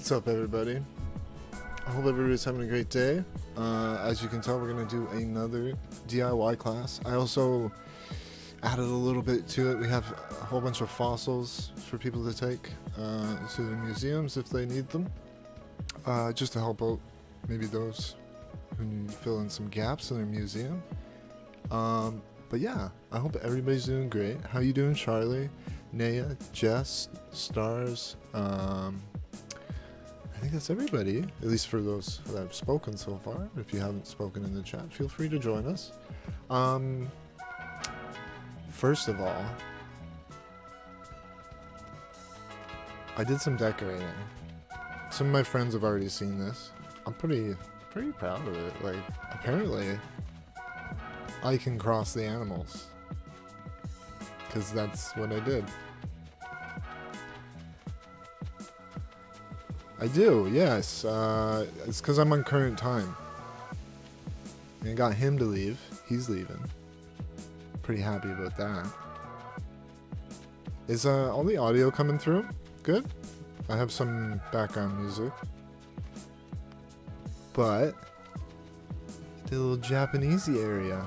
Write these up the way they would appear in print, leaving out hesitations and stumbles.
What's up, everybody? I hope everybody's having a great day. As you can tell, we're going to do another DIY class. I also added a little bit to it. We have a whole bunch of fossils for people to take to the museums if they need them, just to help out maybe those who need to fill in some gaps in their museum. But yeah, I hope everybody's doing great. How you doing, Charlie, Naya, Jess, Stars? I think that's everybody, at least for those that have spoken so far. If you haven't spoken in the chat, feel free to join us. First of all, I did some decorating. Some of my friends have already seen this. I'm pretty proud of it. Like, apparently, I can cross the animals. Because that's what I did. I do, yes. It's because I'm on current time. And I got him to leave. He's leaving. Pretty happy about that. Is all the audio coming through? Good? I have some background music. But the little Japanesey area.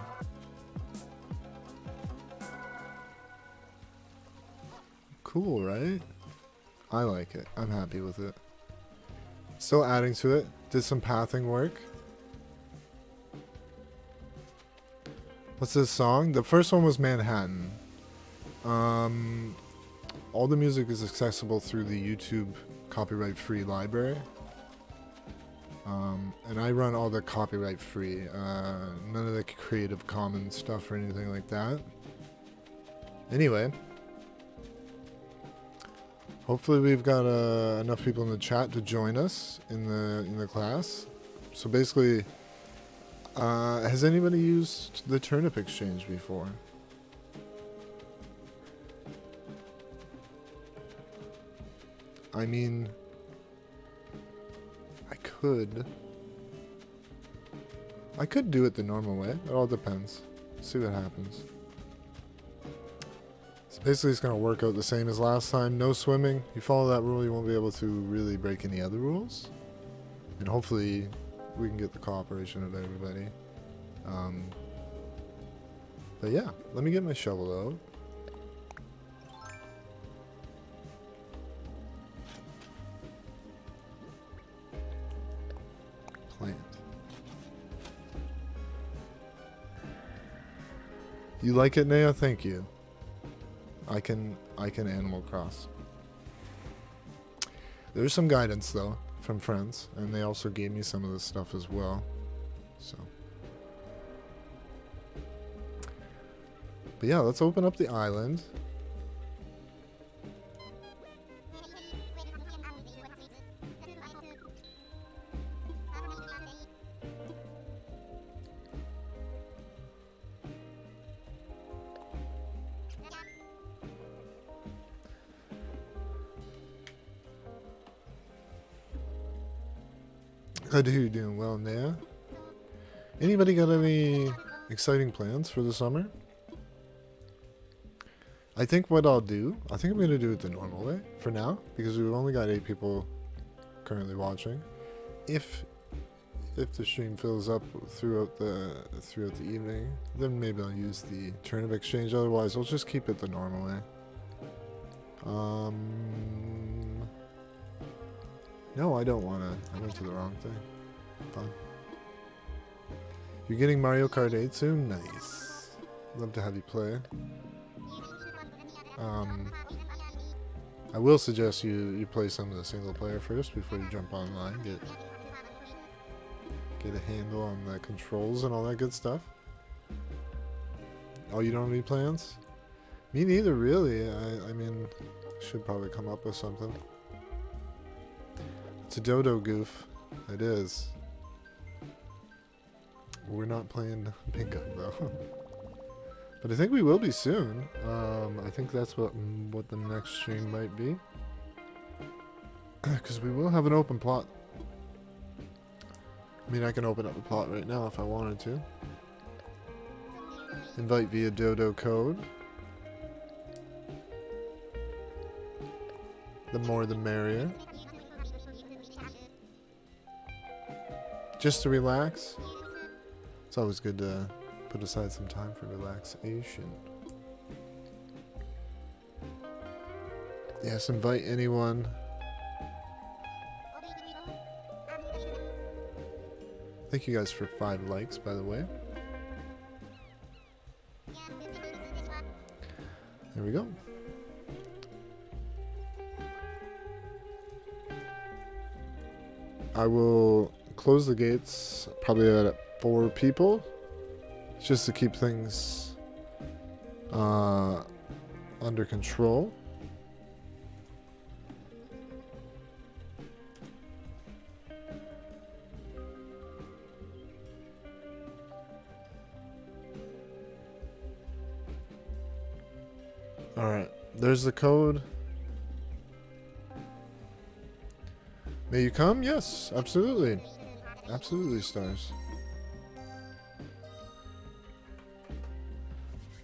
Cool, right? I like it. I'm happy with it. Still adding to it. Did some pathing work. What's this song? The first one was Manhattan. All the music is accessible through the YouTube copyright-free library. And I run all the copyright-free. None of the Creative Commons stuff or anything like that. Anyway. Hopefully we've got enough people in the chat to join us in the class. So basically, has anybody used the turnip exchange before? I mean, I could do it the normal way. It all depends. See what happens. So basically it's going to work out the same as last time. No swimming. You follow that rule, you won't be able to really break any other rules. And hopefully we can get the cooperation of everybody. But yeah, let me get my shovel out. Plant. You like it, Naya? Thank you. I can Animal Cross. There's some guidance though from friends, and they also gave me some of this stuff as well. So, but yeah, let's open up the island. Glad to hear you're doing well, Naya. Anybody got any exciting plans for the summer? I think what I'll do, I think I'm going to do it the normal way for now, because we've only got 8 people currently watching. If the stream fills up throughout the evening, then maybe I'll use the turnip exchange. Otherwise, I'll just keep it the normal way. No, I don't want to. I went to the wrong thing. Fun. You're getting Mario Kart 8 soon? Nice. Love to have you play. I will suggest you play some of the single player first before you jump online. Get a handle on the controls and all that good stuff. Oh, you don't have any plans? Me neither, really. I mean, should probably come up with something. It's a dodo goof. It is. We're not playing bingo though. But I think we will be soon. I think that's what the next stream might be. Because we will have an open plot. I mean, I can open up a plot right now if I wanted to. Invite via dodo code. The more the merrier. Just to relax. It's always good to put aside some time for relaxation. Yes, invite anyone. Thank you guys for 5 likes, by the way. There we go. I will close the gates probably at 4 people. just to keep things under control. Alright, there's the code. May you come? Yes, absolutely. Absolutely, stars.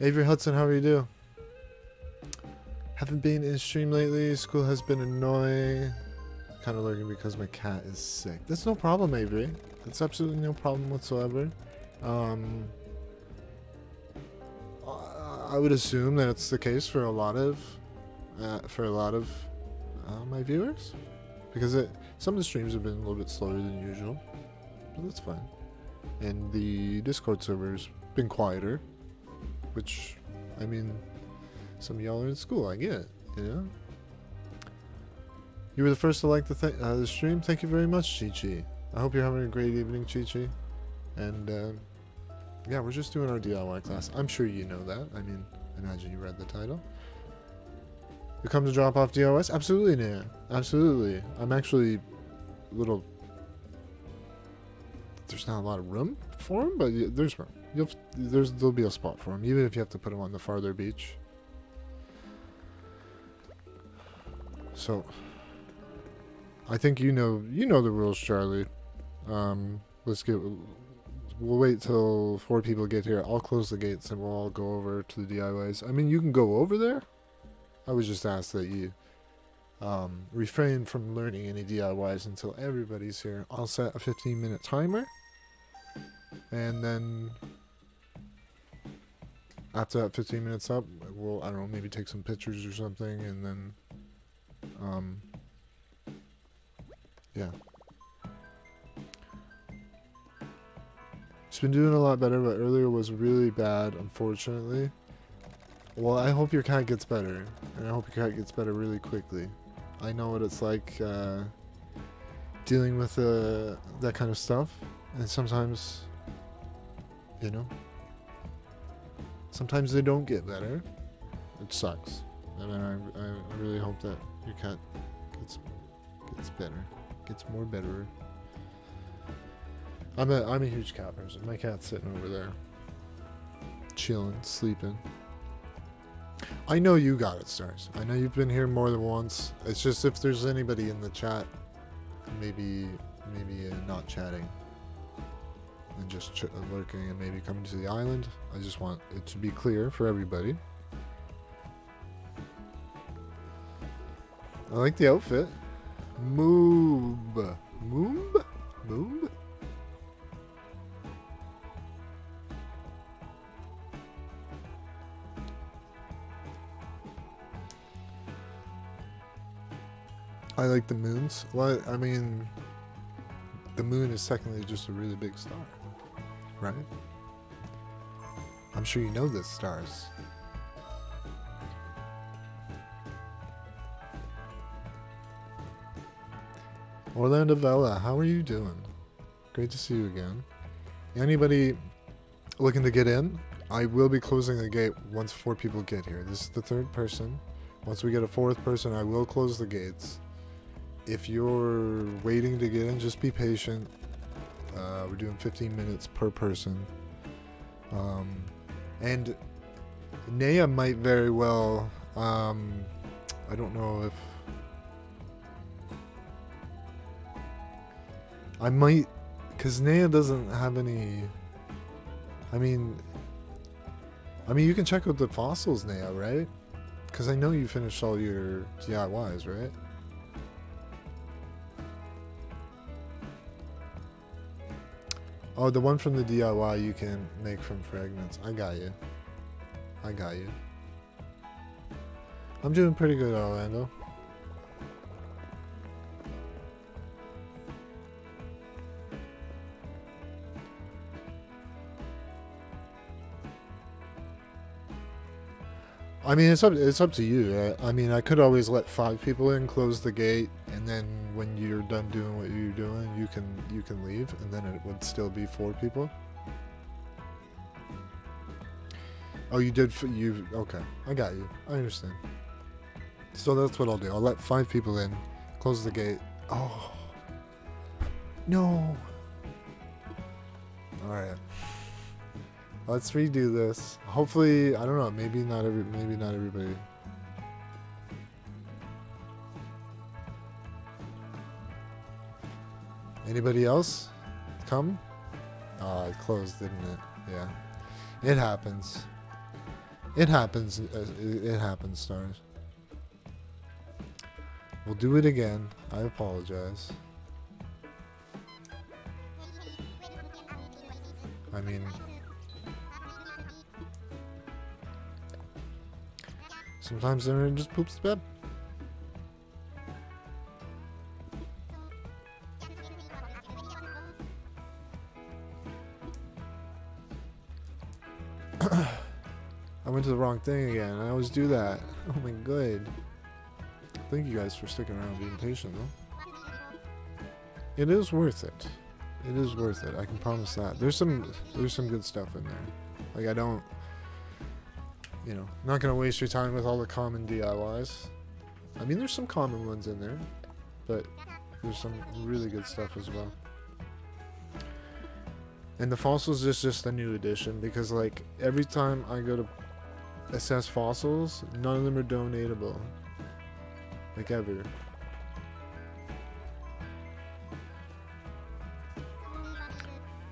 Avery Hudson, how are you doing? Haven't been in stream lately. School has been annoying. Kind of lurking because my cat is sick. That's no problem, Avery. That's absolutely no problem whatsoever. I would assume that it's the case for a lot of my viewers, because some of the streams have been a little bit slower than usual, but that's fine. And the Discord server's been quieter, which, I mean, some of y'all are in school. I get it, you know. You were the first to like the stream. Thank you very much, Chi-Chi. I hope you're having a great evening, Chi-Chi. And yeah, we're just doing our DIY class. I'm sure you know that. I mean, I imagine you read the title. You come to drop off DIYs? Absolutely, Nia. Absolutely. I'm actually a little... There's not a lot of room for him, but there's room. There'll be a spot for him, even if you have to put him on the farther beach. So, I think you know the rules, Charlie. We'll wait till 4 people get here. I'll close the gates and we'll all go over to the DIYs. I mean, you can go over there. I would just ask that you refrain from learning any DIYs until everybody's here. I'll set a 15-minute timer. And then after that 15 minutes up, we'll, I don't know, maybe take some pictures or something, and then yeah. It's been doing a lot better, but earlier was really bad, unfortunately. Well, I hope your cat gets better, and I hope your cat gets better really quickly. I know what it's like dealing with that kind of stuff, and sometimes, you know, sometimes they don't get better. It sucks, and I really hope that your cat gets better, gets more better. I'm a huge cat person. My cat's sitting over there, chilling, sleeping. I know you got it, Stars. I know you've been here more than once. It's just if there's anybody in the chat, maybe not chatting and just lurking and maybe coming to the island. I just want it to be clear for everybody. I like the outfit. Moob. Moob? Moob? I like the moons. Well, I mean, the moon is technically just a really big star, right? I'm sure you know this, Stars. Orlando Vela, how are you doing? Great to see you again. Anybody looking to get in? I will be closing the gate once 4 people get here. This is the 3rd person. Once we get a 4th person, I will close the gates. If you're waiting to get in, just be patient. We're doing 15 minutes per person. And Naya might very well, I don't know if... I might, because Naya doesn't have any... I mean, you can check out the fossils, Naya, right? Because I know you finished all your DIYs, right? Oh, the one from the DIY you can make from fragments. I got you. I got you. I'm doing pretty good, Orlando. I mean, it's up to you. Right? I mean, I could always let 5 people in, close the gate, and then when you're done doing what you're doing, you can leave, and then it would still be 4 people. Oh, you did. You okay? I got you. I understand. So that's what I'll do. I'll let 5 people in. Close the gate. Oh no. All right. Let's redo this. Hopefully, I don't know. Maybe not everybody. Anybody else? Come? Oh, it closed, didn't it? Yeah. It happens. It happens. It happens, stars. We'll do it again. I apologize. I mean, sometimes everyone just poops the bed. I went to the wrong thing again. I always do that. Oh my god. Thank you guys for sticking around and being patient though. It is worth it. It is worth it. I can promise that. There's some good stuff in there. Like I don't, you know, not gonna waste your time with all the common DIYs. I mean, there's some common ones in there, but there's some really good stuff as well. And the fossils is just a new addition because like every time I go to assess fossils, none of them are donatable. Like ever.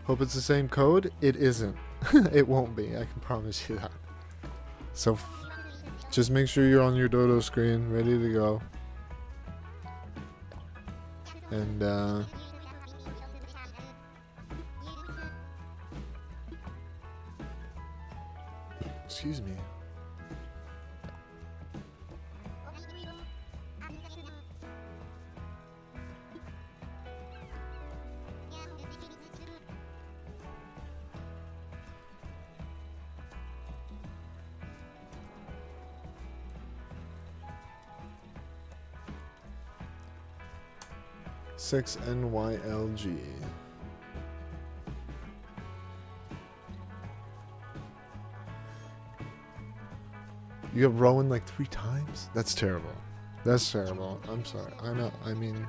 Hope it's the same code. It isn't. It won't be. I can promise you that. So just make sure you're on your Dodo screen, ready to go. And excuse me. NYLG. You got Rowan like 3 times? That's terrible. That's terrible. I'm sorry. I know. I mean,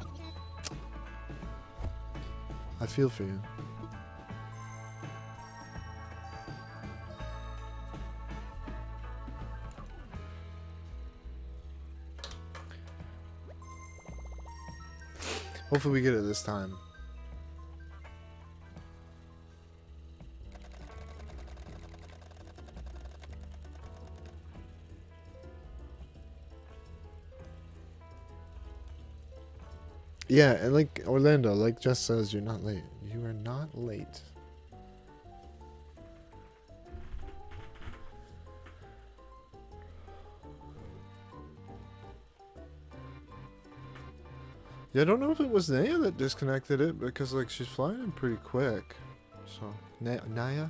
I feel for you. Hopefully we get it this time. Yeah, and like Orlando, like Jess says, you're not late. You are not late. Yeah, I don't know if it was Naya that disconnected it because like she's flying in pretty quick. So Naya?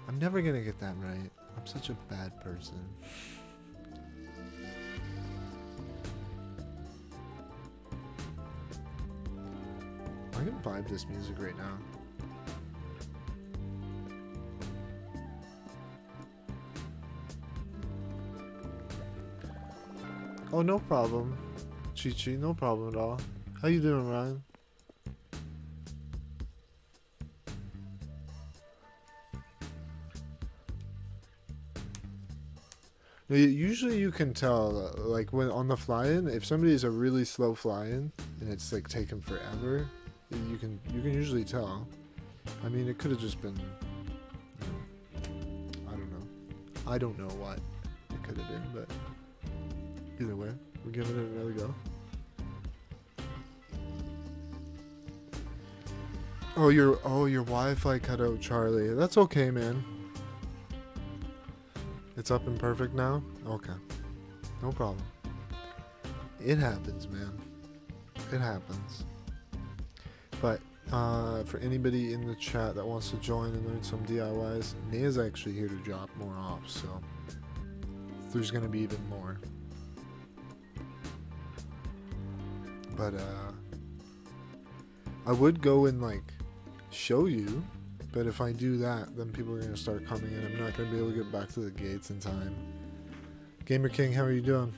I'm never gonna get that right. I'm such a bad person. I can vibe this music right now. Oh, no problem. Chi-Chi, no problem at all. How you doing, Ryan? Now, usually you can tell, like when on the fly-in, if somebody is a really slow fly-in and it's like taken forever, you can usually tell. I mean, it could have just been, you know, I don't know. I don't know what it could have been, but either way, we're giving it another go. Oh, your Wi-Fi cut out, Charlie. That's okay, man. It's up and perfect now? Okay. No problem. It happens, man. It happens. But for anybody in the chat that wants to join and learn some DIYs, Naya's actually here to drop more off, so there's gonna be even more. But I would go and like show you But if I do that, then people are going to start coming in. I'm not going to be able to get back to the gates in time. Gamer King, how are you doing?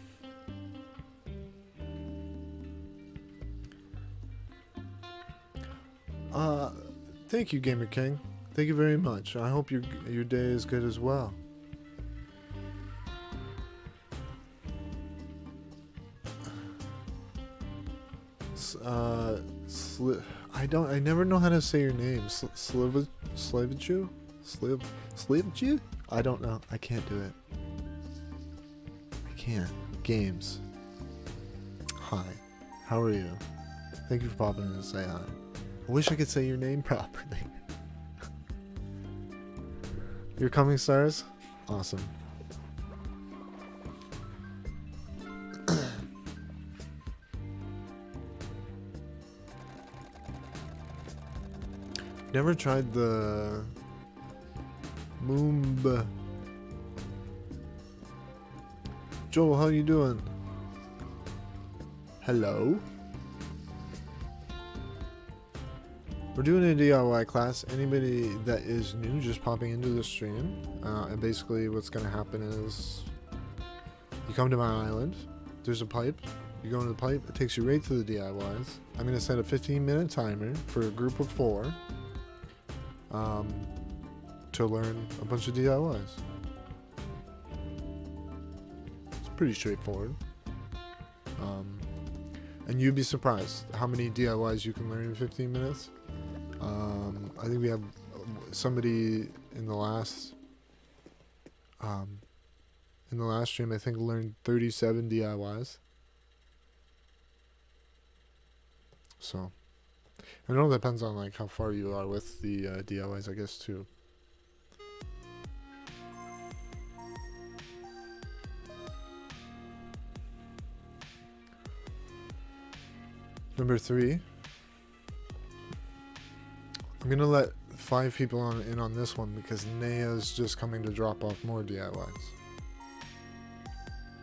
Thank you, Gamer King. Thank you very much. I hope your day is good as well. I never know how to say your name. Slavichu? Slavichu? I don't know. I can't do it. I can't. Games. Hi. How are you? Thank you for popping in to say hi. I wish I could say your name properly. You're coming, stars? Awesome. Never tried the Moomba. Joel, how you doing? Hello? We're doing a DIY class. Anybody that is new, just popping into the stream. And basically what's going to happen is you come to my island. There's a pipe. You go into the pipe. It takes you right to the DIYs. I'm going to set a 15-minute timer for a group of 4 to learn a bunch of DIYs. It's pretty straightforward. And you'd be surprised how many DIYs you can learn in 15 minutes. I think we have somebody in the last stream, I think, learned 37 DIYs. So I know it depends on like how far you are with the DIYs, I guess, too. Number 3. I'm gonna let 5 people in on this one because Naya's just coming to drop off more DIYs.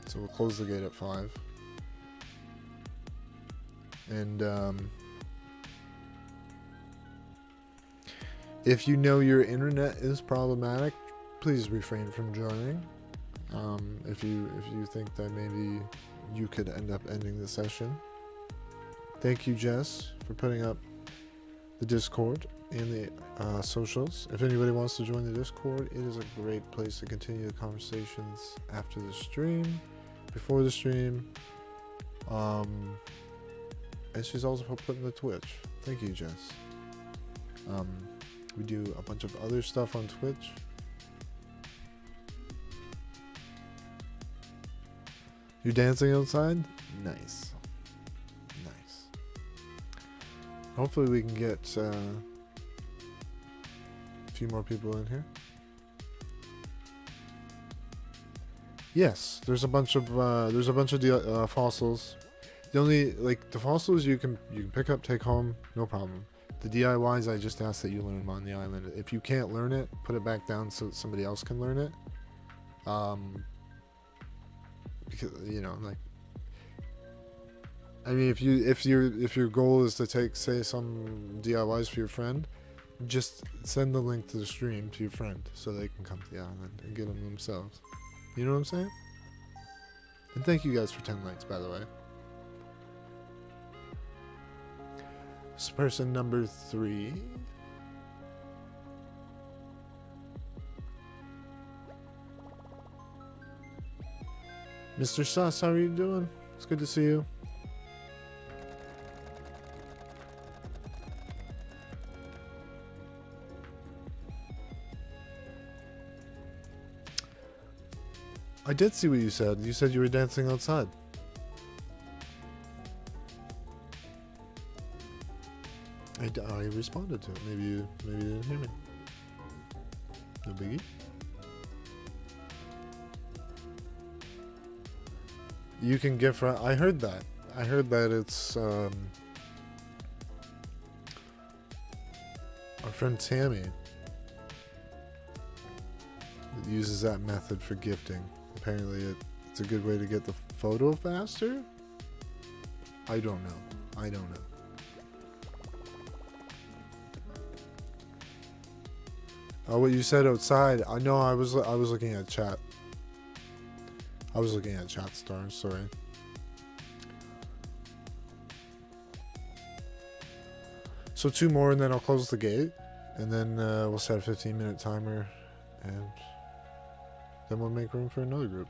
So we'll close the gate at 5. And if you know your internet is problematic, please refrain from joining. If you think that maybe you could end up ending the session. Thank you, Jess, for putting up the Discord and the socials. If anybody wants to join the Discord, it is a great place to continue the conversations after the stream, before the stream. And she's also putting the Twitch. Thank you, Jess. We do a bunch of other stuff on Twitch. You're dancing outside? Nice. Nice. Hopefully we can get a few more people in here. Yes, there's a bunch of fossils. The only, like, the fossils you can pick up, take home, no problem. The DIYs, I just ask that you learn them on the island. If you can't learn it, put it back down so somebody else can learn it. Because, you know, like, I mean, if your goal is to take, say, some DIYs for your friend, just send the link to the stream to your friend so they can come to the island and get them themselves. You know what I'm saying? And thank you guys for 10 likes, by the way. This person number 3. Mr. Sus, how are you doing? It's good to see you. I did see what you said. You said you were dancing outside. I responded to it. Maybe you didn't hear me. No biggie. You can gift wrap. I heard that. I heard that it's our friend Tammy uses that method for gifting. Apparently it's a good way to get the photo faster. I don't know. Oh, what you said outside. I know. I was looking at chat. I was looking at chat stars. Sorry. So 2 more, and then I'll close the gate, and then we'll set a 15-minute timer, and then we'll make room for another group.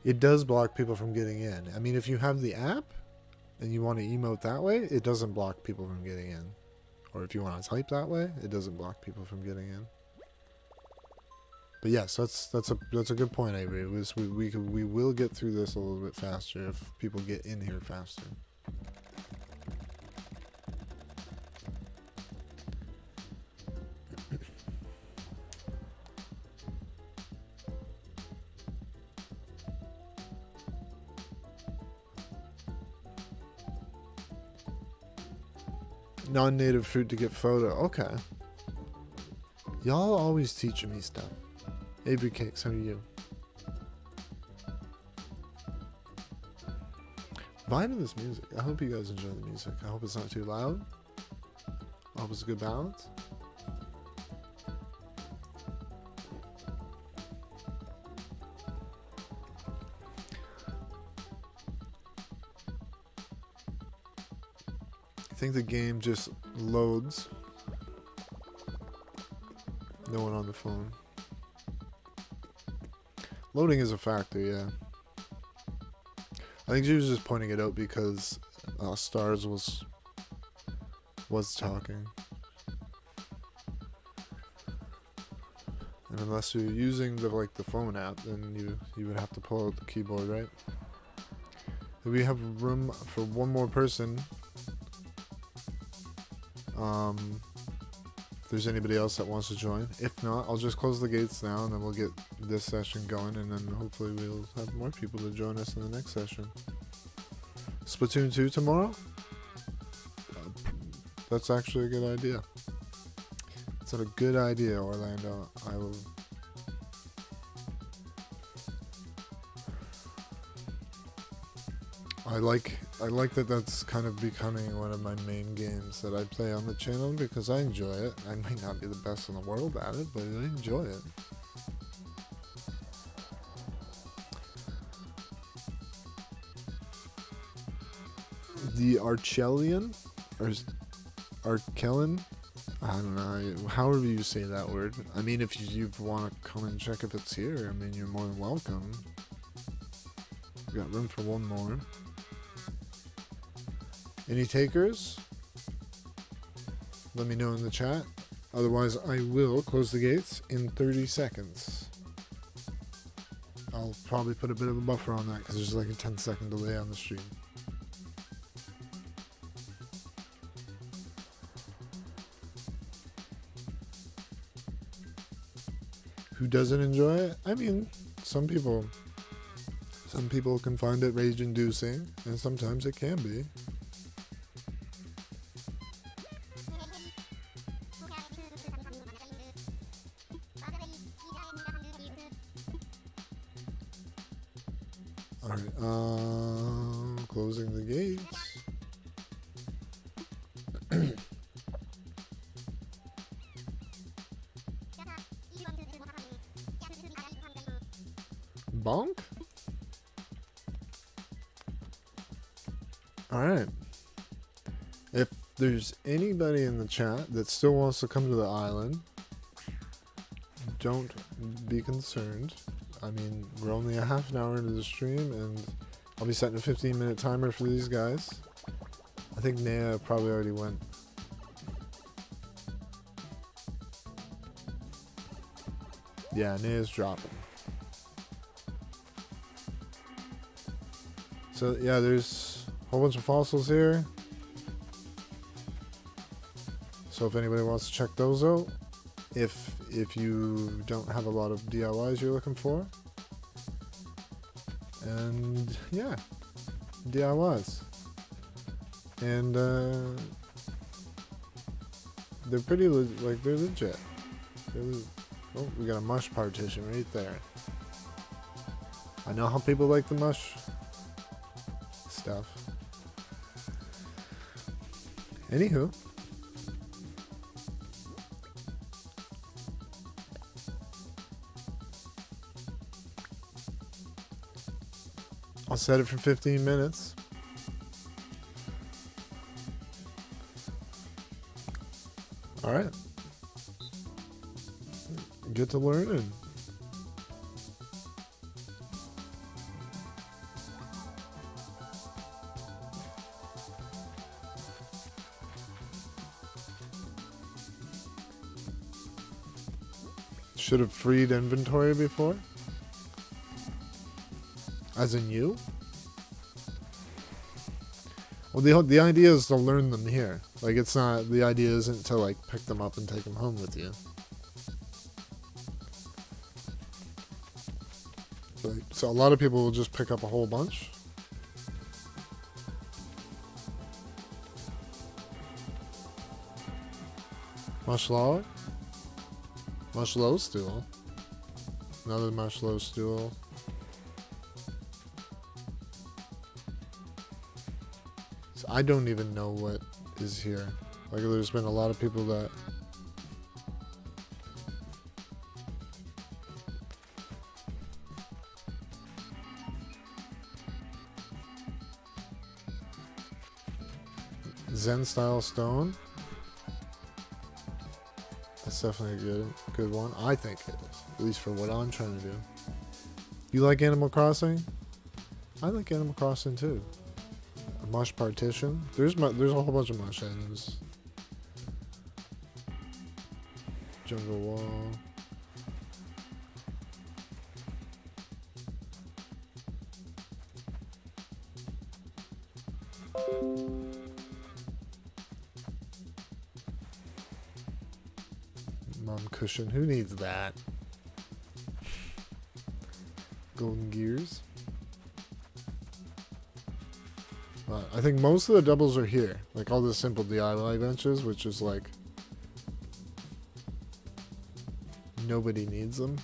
It does block people from getting in. I mean, if you have the app and you want to emote that way, it doesn't block people from getting in. Or if you want to type that way, it doesn't block people from getting in. But yes, that's a good point, Avery. We will get through this a little bit faster if people get in here faster. Non-native fruit to get photo. Okay. Y'all always teaching me stuff. Avery Cakes, how are you? Vibe to this music. I hope you guys enjoy the music. I hope it's not too loud. I hope it's a good balance. I think the game just loads. No one on the phone. Loading is a factor, yeah. I think she was just pointing it out because Stars was talking. And unless you're using the phone app, then you would have to pull out the keyboard, right? We have room for one more person. If there's anybody else that wants to join. If not, I'll just close the gates now and then we'll get this session going, and then hopefully we'll have more people to join us in the next session. Splatoon 2 tomorrow? That's actually a good idea. It's a good idea, Orlando. I like that that's kind of becoming one of my main games that I play on the channel because I enjoy it. I might not be the best in the world at it, but I enjoy it. The Archelian? Or Arkellen? I don't know. However you say that word. I mean, if you want to come and check if it's here, I mean, you're more than welcome. We got room for one more. Any takers? Let me know in the chat. Otherwise, I will close the gates in 30 seconds. I'll probably put a bit of a buffer on that because there's like a 10-second delay on the stream. Who doesn't enjoy it? I mean, some people can find it rage-inducing, and sometimes it can be. Alright, closing the gates. Bonk? Alright. If there's anybody in the chat that still wants to come to the island, don't be concerned. I mean, we're only a half an hour into the stream, and I'll be setting a 15-minute timer for these guys. I think Naya probably already went. Yeah, Naya's dropping. So, yeah, there's a whole bunch of fossils here. So if anybody wants to check those out. If you don't have a lot of DIYs you're looking for. And yeah, DIYs. And they're pretty they're legit. Oh, we got a mush partition right there. I know how people like the mush stuff. Anywho. I'll set it for 15 minutes. Alright. Get to learning. Should have freed inventory before? As in you? Well, the idea is to learn them here. Like, it's not, the idea isn't to, like, pick them up and take them home with you. So a lot of people will just pick up a whole bunch. Mush log? Mush low stool. Another mush low stool. So I don't even know what is here. Like, there's been a lot of people that... Zen style stone. That's definitely a good one. I think it is. At least for what I'm trying to do. You like Animal Crossing? I like Animal Crossing too. A mush partition. There's a whole bunch of mush items. Jungle wall. Mom cushion. Who needs that? Golden gears. I think most of the doubles are here. Like all the simple DIY benches, which is like... nobody needs them.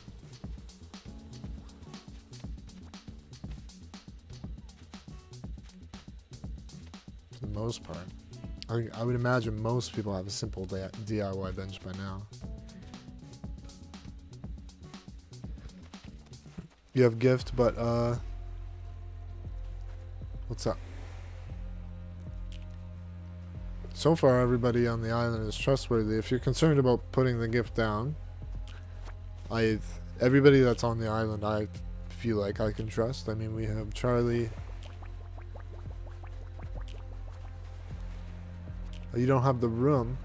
For the most part. I would imagine most people have a simple DIY bench by now. You have gift, but what's up? So far, everybody on the island is trustworthy. If you're concerned about putting the gift down, everybody that's on the island, I feel like I can trust. I mean, we have Charlie. You don't have the room.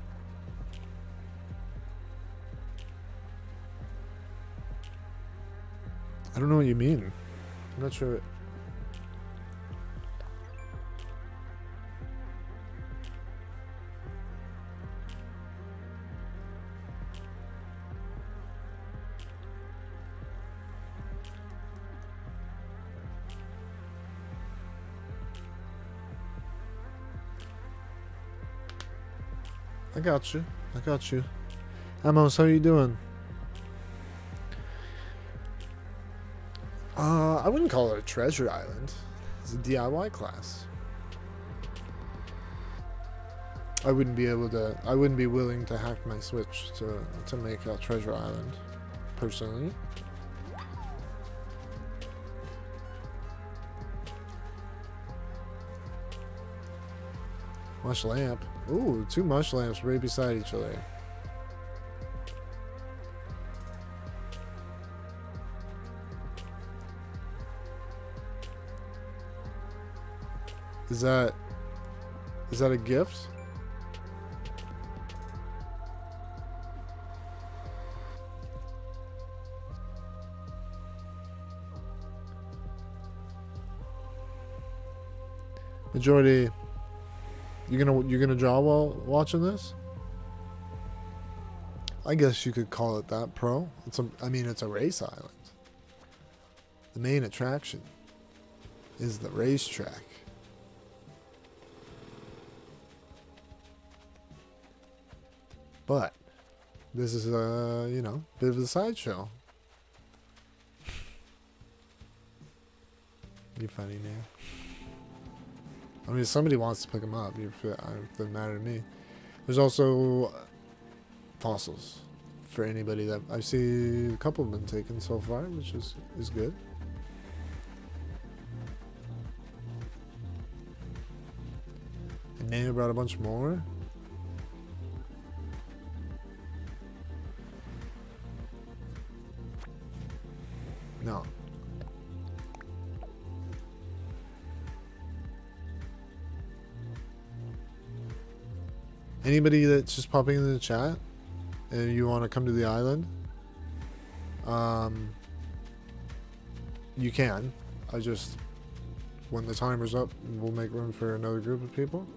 I don't know what you mean. I'm not sure. I got you. I got you. Amos, how you doing? I wouldn't call it a treasure island. It's a DIY class. I wouldn't be willing to hack my Switch to make a treasure island, personally. Mush lamp. Ooh, 2 mush lamps right beside each other. Is that a gift? Majority, you're gonna draw while watching this? I guess you could call it that, pro. I mean, it's a race island. The main attraction is the racetrack. But this is a, bit of a sideshow. You funny man. I mean, if somebody wants to pick them up, it doesn't matter to me. There's also fossils for anybody that I see a couple have been taken so far, which is good. And Naya brought a bunch more. No. Anybody that's just popping into the chat and you want to come to the island, you can. When the timer's up, we'll make room for another group of people.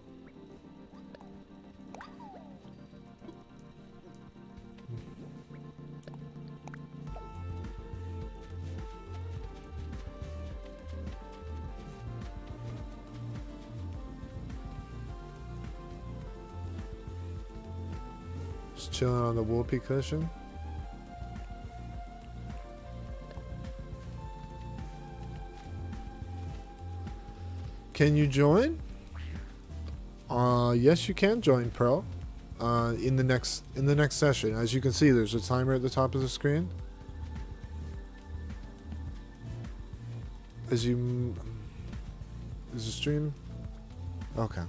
Just chilling on the whoopee cushion. Can you join? Yes, you can join, Pro. In the next session, as you can see, there's a timer at the top of the screen. Is the stream? Okay.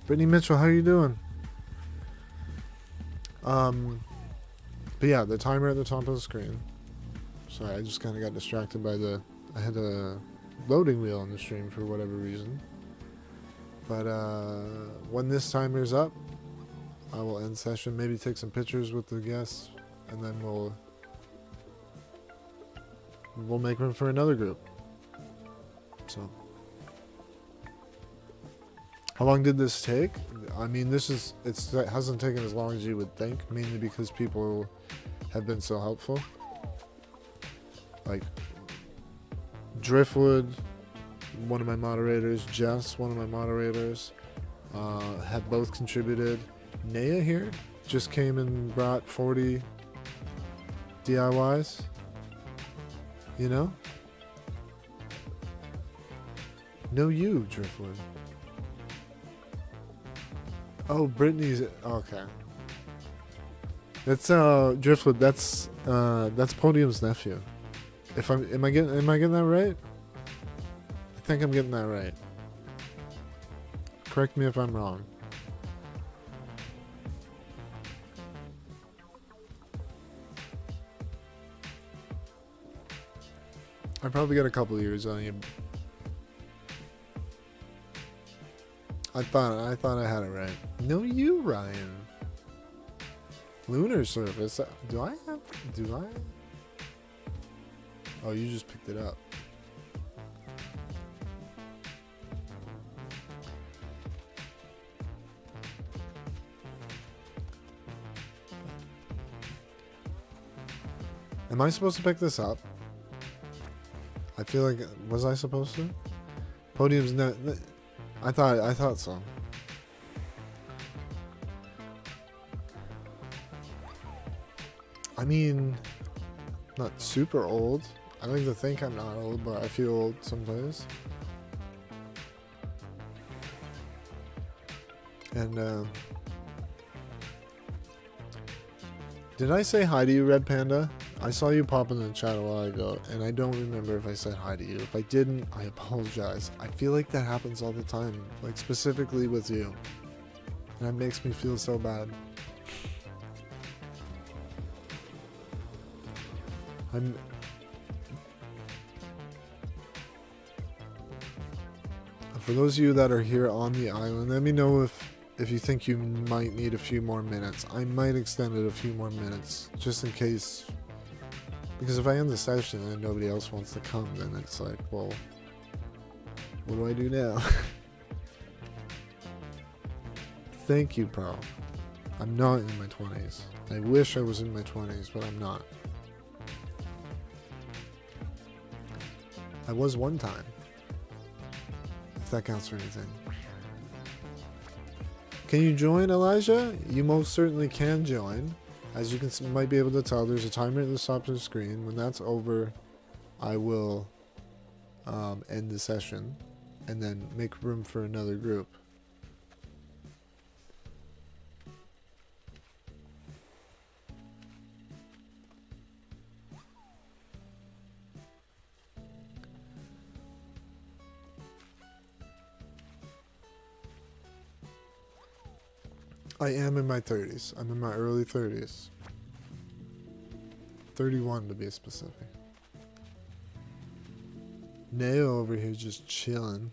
Brittany Mitchell, how are you doing? But yeah, the timer at the top of the screen. Sorry, I just kind of got distracted by I had a loading wheel on the stream for whatever reason. But when this timer's up, I will end session, maybe take some pictures with the guests, and then we'll make room for another group. So, how long did this take? I mean, it hasn't taken as long as you would think, mainly because people have been so helpful. Like Driftwood, one of my moderators, Jess, one of my moderators, have both contributed. Naya here just came and brought 40 DIYs. You know? No, you, Driftwood. Oh, Brittany's okay. That's Driftwood. That's Podium's nephew. Am I getting that right? I think I'm getting that right. Correct me if I'm wrong. I probably got a couple of years on you. I thought I had it right. No, you, Ryan. Lunar surface. Do I? Oh, you just picked it up. Am I supposed to pick this up? I feel like, was I supposed to? Podium's not. I thought so. I mean, not super old. I like to think I'm not old, but I feel old sometimes. And did I say hi to you, Red Panda? I saw you pop in the chat a while ago, and I don't remember if I said hi to you. If I didn't, I apologize. I feel like that happens all the time, like specifically with you. And that makes me feel so bad. For those of you that are here on the island, let me know if you think you might need a few more minutes. I might extend it a few more minutes, just in case. Because if I end the session and nobody else wants to come, then it's like, well, what do I do now? Thank you, Pro. I'm not in my 20s. I wish I was in my 20s, but I'm not. I was one time. If that counts for anything. Can you join, Elijah? You most certainly can join. As you might be able to tell, there's a timer at the top of the screen. When that's over, I will end the session, and then make room for another group. I am in my 30s. I'm in my early 30s. 31 to be specific. Neo over here just chilling.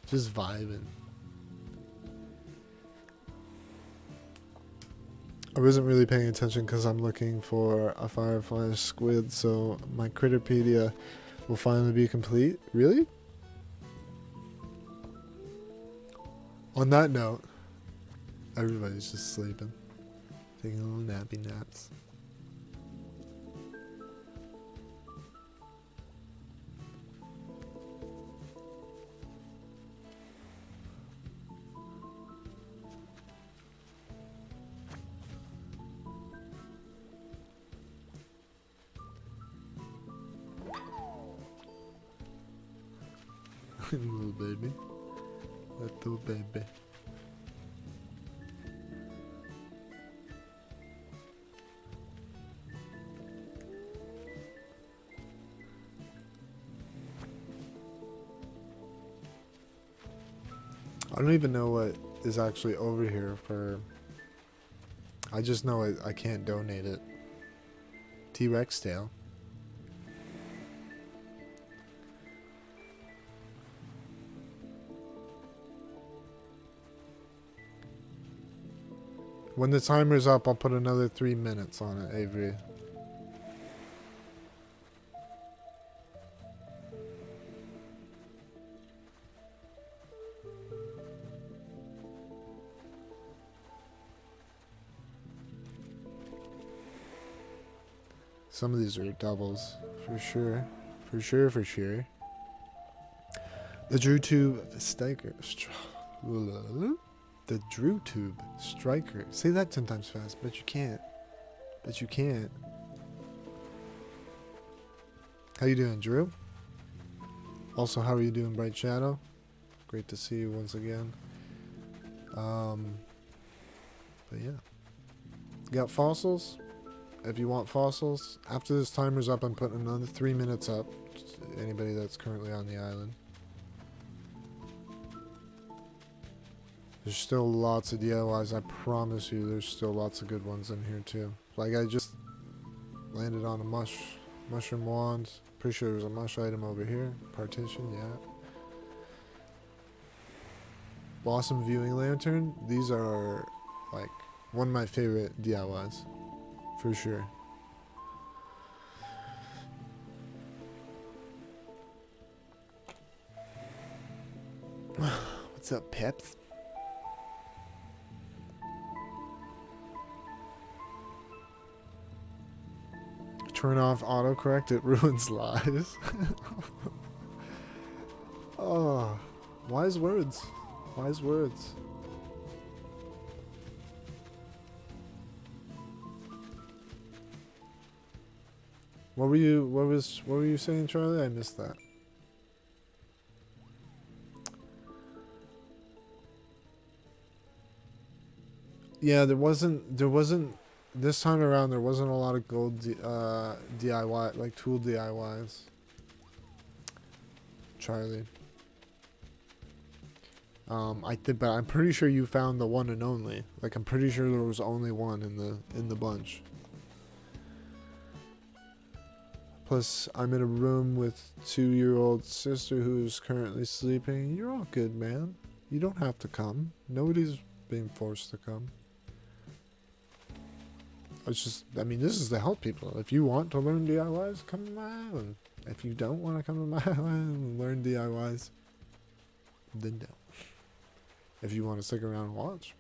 Just vibing. I wasn't really paying attention because I'm looking for a firefly squid, so my Critterpedia will finally be complete. Really? On that note, everybody's just sleeping. Taking a little nappy naps. Little baby. Little baby. I don't even know what is actually over here for... I just know I can't donate it. T-Rex tail. When the timer's up, I'll put another 3 minutes on it, Avery. Some of these are doubles, for sure. For sure, for sure. The DrewTube Striker. The DrewTube Striker. Say that 10 times fast. Bet you can't. Bet you can't. How you doing, Drew? Also, how are you doing, Bright Shadow? Great to see you once again. But yeah. Got fossils? If you want fossils, after this timer's up, I'm putting another 3 minutes up. Just anybody that's currently on the island. There's still lots of DIYs. I promise you, there's still lots of good ones in here too. Like I just landed on a mushroom wand. Pretty sure there's a mush item over here. Partition, yeah. Blossom viewing lantern. These are like one of my favorite DIYs. For sure. What's up, Peps? Turn off autocorrect, it ruins lives. Oh, wise words. Wise words. What were you saying, Charlie? I missed that. Yeah, there wasn't this time around there wasn't a lot of gold DIY, like tool DIYs. Charlie. But I'm pretty sure you found the one and only. Like I'm pretty sure there was only one in the bunch. Plus, I'm in a room with 2-year-old sister who's currently sleeping. You're all good, man. You don't have to come. Nobody's being forced to come. It's just, I mean, this is to help people. If you want to learn DIYs, come to my island. If you don't want to come to my island and learn DIYs, then don't. If you want to stick around and watch,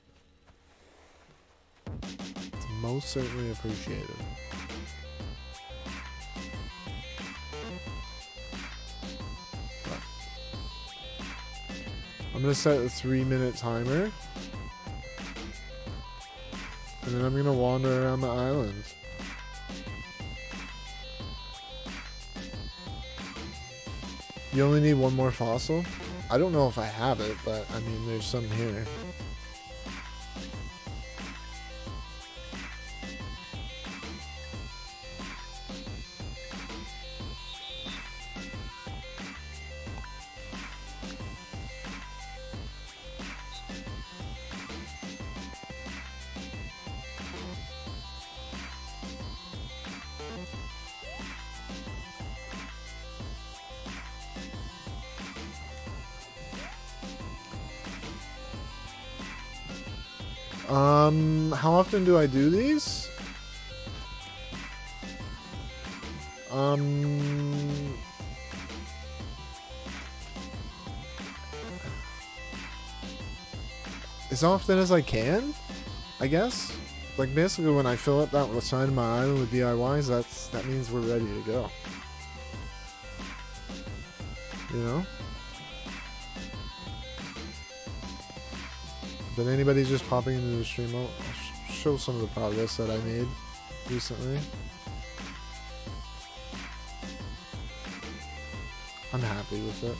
it's most certainly appreciated. gonna set a 3-minute timer. And then I'm gonna wander around the island. You only need one more fossil? I don't know if I have it, but I mean, there's some here. How often do I do these? As often as I can, I guess. Like basically when I fill up that side of my island with DIYs, that means we're ready to go. You know? But anybody just popping into the stream, I'll show some of the progress that I made recently. I'm happy with it.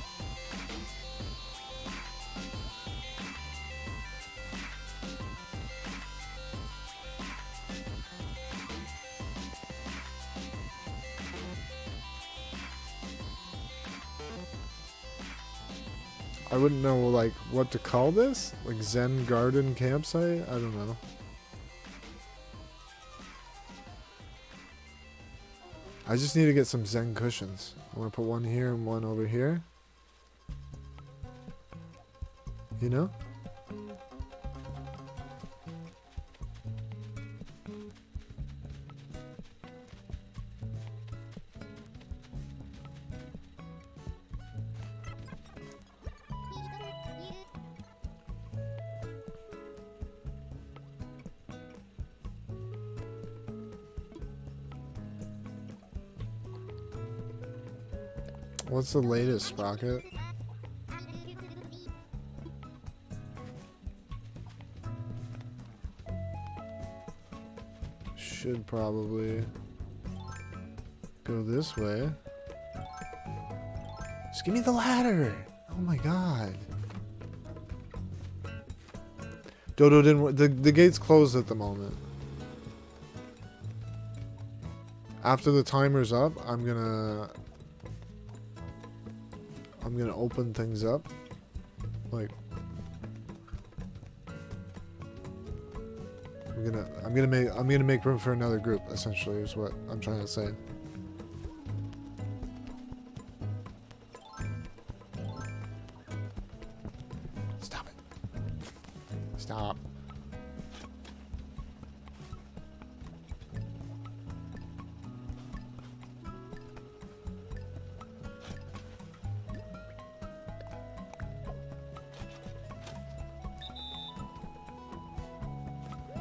I wouldn't know, like, what to call this? Like, Zen Garden Campsite? I don't know. I just need to get some Zen cushions. I want to put one here and one over here. You know? What's the latest, Sprocket? Should probably go this way. Just give me the ladder! Oh my god. Dodo didn't. The gate's closed at the moment. After the timer's up, I'm gonna open things up. Like I'm gonna make room for another group, essentially, is what I'm trying to say. Stop it. Stop.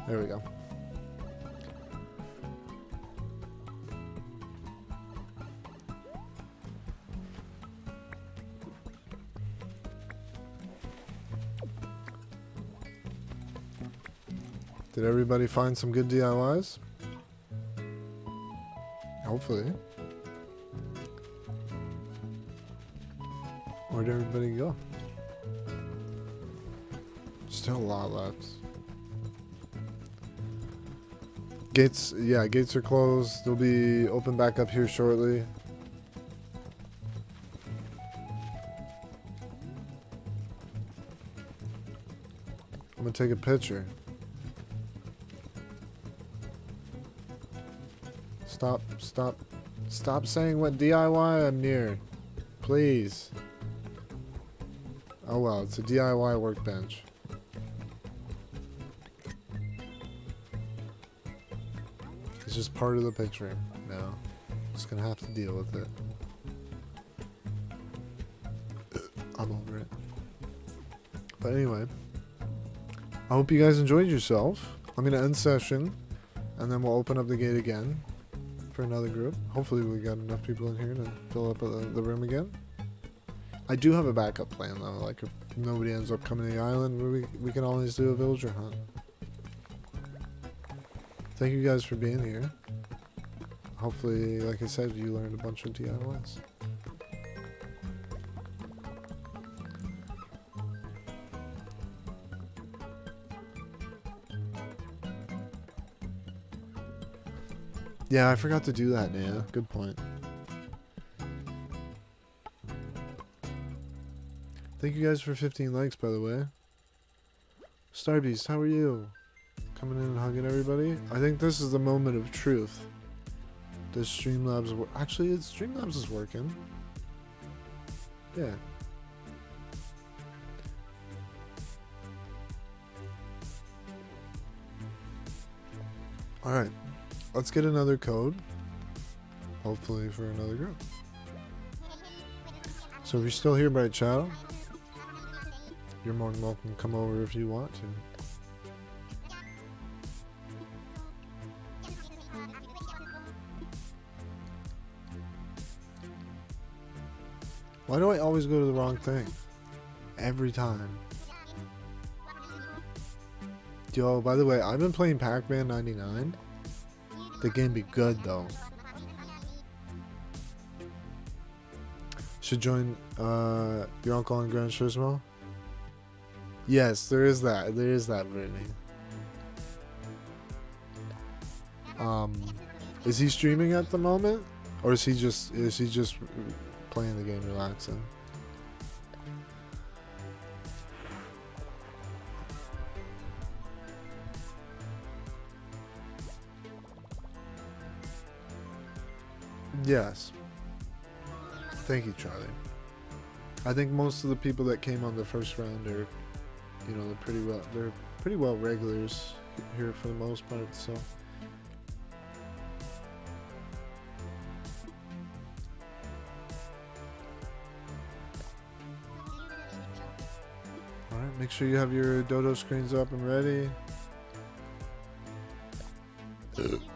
There we go. Did everybody find some good DIYs? Hopefully. Where'd everybody go? Still a lot left. Gates, yeah, gates are closed. They'll be open back up here shortly. I'm gonna take a picture. Stop saying what DIY I'm near. Please. Oh well, it's a DIY workbench. It's just part of the picture now. Just gonna have to deal with it. I'm over it. But anyway, I hope you guys enjoyed yourself. I'm gonna end session, and then we'll open up the gate again for another group. Hopefully we got enough people in here to fill up the room again. I do have a backup plan though. Like if nobody ends up coming to the island, we can always do a villager hunt. Thank you guys for being here. Hopefully, like I said, you learned a bunch of DIYs. Yeah, I forgot to do that, Naya. Good point. Thank you guys for 15 likes, by the way. Starbeast, how are you? Coming in and hugging everybody. I think this is the moment of truth. Does Streamlabs work? Actually, Streamlabs is working. Yeah. Alright. Let's get another code. Hopefully for another group. So if you're still here by chat, you're more than welcome to come over if you want to. Why do I always go to the wrong thing? Every time. Yo, by the way, I've been playing Pac-Man 99. The game be good though. Should join your uncle on Gran Turismo? Yes, there is that. There is that, Brittany. Is he streaming at the moment? Or is he just playing the game relaxing? Yes. Thank you, Charlie. I think most of the people that came on the first round are, you know, they're pretty well regulars here for the most part, so. Alright, make sure you have your dodo screens up and ready.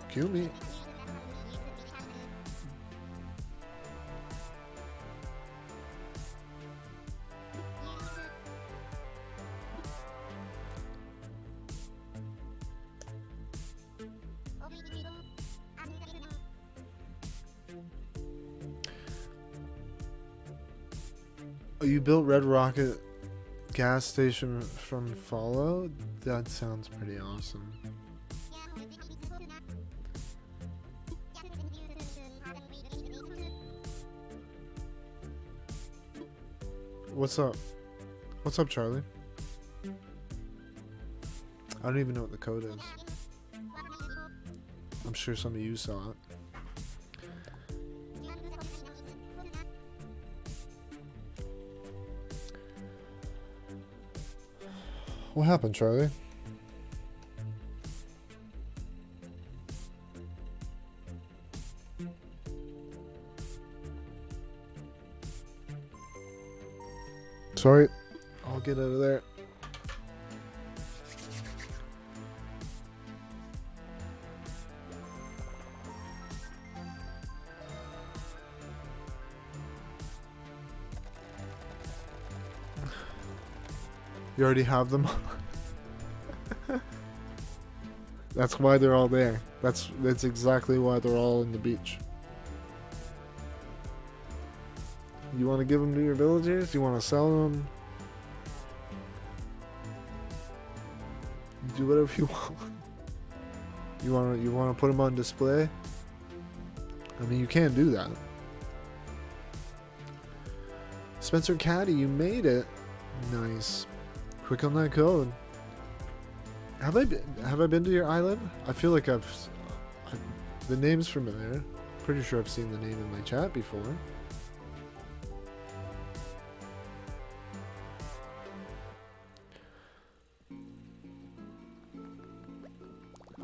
Cue me. Oh, you built Red Rocket gas station from Fallout? That sounds pretty awesome. What's up? What's up, Charlie? I don't even know what the code is. I'm sure some of you saw it. What happened, Charlie? Sorry, I'll get out of there. You already have them. That's why they're all there. That's exactly why they're all in the beach. You want to give them to your villagers? You want to sell them? Do whatever you want. You want to put them on display? I mean, you can't do that. Spencer Caddy, you made it. Nice. Quick on that code. Have I been to your island? I feel like the name's familiar. Pretty sure I've seen the name in my chat before.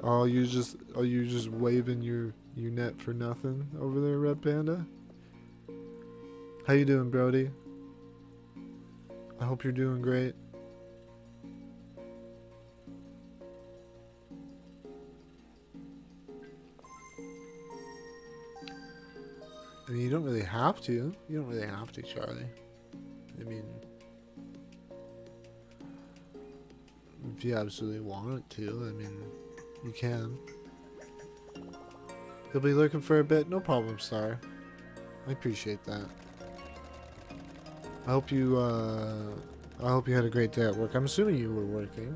Oh, you just waving your net for nothing over there, Red Panda? How you doing, Brody? I hope you're doing great. I mean, you don't really have to. You don't really have to, Charlie. I mean, if you absolutely want to, I mean, you can. You'll be looking for a bit? No problem, Star. I appreciate that. I hope you had a great day at work. I'm assuming you were working.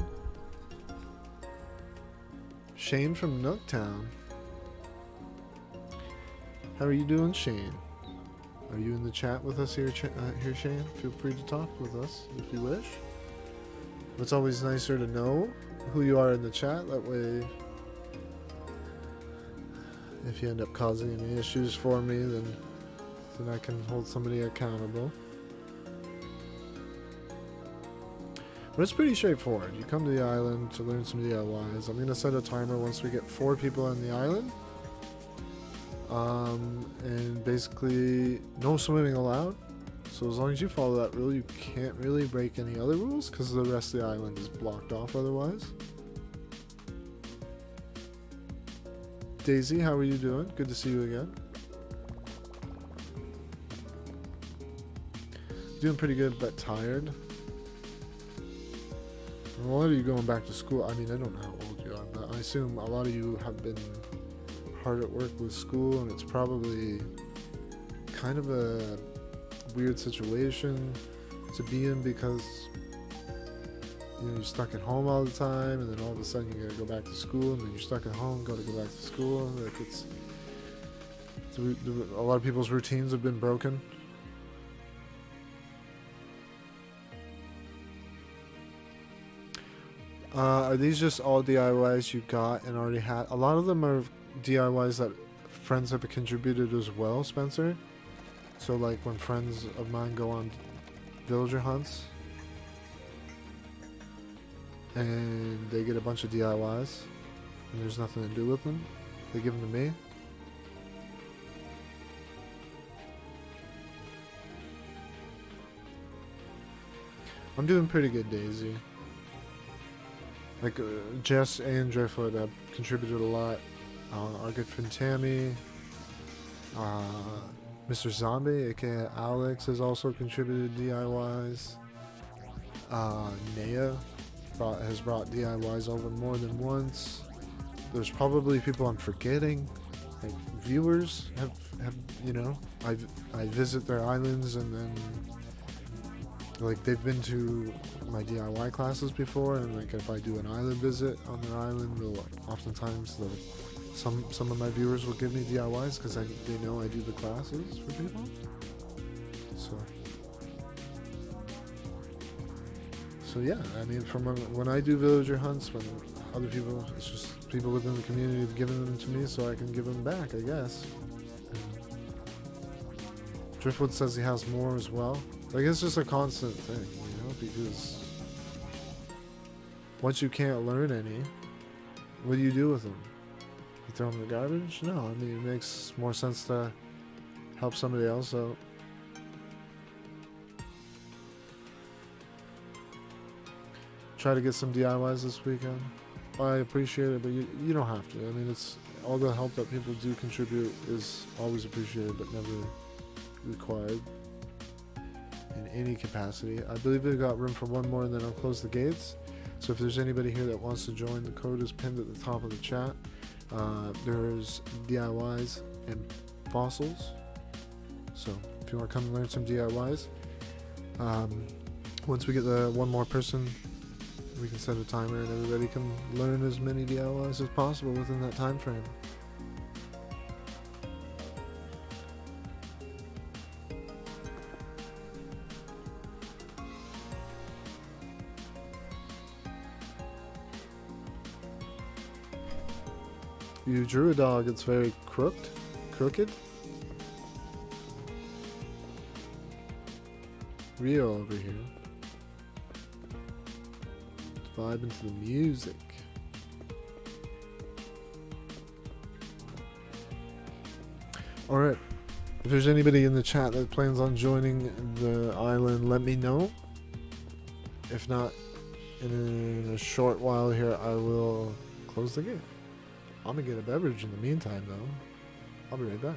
Shane from Nooktown. How are you doing, Shane? Are you in the chat with us here, Shane? Feel free to talk with us if you wish. It's always nicer to know who you are in the chat. That way, if you end up causing any issues for me, then I can hold somebody accountable. But it's pretty straightforward. You come to the island to learn some DIYs. I'm going to set a timer once we get 4 people on the island. And basically, no swimming allowed. So as long as you follow that rule, you can't really break any other rules because the rest of the island is blocked off otherwise. Daisy, how are you doing? Good to see you again. Doing pretty good, but tired. A lot of you going back to school. I mean, I don't know how old you are, but I assume a lot of you have been hard at work with school, and it's probably kind of a weird situation to be in because you're stuck at home all the time, and then all of a sudden you gotta go back to school, and then you're stuck at home, gotta go back to school. Like a lot of people's routines have been broken. Are these just all DIYs you got and already had? A lot of them are DIYs that friends have contributed as well, Spencer. So like when friends of mine go on villager hunts and they get a bunch of DIYs and there's nothing to do with them, they give them to me. I'm doing pretty good, Daisy. Like Jess and Driftwood have contributed a lot. Our good friend Tammy, Mr. Zombie, aka Alex, has also contributed DIYs. Naya has brought DIYs over more than once. There's probably people I'm forgetting. Like viewers have you know, I visit their islands and then like they've been to my DIY classes before, and like if I do an island visit on their island, some of my viewers will give me DIYs because they know I do the classes for people. So yeah, I mean, from when I do villager hunts, when other people, it's just people within the community have given them to me, so I can give them back, I guess. And Driftwood says he has more as well. Like it's just a constant thing, you know, because once you can't learn any, what do you do with them? You throw them in the garbage? No, I mean, it makes more sense to help somebody else out. Try to get some DIYs this weekend. I appreciate it, but you don't have to. I mean, it's all the help that people do contribute is always appreciated, but never required in any capacity. I believe we've got room for one more, and then I'll close the gates. So if there's anybody here that wants to join, the code is pinned at the top of the chat. There's DIYs and fossils. So if you want to come and learn some DIYs, once we get the one more person, we can set a timer and everybody can learn as many DIYs as possible within that time frame. You drew a dog, it's very crooked. Rio over here. Let's vibe into the music. Alright. If there's anybody in the chat that plans on joining the island, let me know. If not, in a short while here, I will close the gate. I'm gonna get a beverage in the meantime, though. I'll be right back.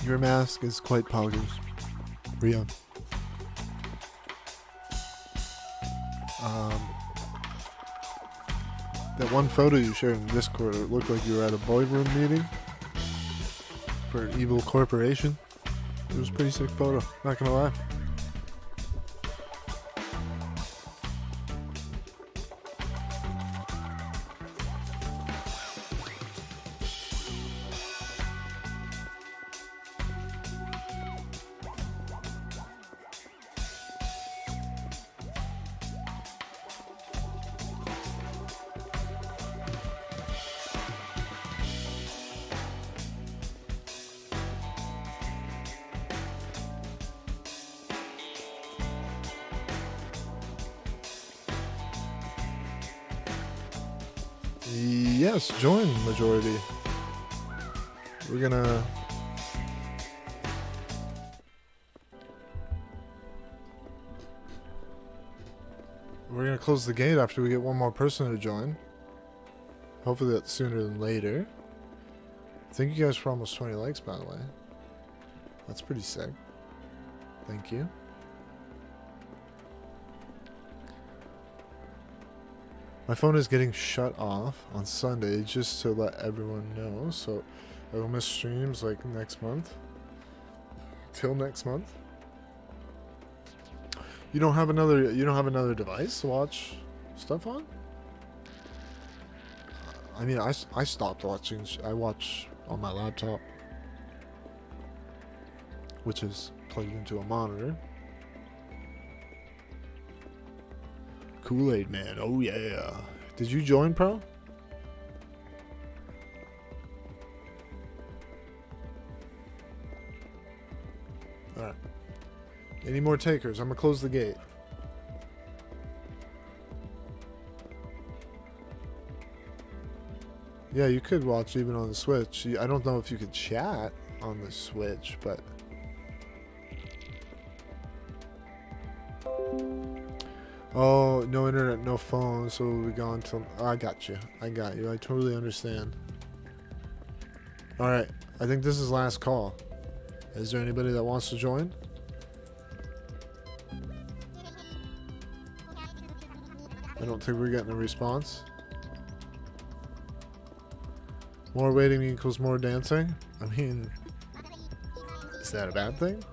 Your mask is quite poggers. Ria. That one photo you shared in Discord, it looked like you were at a boardroom meeting for an evil corporation. It was a pretty sick photo, not gonna lie. Yes, join majority. We're gonna close the gate after we get one more person to join. Hopefully that's sooner than later. Thank you guys for almost 20 likes, by the way. That's pretty sick. Thank you. My phone is getting shut off on Sunday just to let everyone know, so I will miss streams like next month. Till next month. You don't have another device to watch stuff on? I mean, I stopped watching. I watch on my laptop, which is plugged into a monitor. Kool-Aid Man, oh yeah. Did you join, Pro? Alright. Any more takers? I'm gonna close the gate. Yeah, you could watch even on the Switch. I don't know if you could chat on the Switch, but... Oh, no internet, no phone, so we'll be gone till... Oh, I got you. I got you. I totally understand. Alright, I think this is last call. Is there anybody that wants to join? I don't think we're getting a response. More waiting equals more dancing? I mean... Is that a bad thing?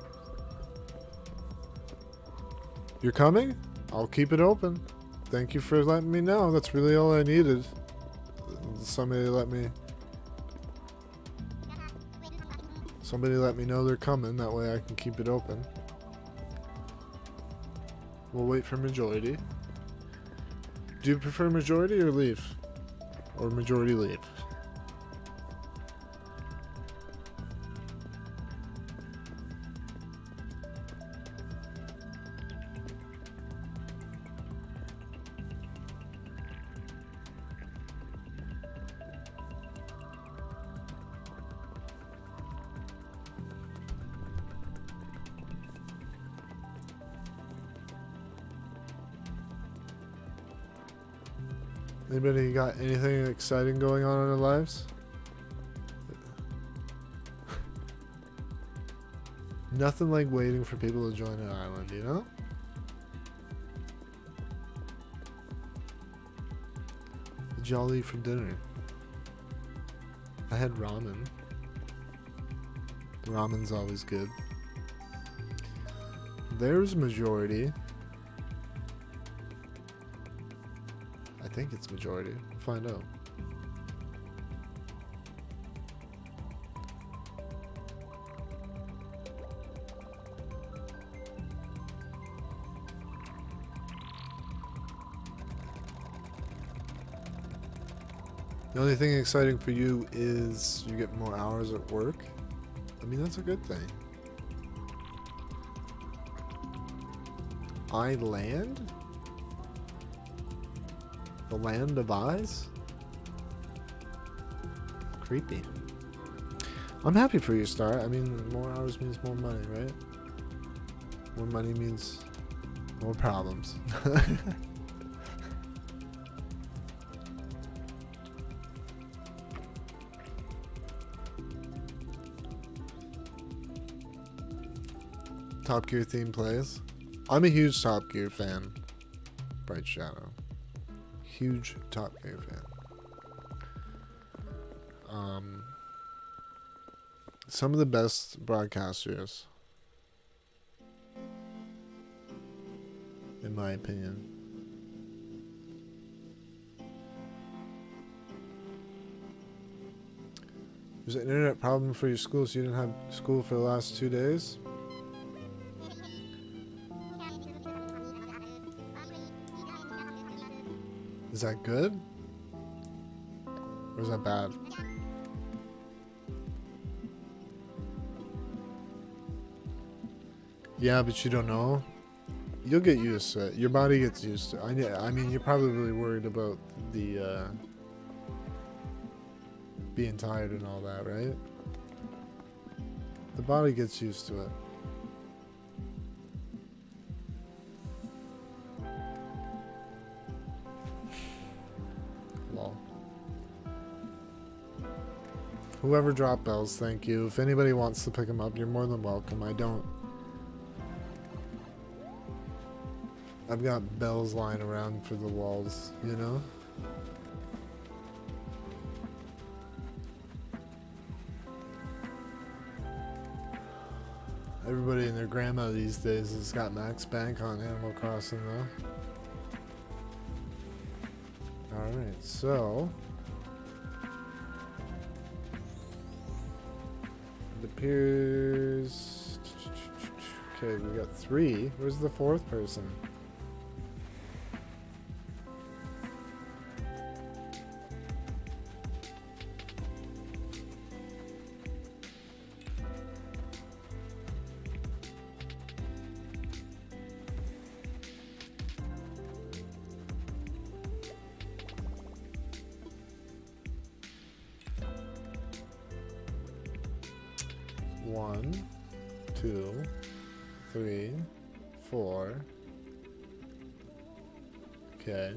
You're coming? I'll keep it open. Thank you for letting me know. That's really all I needed. Somebody let me know they're coming. That way I can keep it open. We'll wait for majority. Do you prefer majority or leave? Or majority leave? Anybody got anything exciting going on in their lives? Nothing like waiting for people to join an island, you know? What y'all eat for dinner? I had ramen. The ramen's always good. There's majority. I think it's majority. We'll find out. The only thing exciting for you is you get more hours at work. I mean, that's a good thing. I land? The land of eyes? Creepy. I'm happy for you, Star. I mean, more hours means more money, right? More money means more problems. Top Gear theme plays. I'm a huge Top Gear fan. Bright Shadow. Huge Top Gear fan. Some of the best broadcasters, in my opinion. There's an internet problem for your school, so you didn't have school for the last 2 days? Is that good? Or is that bad? Yeah, but you don't know. You'll get used to it. Your body gets used to it. I mean, you're probably really worried about the being tired and all that, right? The body gets used to it. Lol. Whoever dropped bells, thank you. If anybody wants to pick them up, you're more than welcome. I've got bells lying around for the walls, you know? Everybody and their grandma these days has got Max Bank on Animal Crossing, though. Alright, so... it appears... okay, we got 3. Where's the 4th person? One, 2, 3, 4. Okay.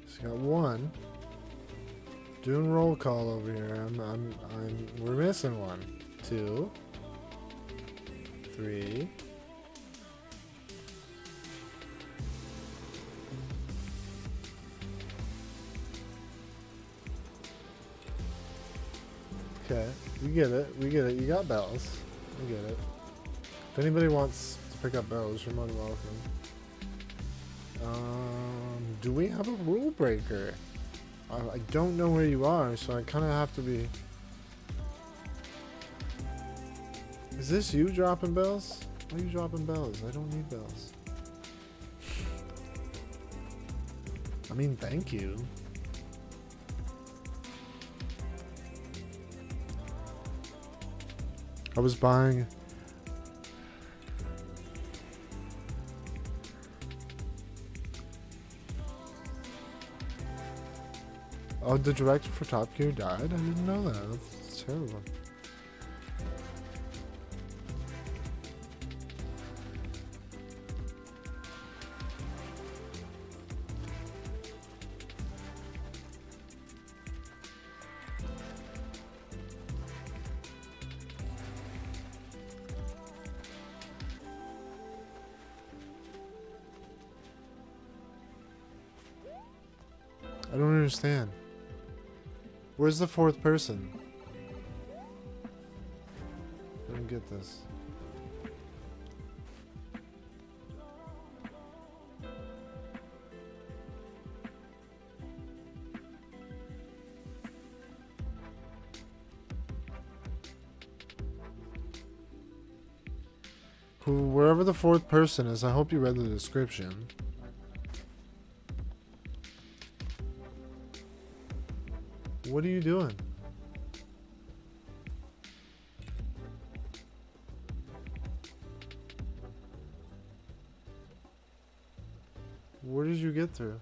So got 1. Doing roll call over here. We're missing 1. 2, 3. Okay, we get it. We get it. You got bells. We get it. If anybody wants to pick up bells, you're more than welcome. Do we have a rule breaker? I don't know where you are, so I kind of have to be... Is this you dropping bells? Why are you dropping bells? I don't need bells. I mean, thank you. I was buying... Oh, the director for Top Gear died? I didn't know that. That's terrible. I don't understand. Where's the 4th person? I don't get this. Wherever the 4th person is, I hope you read the description. What are you doing? Where did you get through?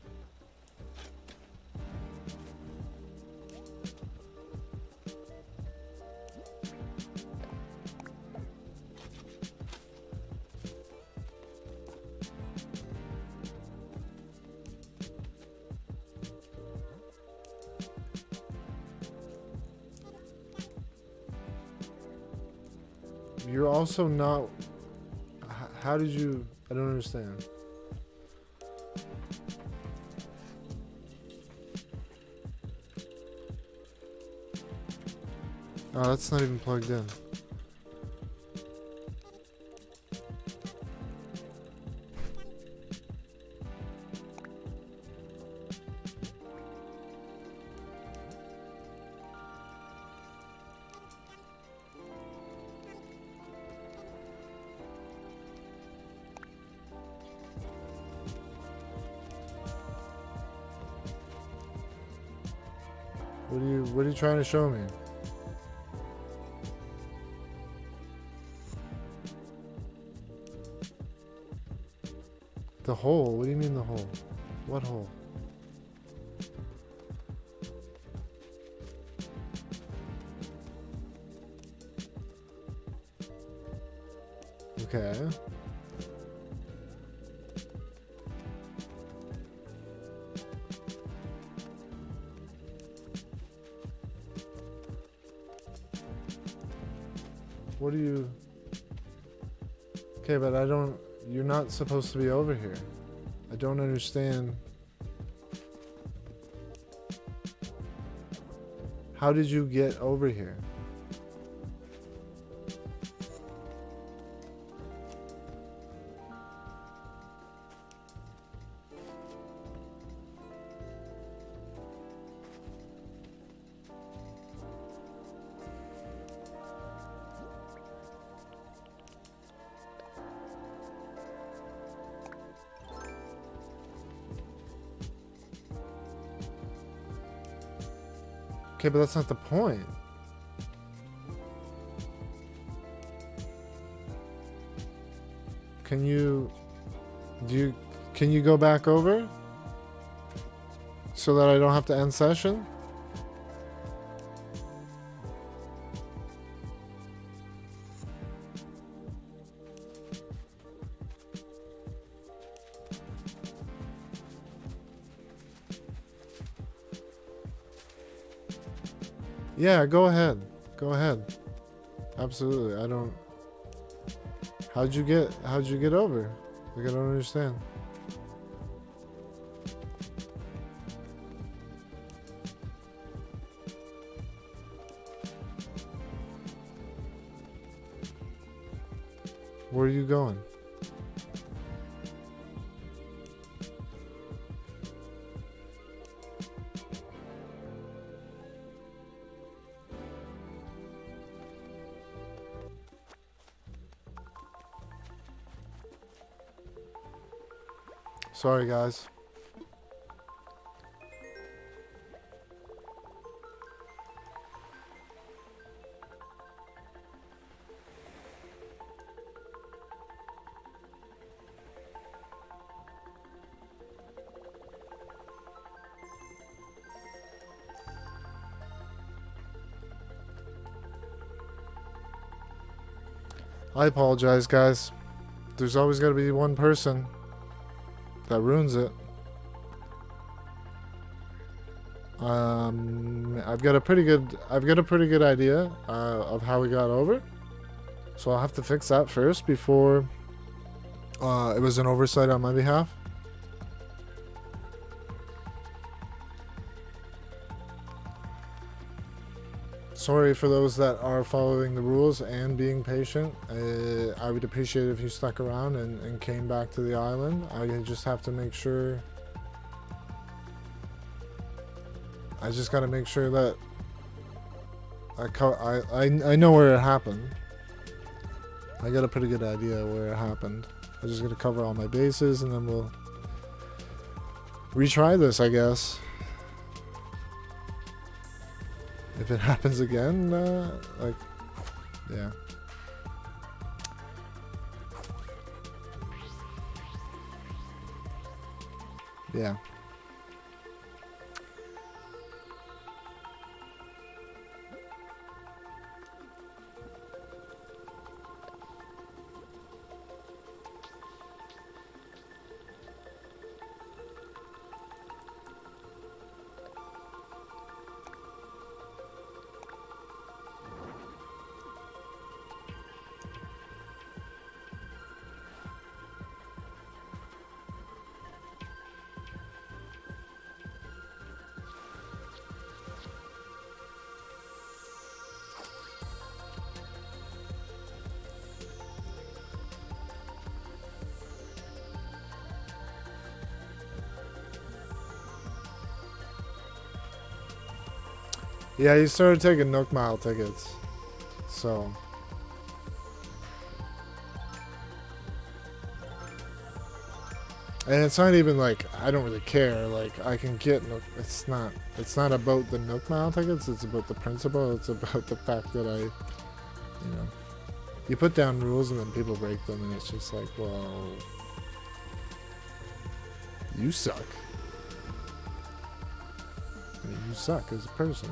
you're also not... How did you... I don't understand. Oh, that's not even plugged in. What are you trying to show me? The hole? What do you mean the hole? What hole? Okay. What do you... Okay, but I don't... You're not supposed to be over here. I don't understand. How did you get over here? Okay, but that's not the point. Can you go back over? So that I don't have to end session? Yeah, go ahead. Go ahead. Absolutely. I don't... How'd you get over? Like, I don't understand. Where are you going? Sorry, guys. I apologize, guys. There's always got to be one person that ruins it. I've got a pretty good idea of how we got over. So I'll have to fix that first before it was an oversight on my behalf. Sorry for those that are following the rules and being patient. I would appreciate it if you stuck around and came back to the island. I just have to make sure... I just gotta make sure that I know where it happened. I got a pretty good idea where it happened. I just gotta cover all my bases and then we'll retry this, I guess. If it happens again, like, yeah. Yeah. Yeah, he started taking Nook Mile tickets. So. And it's not even like I don't really care. Like I can get Nook. It's not about the Nook Mile tickets. It's about the principle. It's about the fact that you know, you put down rules and then people break them, and it's just like, well, you suck. I mean, you suck as a person.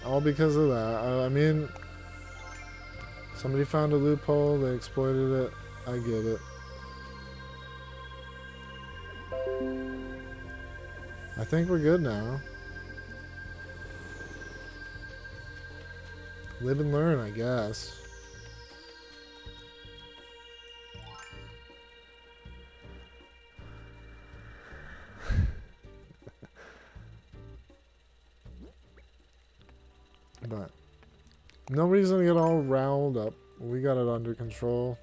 All because of that. I mean, somebody found a loophole, they exploited it. I get it. I think we're good now. Live and learn, I guess. But no reason to get all riled up. We got it under control.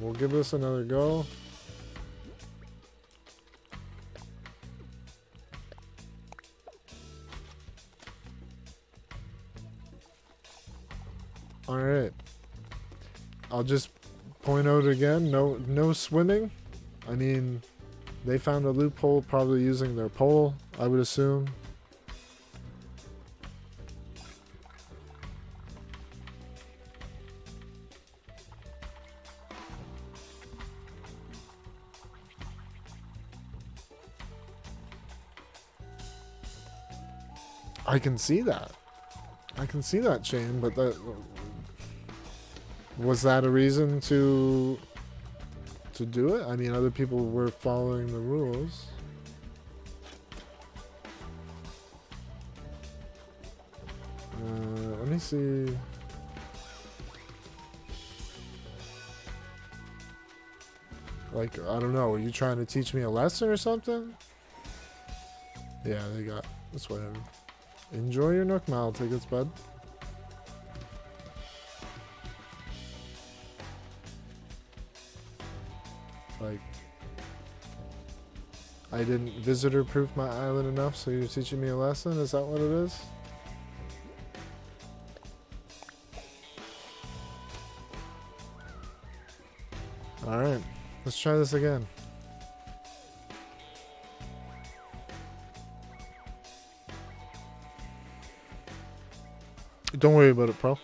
We'll give this another go. Alright. I'll just point out again, no swimming. I mean, they found a loophole probably using their pole, I would assume. I can see that. I can see that, Shane, but that was that a reason to do it? I mean, other people were following the rules. Let me see. Like, I don't know, were you trying to teach me a lesson or something? Yeah, they got, that's whatever. Enjoy your Nook Mile tickets, bud. Like, I didn't visitor-proof my island enough, so you're teaching me a lesson? Is that what it is? Alright, let's try this again. Don't worry about it, bro.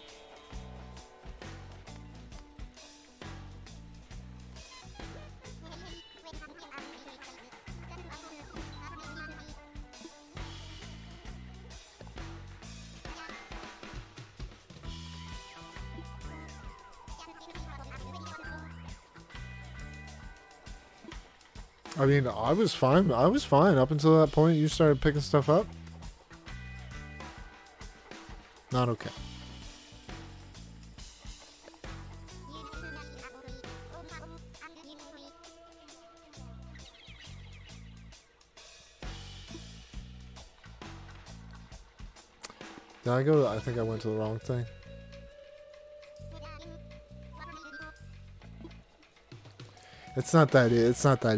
I mean, I was fine. I was fine up until that point. You started picking stuff up. Not okay. Did I go? I think I went to the wrong thing. It's not that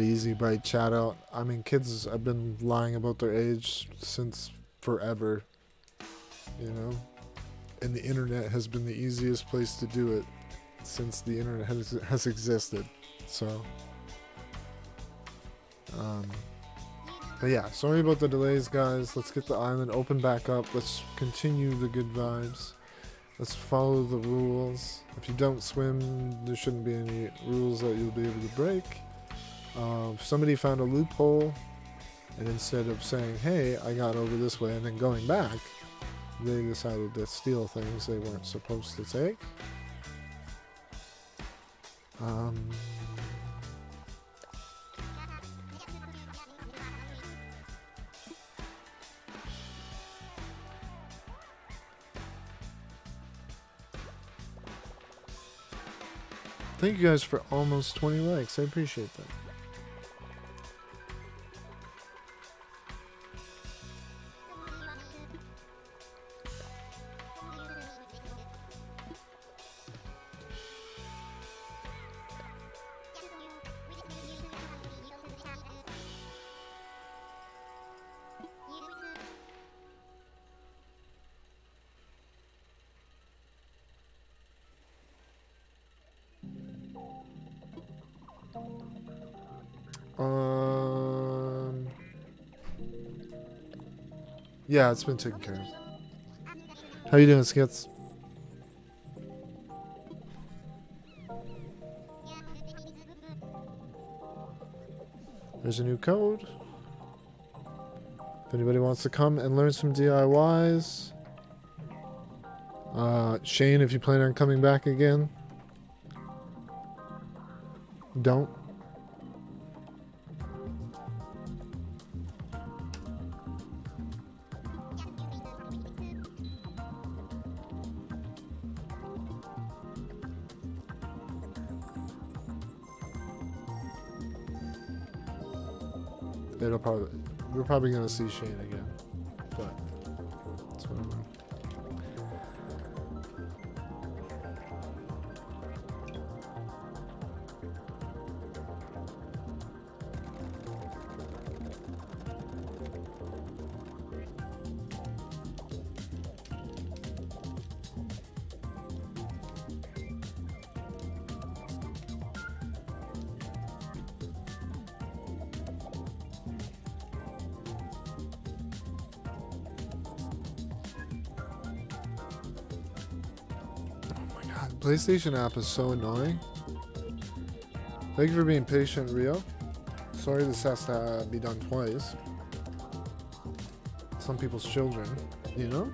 easy, right? Chat out. I mean, kids have been lying about their age since forever. You know, and the internet has been the easiest place to do it since the internet has existed. So, but yeah, sorry about the delays, guys. Let's get the island open back up. Let's continue the good vibes. Let's follow the rules. If you don't swim, there shouldn't be any rules that you'll be able to break. Somebody found a loophole, and instead of saying, hey, I got over this way, and then going back, they decided to steal things they weren't supposed to take. Thank you guys for almost 20 likes. I appreciate that. Yeah, it's been taken care of. How you doing, Skits? There's a new code. If anybody wants to come and learn some DIYs. Shane, if you plan on coming back again. Don't. We're probably gonna see Shane again, but it's whatever. PlayStation app is so annoying. Thank you for being patient, Rio. Sorry this has to be done twice. Some people's children, you know?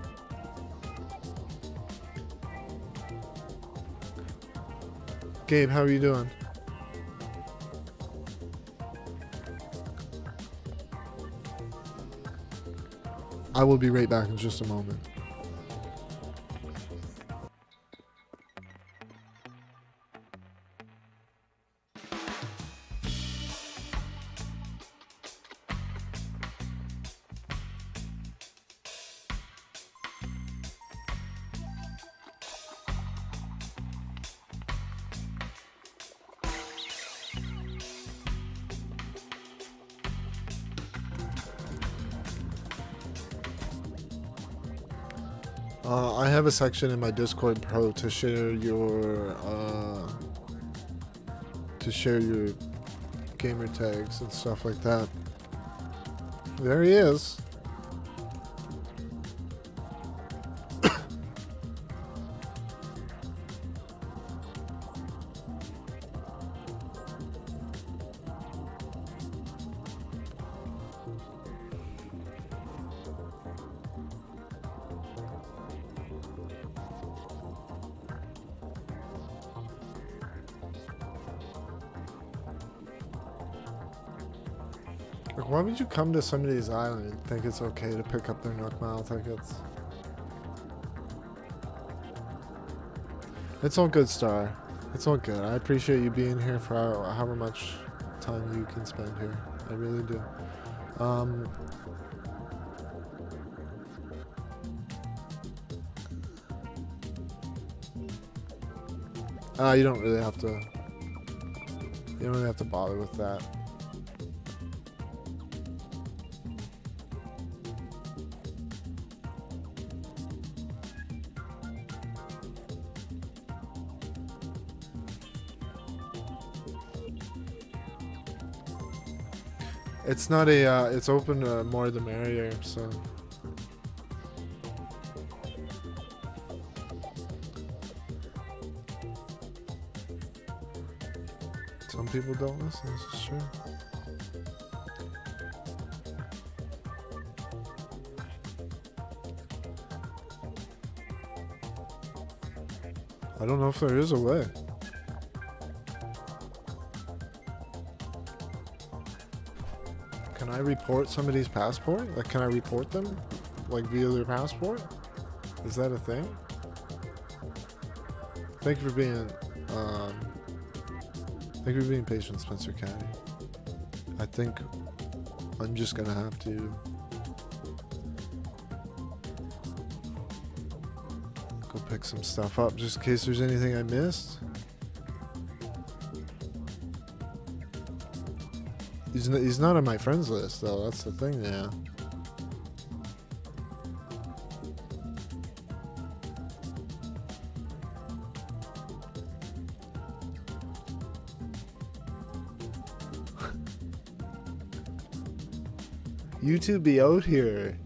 Gabe, how are you doing? I will be right back in just a moment. I have a section in my Discord Pro to share your gamer tags and stuff like that. There he is. Why would you come to somebody's island and think it's okay to pick up their Nook Mile tickets? It's all good, Star. It's all good. I appreciate you being here for however much time you can spend here. I really do. You don't really have to. You don't really have to bother with that. It's not a, it's open to more the merrier, so. Some people don't listen, this is true. I don't know if there is a way. Can I report somebody's passport? Like, can I report them? Like, via their passport? Is that a thing? Thank you for being, thank you for being patient, Spencer Caddy. I think I'm just gonna have to go pick some stuff up just in case there's anything I missed. He's not on my friends list, though. That's the thing, yeah. YouTube be out here.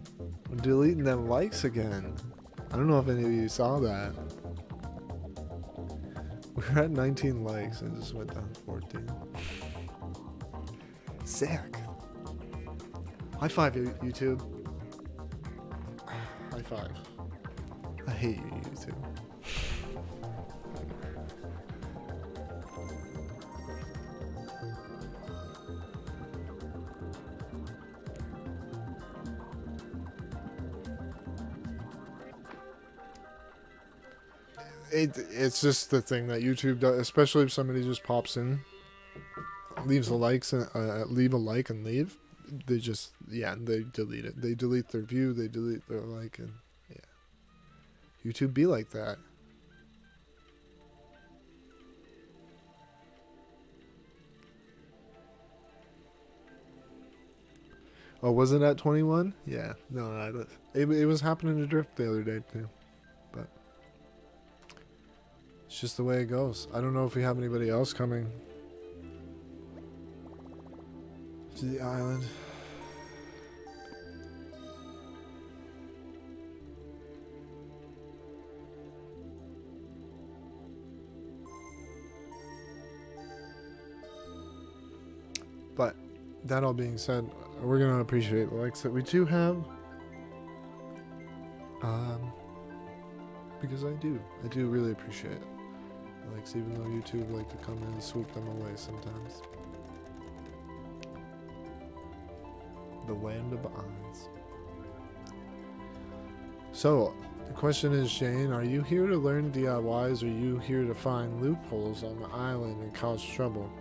I'm deleting them likes again. I don't know if any of you saw that. We're at 19 likes and just went down to 14. Sick. High five, YouTube. High five. I hate you, YouTube. It's just the thing that YouTube does, especially if somebody just pops in, leaves a likes and leave a like and leave. They just they delete it. They delete their view. They delete their like, and yeah. YouTube be like that. Oh, was it at 21? Yeah. No, it was happening to Drift the other day too. But it's just the way it goes. I don't know if we have anybody else coming to the island. But that all being said, we're gonna appreciate the likes that we do have, because I do really appreciate the likes, even though YouTube like to come in and swoop them away sometimes. The land of Oz. So, the question is, Shane, are you here to learn DIYs, or are you here to find loopholes on the island and cause trouble?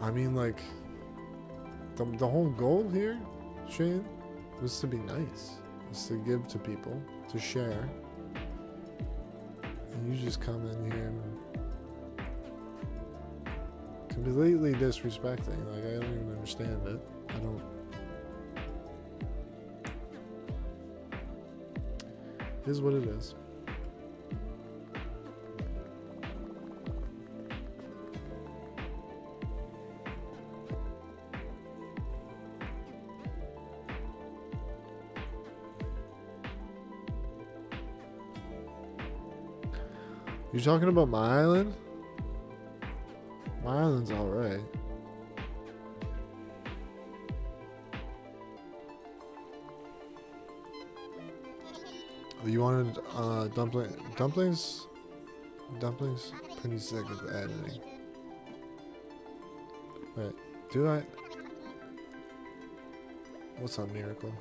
I mean, like, the whole goal here, Shane, was to be nice. Was to give to people, to share. And you just come in here and completely disrespecting. Like, I don't even understand it. I don't. It is what it is. You're talking about my island? My island's alright. You wanted dumplings? Dumplings? Pretty sick of editing. Wait, do I? What's up, Miracle?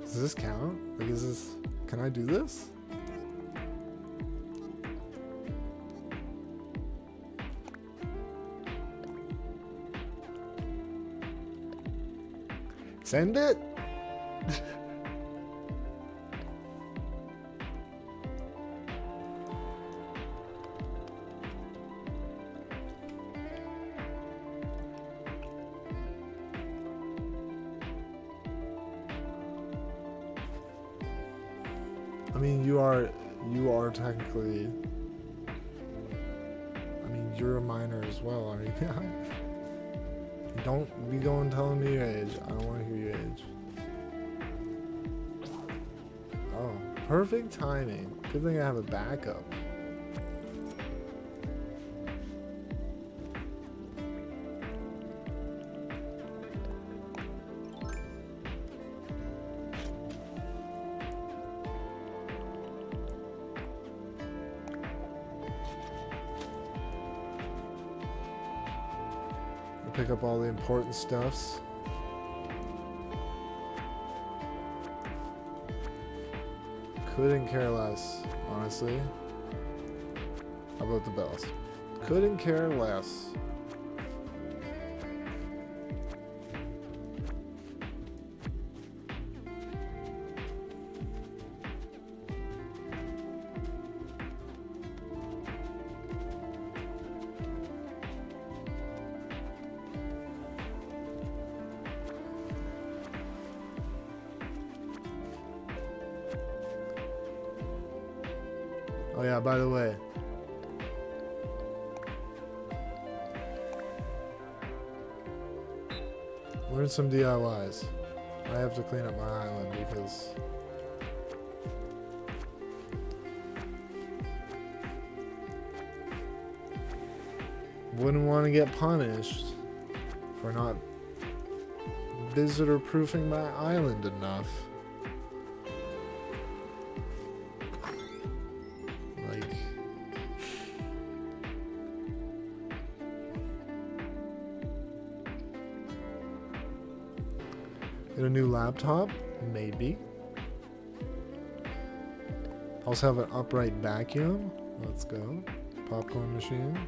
Does this count? Like, is this... Can I do this? Send it? I mean, you are technically, I mean, you're a minor as well, are you? Don't be going telling me your age. I don't want to hear your age. Oh, perfect timing. Good thing I have a backup. Pick up all the important stuffs. Couldn't care less, honestly. How about the bells? Couldn't care less. Oh yeah, by the way. Learn some DIYs. I have to clean up my island because wouldn't want to get punished for not visitor proofing my island enough. Like, get a new laptop? Maybe. Also have an upright vacuum. Let's go. Popcorn machine.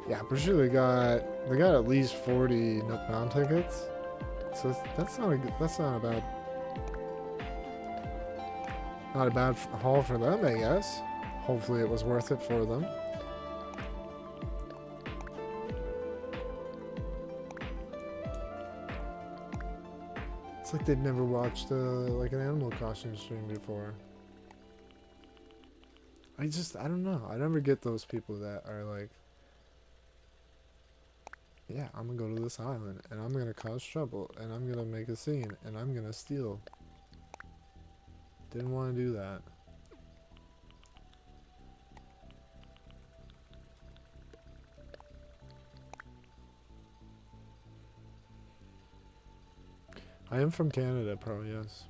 Yeah, pretty sure they got at least 40 Nook Bound tickets. So that's not a bad haul for them, I guess. Hopefully it was worth it for them. It's like they've never watched like an animal costume stream before. I don't know. I never get those people that are like, yeah, I'm gonna go to this island and I'm gonna cause trouble and I'm gonna make a scene and I'm gonna steal. Didn't want to do that. I am from Canada, Pro, yes.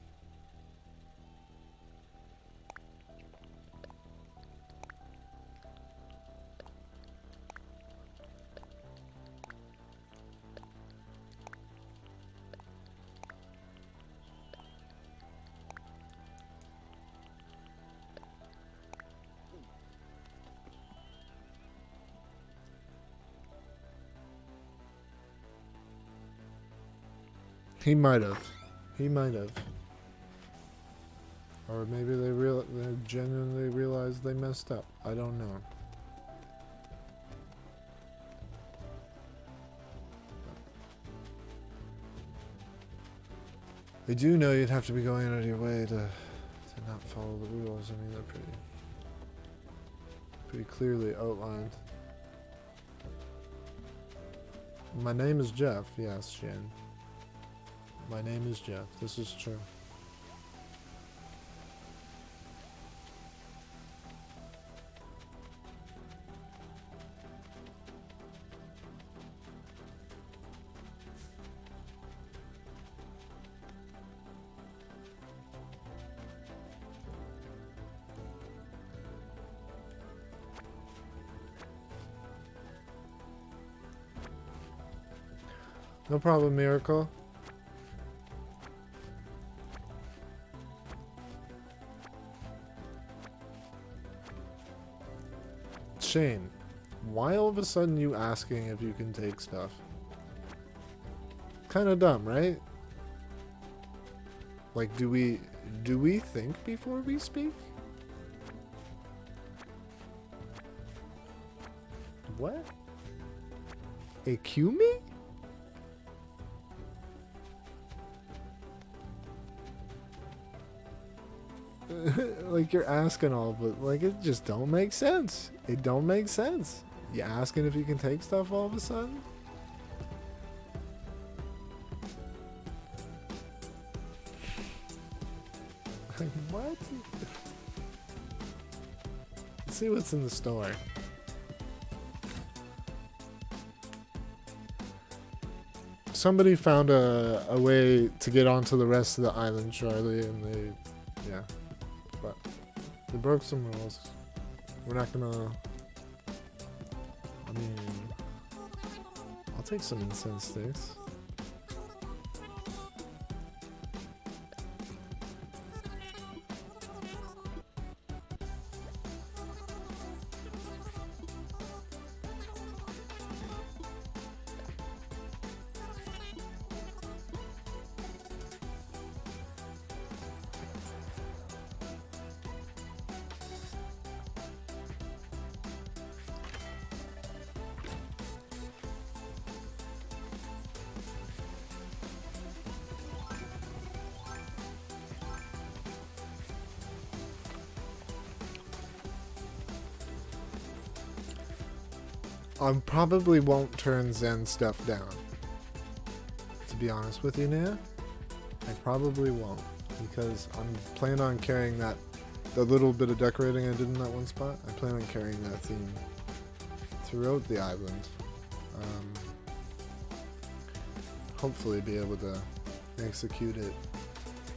He might have. He might have. Or maybe they genuinely realized they messed up. I don't know. I do know you'd have to be going out of your way to not follow the rules. I mean, they're pretty clearly outlined. My name is Jeff. Yes, Jen. My name is Jeff. This is true. No problem, Miracle. Shane, why all of a sudden you asking if you can take stuff? Kind of dumb, right? Like, do we think before we speak? What? AQ me? Like, you're asking all, but like, it just don't make sense. It don't make sense. You asking if you can take stuff all of a sudden? Like, what? Let's see what's in the store. Somebody found a way to get onto the rest of the island, Charlie, and they, yeah. But they broke some rules. We're not gonna I mean, I'll take some incense sticks. I probably won't turn Zen stuff down. To be honest with you, Nia, I probably won't, because I'm planning on carrying the little bit of decorating I did in that one spot. I plan on carrying that theme throughout the island. Hopefully be able to execute it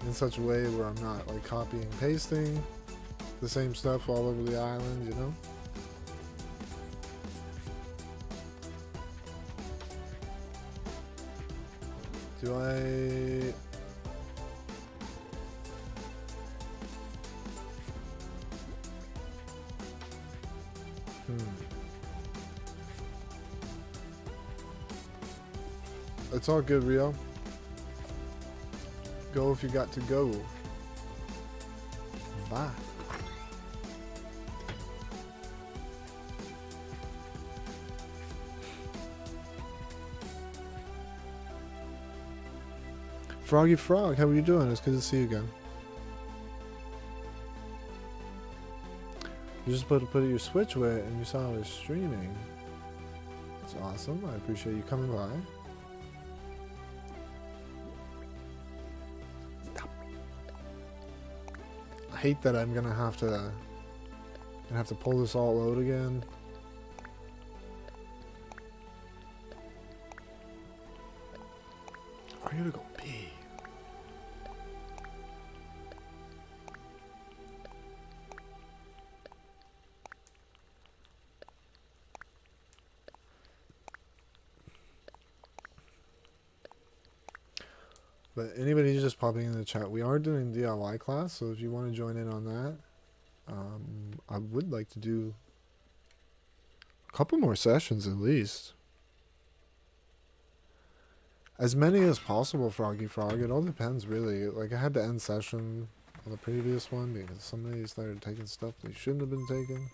in such a way where I'm not like copying and pasting the same stuff all over the island, you know? Do I... It's all good, Rio. Go if you got to go. Bye. Froggy Frog, how are you doing? It's good to see you again. You just put your Switch away and you saw I was streaming. It's awesome. I appreciate you coming by. I hate that I'm gonna have to pull this all out again. I'm gonna go pee. But anybody just popping in the chat, we are doing DIY class, so if you want to join in on that, I would like to do a couple more sessions at least. As many as possible, Froggy Frog. It all depends, really. Like, I had to end session on the previous one because somebody started taking stuff they shouldn't have been taking.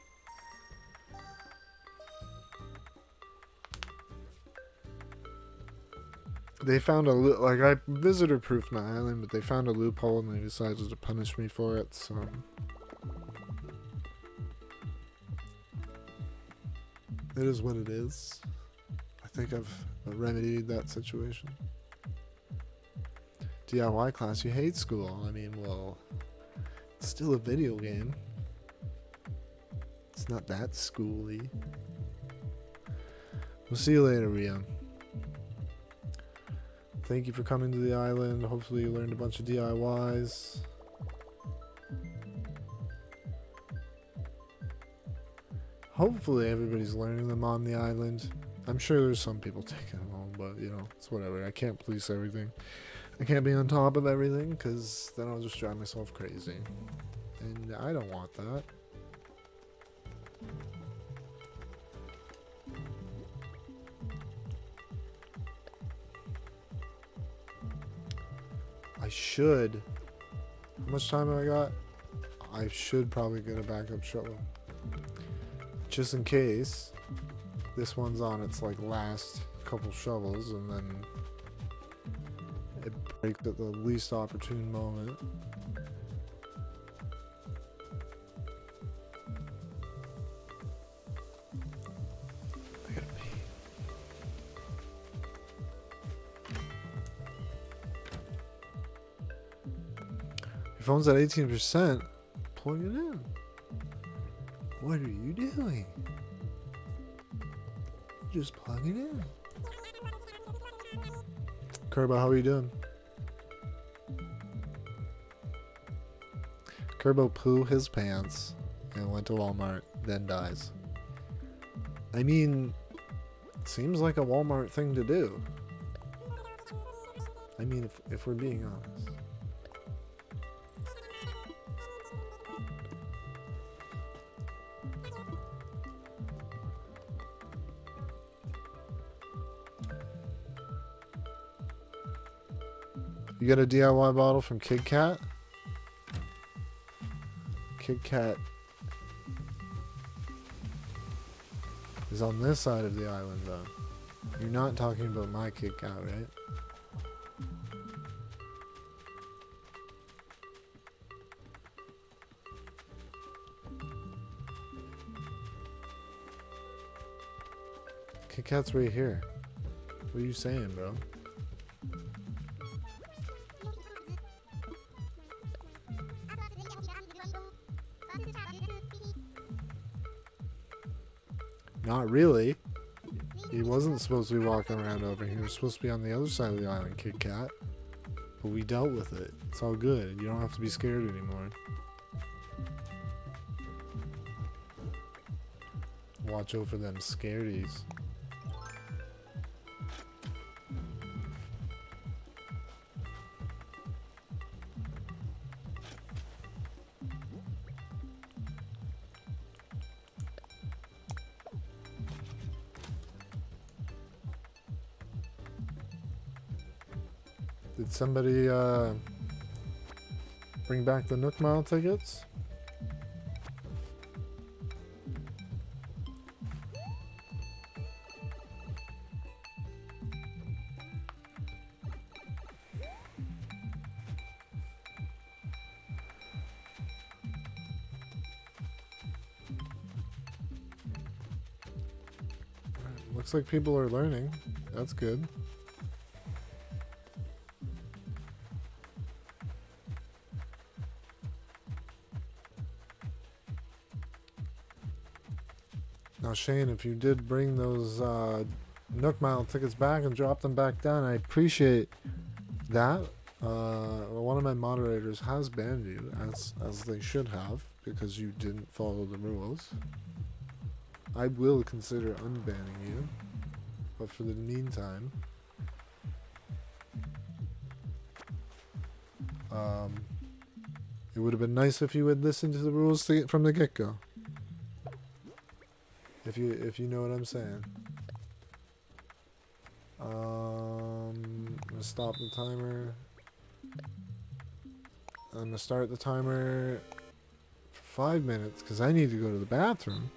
They found like, I visitor-proofed my island, but they found a loophole and they decided to punish me for it, so... It is what it is. I think I've remedied that situation. DIY class, you hate school. I mean, well, it's still a video game. It's not that schooly. We'll see you later, Ria. Thank you for coming to the island. Hopefully you learned a bunch of DIYs. Hopefully everybody's learning them on the island. I'm sure there's some people taking them home, but you know, it's whatever. I can't police everything. I can't be on top of everything, because then I'll just drive myself crazy. And I don't want that. I should. How much time have I got? I should probably get a backup shovel. Just in case this one's on its like last couple shovels and then it breaks at the least opportune moment. I gotta pee. Your phone's at 18%. Plug it in. What are you doing? Just plug it in. Kerbo, how are you doing? Kerbo poo his pants and went to Walmart, then dies. I mean, Seems like a Walmart thing to do. I mean, if we're being honest. You got a DIY bottle from Kit Kat? Kit Kat is on this side of the island, though. You're not talking about my Kit Kat, right? Kit Kat's right here. What are you saying, bro? Not really. He wasn't supposed to be walking around over here. He was supposed to be on the other side of the island, Kit Kat. But we dealt with it. It's all good. You don't have to be scared anymore. Watch over them scaredies. Did somebody bring back the Nook Mile tickets? Looks like people are learning. That's good. Now, Shane, if you did bring those Nook Mile tickets back and drop them back down, I appreciate that. One of my moderators has banned you, as they should have, because you didn't follow the rules. I will consider unbanning you, but for the meantime, it would have been nice if you had listened to the rules from the get-go. If you know what I'm saying. I'm gonna stop the timer. I'm gonna start the timer for 5 minutes because I need to go to the bathroom.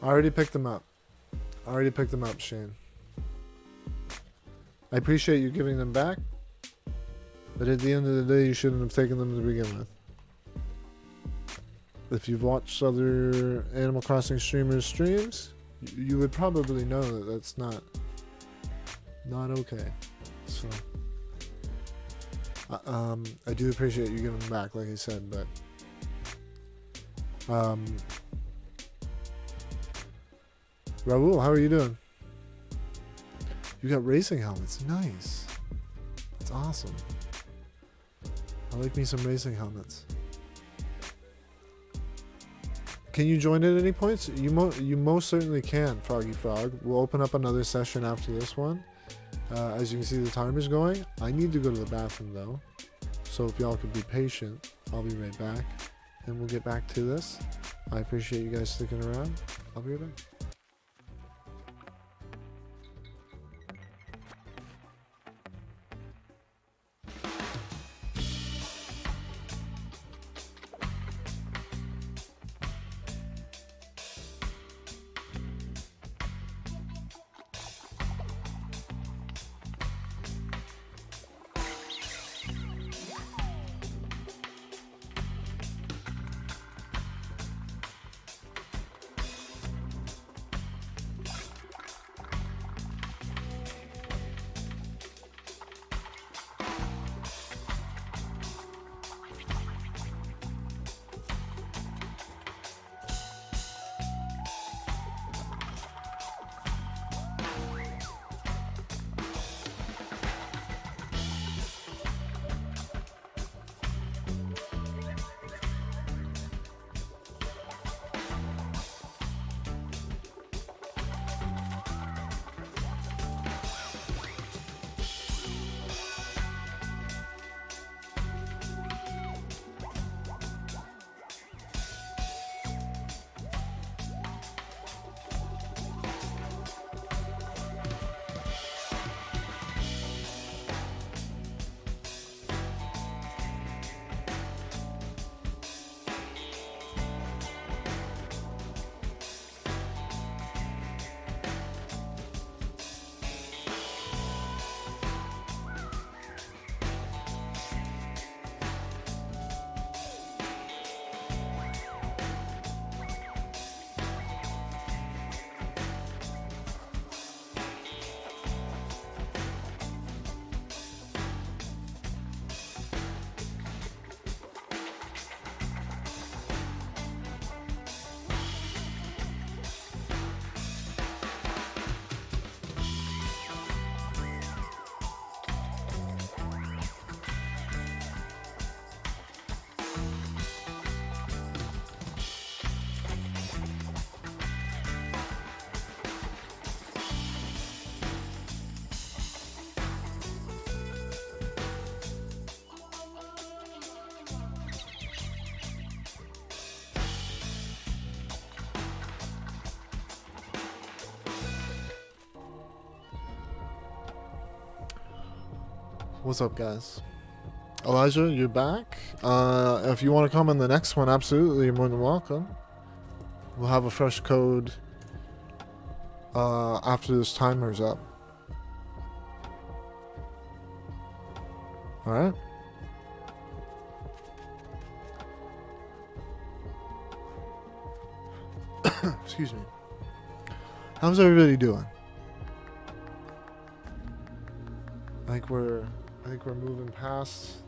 I already picked them up. Shane. I appreciate you giving them back, but at the end of the day, you shouldn't have taken them to begin with. If you've watched other Animal Crossing streamers' streams, you would probably know that that's not okay. So, I do appreciate you giving them back, like I said, but Raul, how are you doing? You got racing helmets. Nice. That's awesome. I like me some racing helmets. Can you join at any points? You most certainly can, Froggy Frog. We'll open up another session after this one. As you can see, the timer's going. I need to go to the bathroom, though. So if y'all could be patient, I'll be right back. And we'll get back to this. I appreciate you guys sticking around. I'll be right back. What's up, guys? Elijah, you're back. If you want to come on the next one, absolutely, you're more than welcome. We'll have a fresh code after this timer's up. Alright? Excuse me. How's everybody doing? I think we're moving past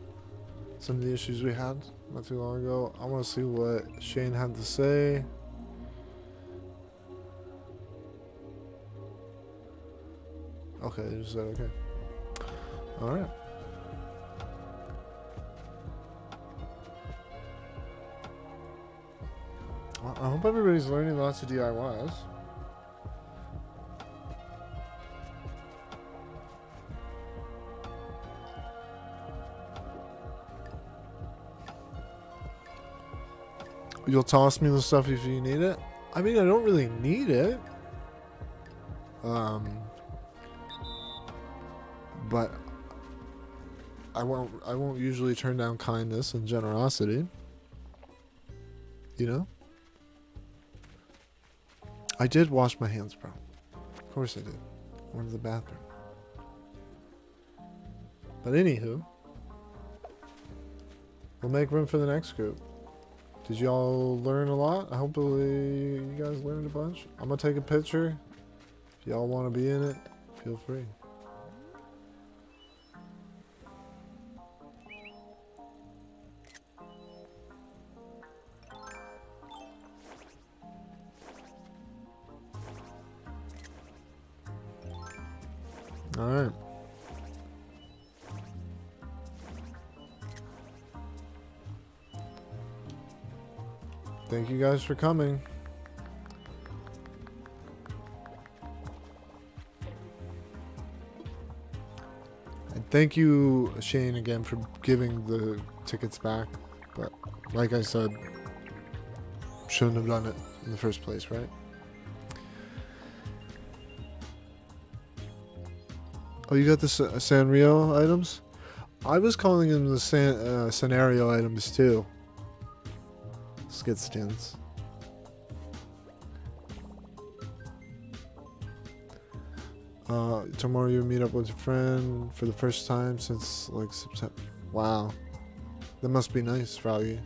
some of the issues we had not too long ago. I want to see what Shane had to say. Okay, you said okay. Alright. Well, I hope everybody's learning lots of DIYs. You'll toss me the stuff if you need it. I mean, I don't really need it. But I won't usually turn down kindness and generosity. You know? I did wash my hands, bro. Of course I did. I went to the bathroom. But anywho, we'll make room for the next group. Did y'all learn a lot? Hopefully you guys learned a bunch. I'm gonna take a picture. If y'all want to be in it, feel free. Alright. Thank you guys for coming. And thank you, Shane, again for giving the tickets back. But like I said, shouldn't have done it in the first place, right? Oh, you got the Sanrio items? I was calling them the scenario items too. Skid skins. Tomorrow you meet up with your friend for the first time since like September. Wow. That must be nice, Froggy.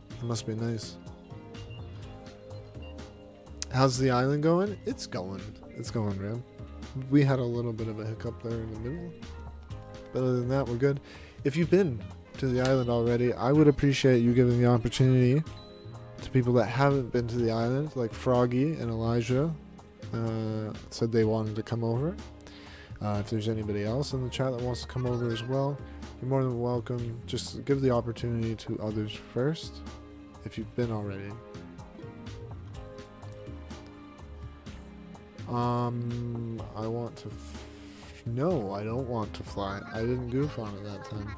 That must be nice. How's the island going? It's going. It's going, man. We had a little bit of a hiccup there in the middle. But other than that, we're good. If you've been to the island already, I would appreciate you giving the opportunity to people that haven't been to the island, like Froggy and Elijah said they wanted to come over. If there's anybody else in the chat that wants to come over as well, you're more than welcome. Just give the opportunity to others first, if you've been already. I want to... No, I don't want to fly. I didn't goof on it that time.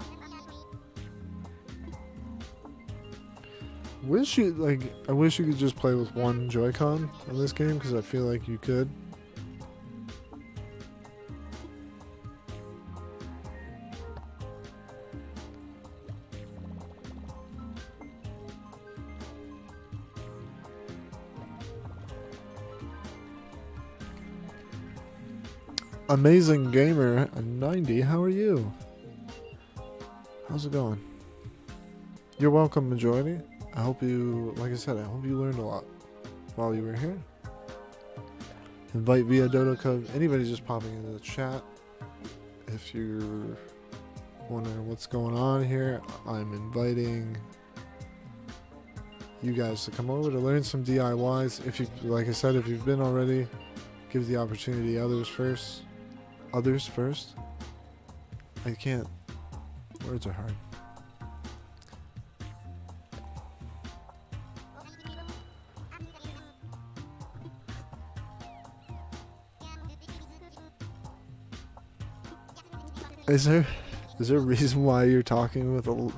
I wish you could just play with one Joy-Con in this game, because I feel like you could. Amazing Gamer 90, how are you? How's it going? You're welcome, majority. I hope you, like I said, I hope you learned a lot while you were here. Invite via Dodo code. Anybody just popping into the chat. If you're wondering what's going on here, I'm inviting you guys to come over to learn some DIYs. If you, like I said, if you've been already, give the opportunity others first. Others first? I can't. Words are hard. Is there a reason why you're talking with a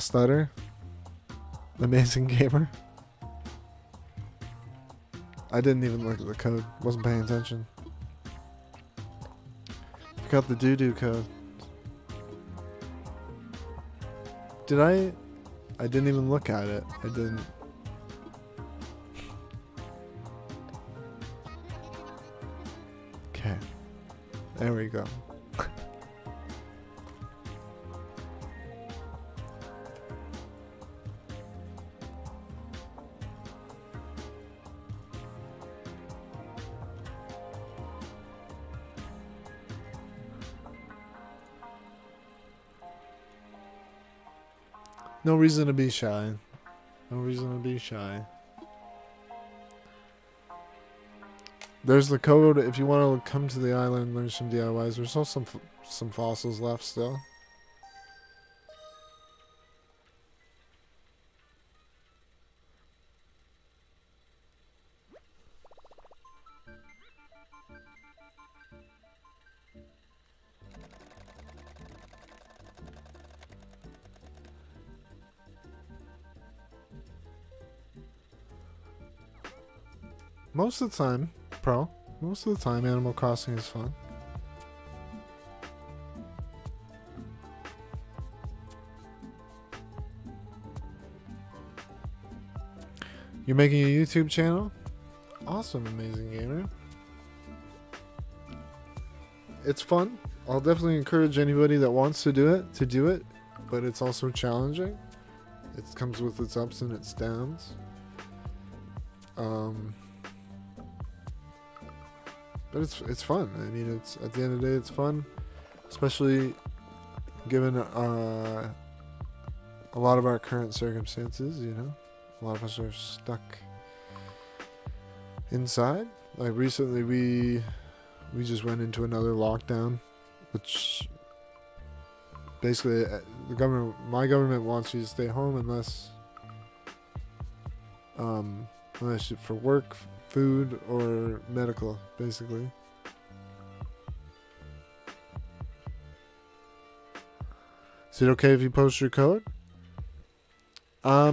stutter? Amazing Gamer? I didn't even look at the code. Wasn't paying attention. Got the doo-doo code. Did I? I didn't even look at it. I didn't. Okay. There we go. No reason to be shy. No reason to be shy. There's the code if you want to come to the island and learn some DIYs. There's also some fossils left still. Most of the time, most of the time Animal Crossing is fun. You're making a YouTube channel? Awesome, Amazing Gamer. It's fun. I'll definitely encourage anybody that wants to do it, but it's also challenging. It comes with its ups and its downs. But it's fun. I mean, it's at the end of the day, it's fun, especially given a lot of our current circumstances. You know, a lot of us are stuck inside. Like recently, we just went into another lockdown, which basically my government wants you to stay home unless for work, food, or medical, basically. Is it okay if you post your code? I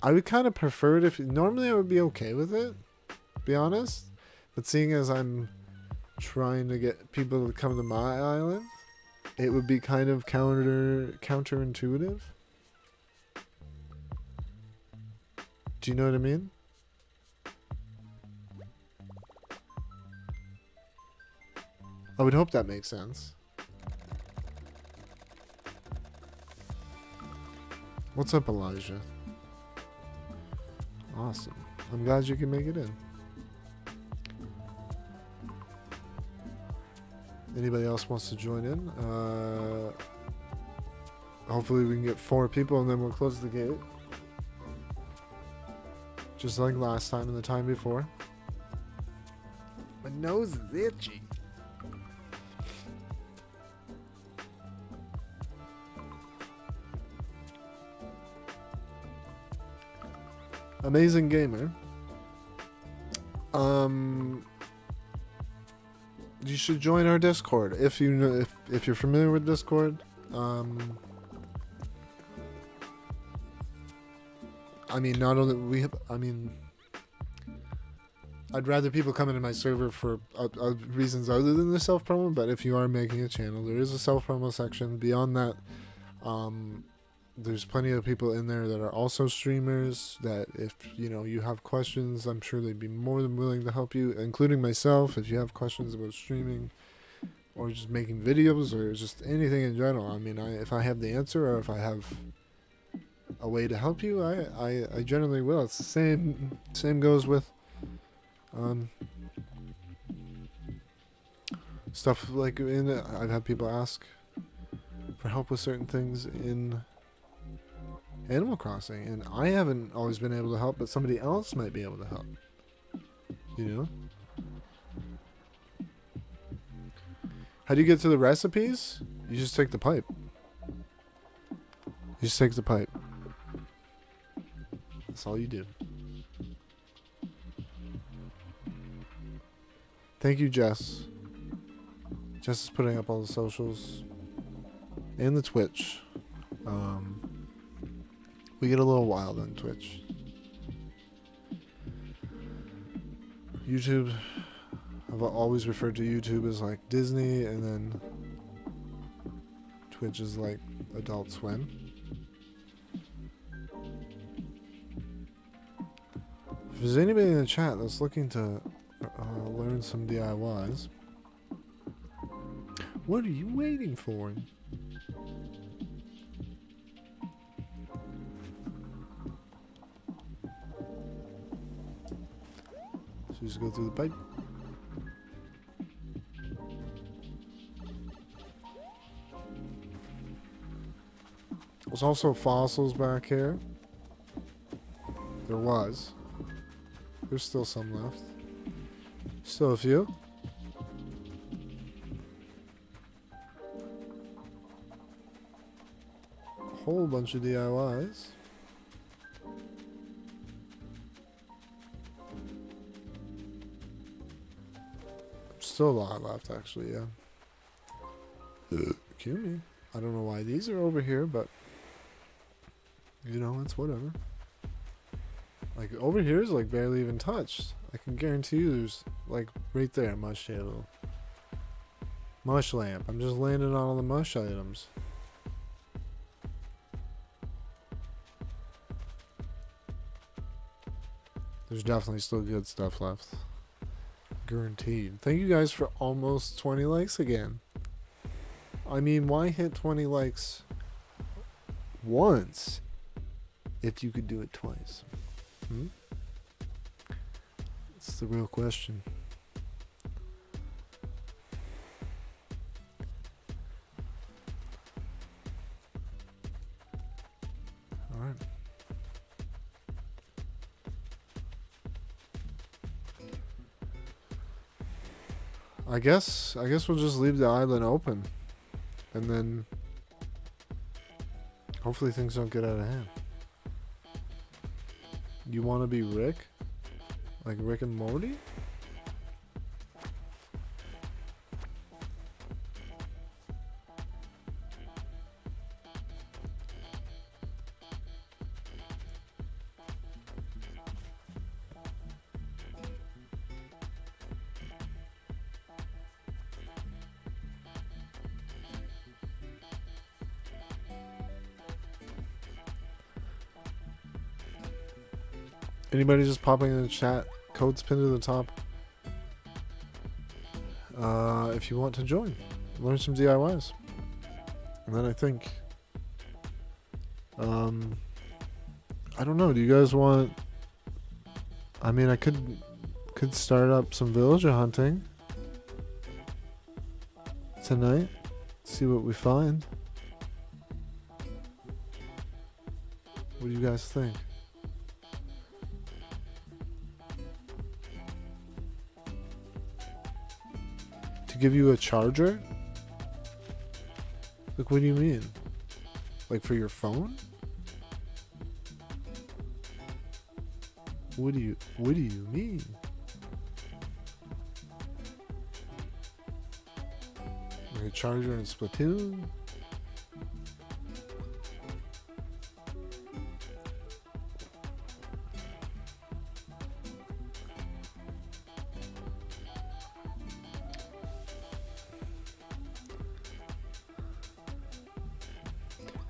would kind of prefer it if normally I would be okay with it, to be honest. But seeing as I'm trying to get people to come to my island, it would be kind of counterintuitive. Do you know what I mean? I would hope that makes sense. What's up, Elijah? Awesome. I'm glad you can make it in. Anybody else wants to join in? Hopefully we can get 4 people and then we'll close the gate. Just like last time and the time before. My nose is itchy. Amazing Gamer. You should join our Discord if you know if you're familiar with Discord. I mean, not only I'd rather people come into my server for reasons other than the self-promo, but if you are making a channel, there is a self-promo section. Beyond that, there's plenty of people in there that are also streamers that if, you have questions, I'm sure they'd be more than willing to help you, including myself, if you have questions about streaming or just making videos or just anything in general. I mean, if I have the answer or if I have a way to help you, I generally will. It's the same goes with stuff like I've had people ask for help with certain things in Animal Crossing, and I haven't always been able to help, but somebody else might be able to help. How do you get to the recipes? You just take the pipe. You just take the pipe. That's all you do. Thank you, Jess. Jess is putting up all the socials and the Twitch. We get a little wild on Twitch. YouTube, I've always referred to YouTube as like Disney, and then Twitch is like Adult Swim. If there's anybody in the chat that's looking to learn some DIYs, what are you waiting for? So just go through the pipe. There's also fossils back here. There was. There's still some left. Still a few. A whole bunch of DIYs. Still a lot left, actually, yeah. Kill me. I don't know why these are over here, but you know, it's whatever. Like, over here is, like, barely even touched. I can guarantee you there's, like, right there, mush table. Mush lamp. I'm just landing on all the mush items. There's definitely still good stuff left. Guaranteed. Thank you guys for almost 20 likes again. I mean, why hit 20 likes once if you could do it twice? It's the real question. All right. I guess we'll just leave the island open, and then hopefully things don't get out of hand. You want to be Rick? Like Rick and Morty? Anybody just popping in the chat? Code's pinned to the top. If you want to join, learn some DIYs. And then I think, I don't know. Do you guys want? I mean, I could start up some villager hunting tonight. See what we find. What do you guys think? Give you a charger? Like, what do you mean? Like for your phone? What do you mean? Like a charger in Splatoon?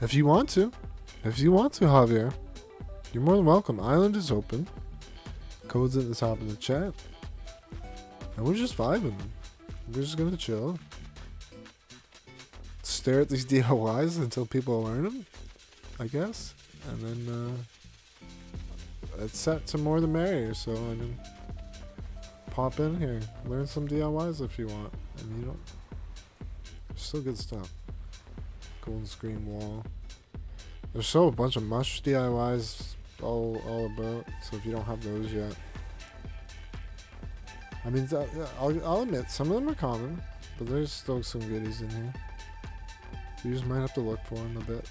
If you want to, Javier, you're more than welcome. Island is open. Code's at the top of the chat. And we're just vibing. We're just gonna chill. Stare at these DIYs until people learn them, I guess. And then it's set to more the merrier, so I can pop in here. Learn some DIYs if you want. And you don't, there's still good stuff. Golden screen wall. There's still a bunch of mush DIYs all about, so if you don't have those yet. I mean, I'll admit, some of them are common, but there's still some goodies in here. You just might have to look for them a bit.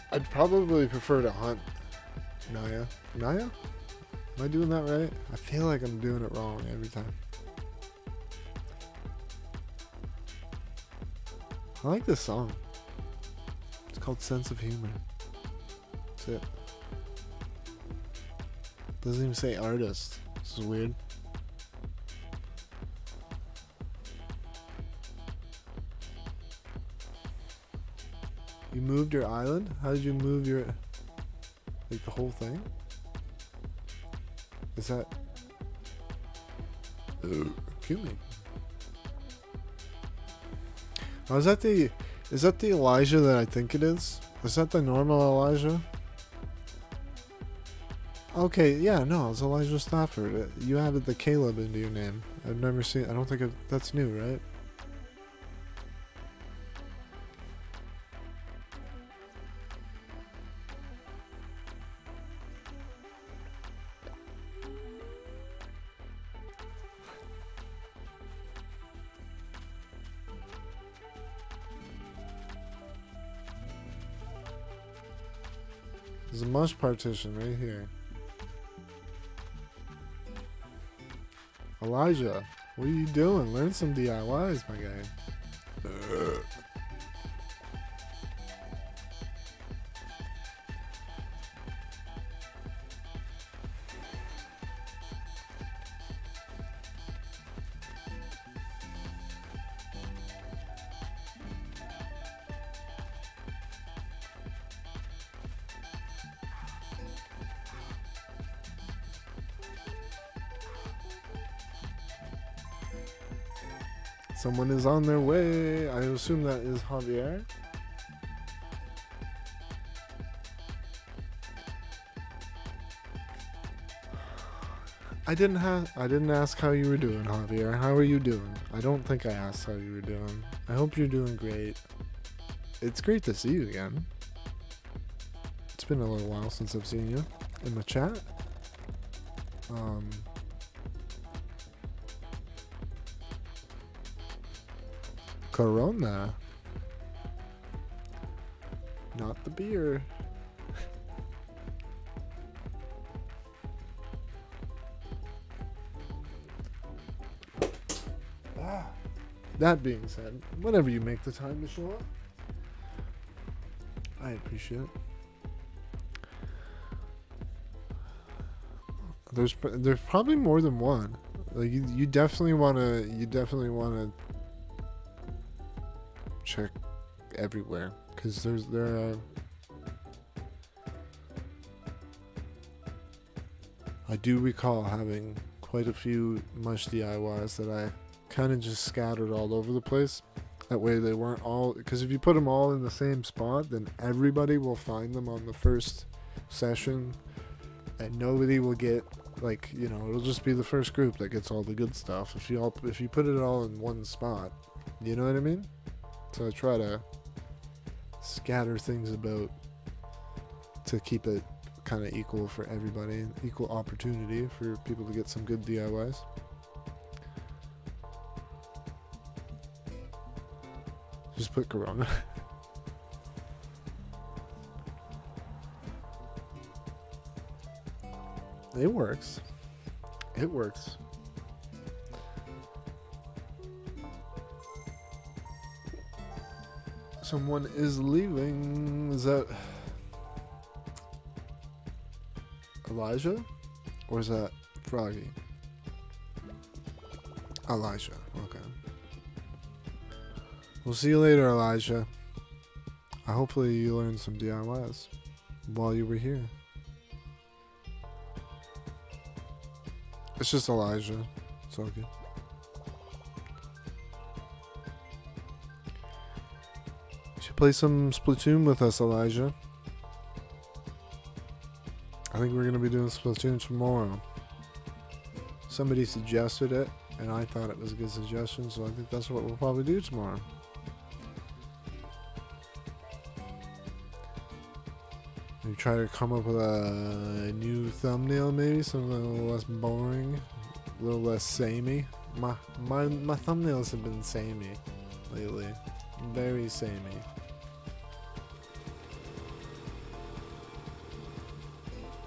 I'd probably prefer to hunt Naya. Naya? Am I doing that right? I feel like I'm doing it wrong every time. I like this song. It's called Sense of Humor. That's it. Doesn't even say artist. This is weird. You moved your island? How did you move your... like the whole thing? Is that... Kill me. Oh, is that the Elijah that I think it is? Is that the normal Elijah? Okay, yeah, no, it's Elijah Stafford. You added the Caleb into your name. I've never seen... I don't think that's new, right? There's a mush partition right here. Elijah, what are you doing? Learn some DIYs, my guy. Someone is on their way. I assume that is Javier. I didn't ask how you were doing, Javier. How are you doing? I don't think I asked how you were doing. I hope you're doing great. It's great to see you again. It's been a little while since I've seen you in the chat. Corona. Not the beer. That being said, whenever you make the time to show up, I appreciate it. There's probably more than one. Like you definitely wanna check everywhere, because there are. I do recall having quite a few mush DIYs that I kind of just scattered all over the place. That way they weren't all, because if you put them all in the same spot, then everybody will find them on the first session, and nobody will get, like, you know, it'll just be the first group that gets all the good stuff if you put it all in one spot. You know what I mean? So I try to scatter things about to keep it kind of equal for everybody, equal opportunity for people to get some good DIYs. Just put Corona. It works. It works. Someone is leaving. Is that Elijah? Or is that Froggy? Elijah. Okay. We'll see you later, Elijah. Hopefully you learned some DIYs while you were here. It's just Elijah. It's all good. You should play some Splatoon with us, Elijah. I think we're going to be doing Splatoon tomorrow. Somebody suggested it, and I thought it was a good suggestion, so I think that's what we'll probably do tomorrow. We try to come up with a new thumbnail, maybe something a little less boring, a little less samey. My thumbnails have been samey lately, very samey.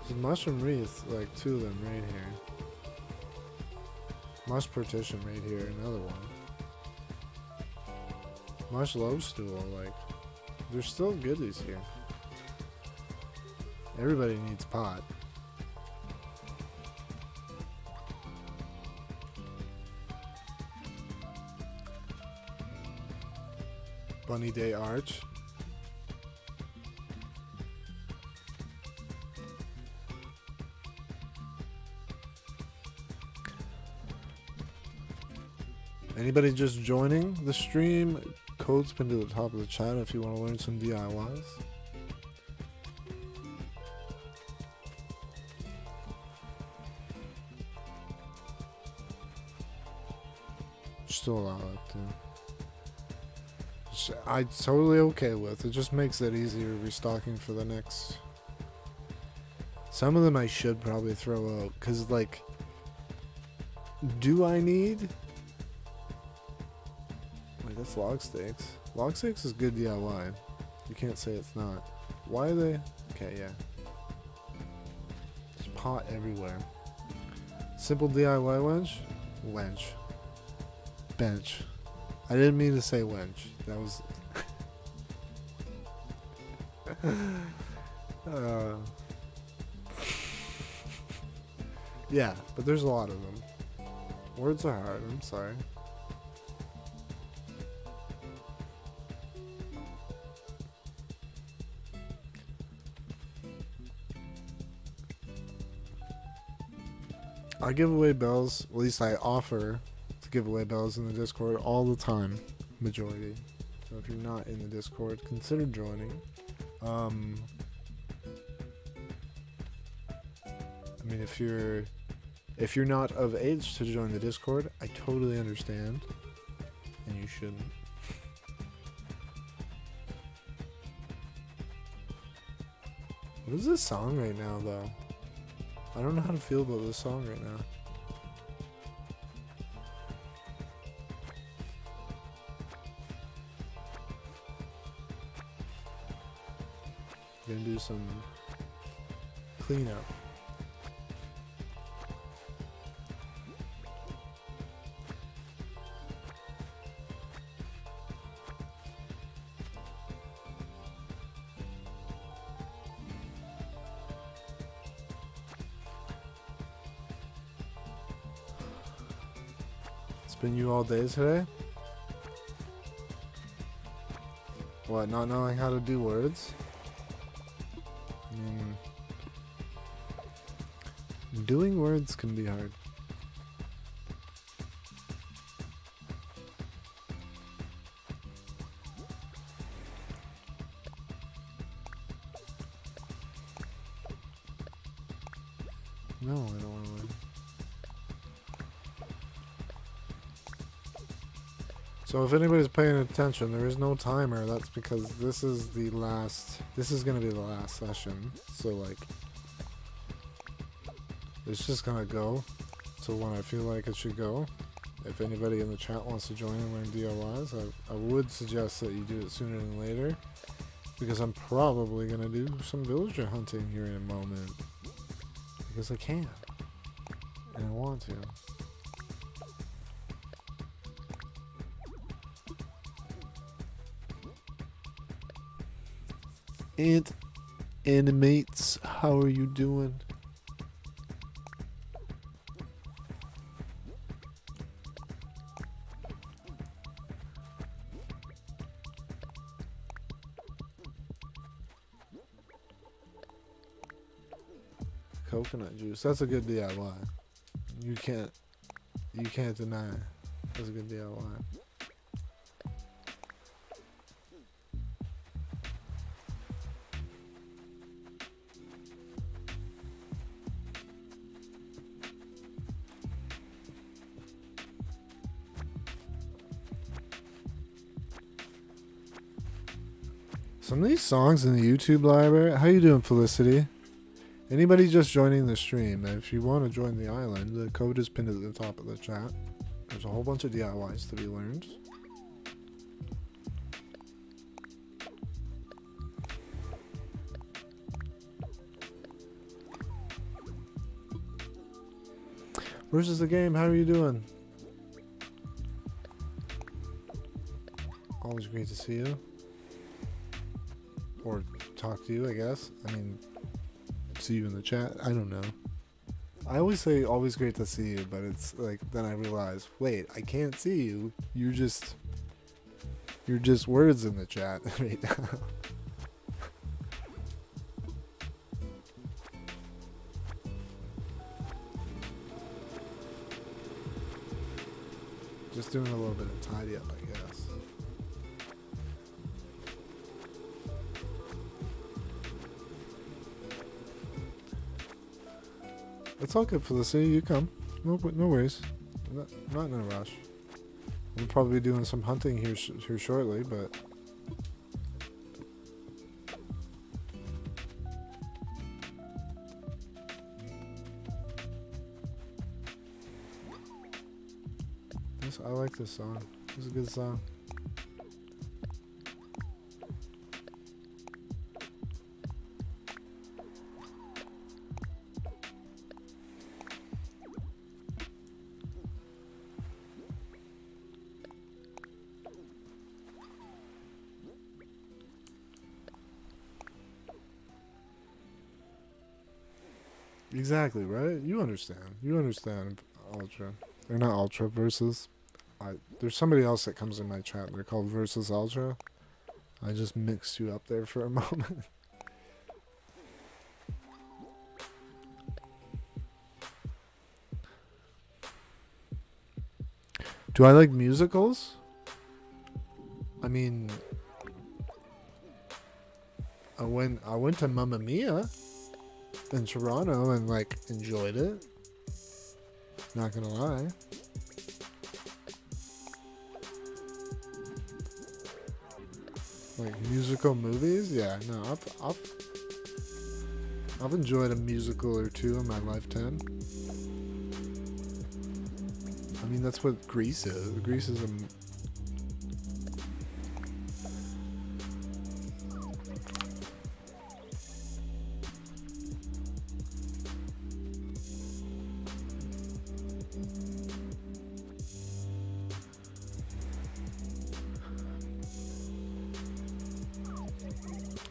There's mushroom wreath, like 2 of them right here. Mush partition right here, another one. Much love stool, like, there's still goodies here. Everybody needs pot. Bunny Day Arch. Anybody just joining the stream? Code's pinned to the top of the chat if you want to learn some DIYs. Still a lot left, yeah. I'm totally okay with. It just makes it easier restocking for the next. Some of them I should probably throw out, because, like, do I need? Wait, that's log steaks. Log steaks is good DIY. You can't say it's not. Why are they? Okay, yeah. There's pot everywhere. Simple DIY wench? Wench. Bench. I didn't mean to say wench. That was... yeah, but there's a lot of them. Words are hard, I'm sorry. I give away bells, at least I offer to give away bells in the Discord all the time, majority. So if you're not in the Discord, consider joining. I mean, if you're not of age to join the Discord, I totally understand, and you shouldn't. What is this song right now, though? I don't know how to feel about this song right now. Gonna do some cleanup. It's been you all day today? What, not knowing how to do words? Doing words can be hard. No, I don't want to win. So if anybody's paying attention, there is no timer. That's because this is the last, this is going to be the last session. So like, it's just going to go to when I feel like it should go. If anybody in the chat wants to join and learn DIYs, I would suggest that you do it sooner than later, because I'm probably going to do some villager hunting here in a moment. Because I can. And I want to. And animates, how are you doing? Coconut juice. That's a good DIY. You can't deny it. That's a good DIY. Some of these songs in the YouTube library. How you doing, Felicity? Anybody just joining the stream, if you want to join the island, the code is pinned at the top of the chat. There's a whole bunch of DIYs to be learned. Versus the game, how are you doing? Always great to see you. Or talk to you, I guess. I mean, see you in the chat. I don't know. I always say always great to see you, but it's like then I realize, wait, I can't see you. You're just words in the chat right now. Just doing a little bit of tidy up, I guess. It's all good, Felicity. You come. No worries. Not in a rush. We'll probably be doing some hunting here shortly, but I like this song. It's a good song. Exactly, right? You understand. You understand Ultra. They're not Ultra versus. There's somebody else that comes in my chat. They're called Versus Ultra. I just mixed you up there for a moment. Do I like musicals? I mean, I went to Mamma Mia in Toronto and like enjoyed it. Not gonna lie. Like musical movies? Yeah, no, I've enjoyed a musical or two in my lifetime. I mean, that's what Grease is. Grease is a...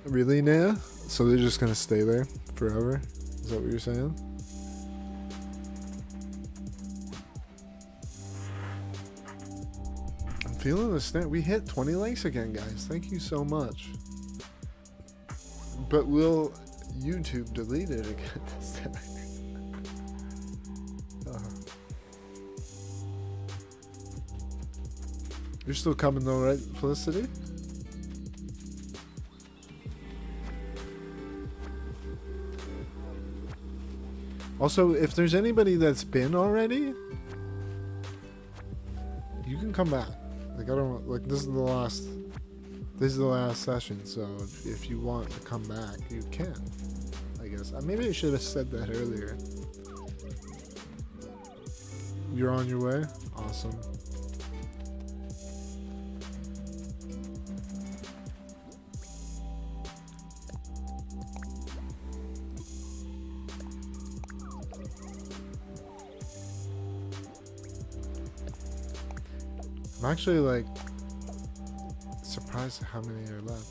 Really, Naya? So they're just gonna stay there forever? Is that what you're saying? I'm feeling the snap. We hit 20 likes again, guys. Thank you so much. But will YouTube delete it again this time? You're still coming though, right, Felicity? Also, if there's anybody that's been already, you can come back. Like, I don't like this is the last session, so if you want to come back, you can. I guess maybe I should have said that earlier. You're on your way? Awesome. I'm actually like surprised at how many are left.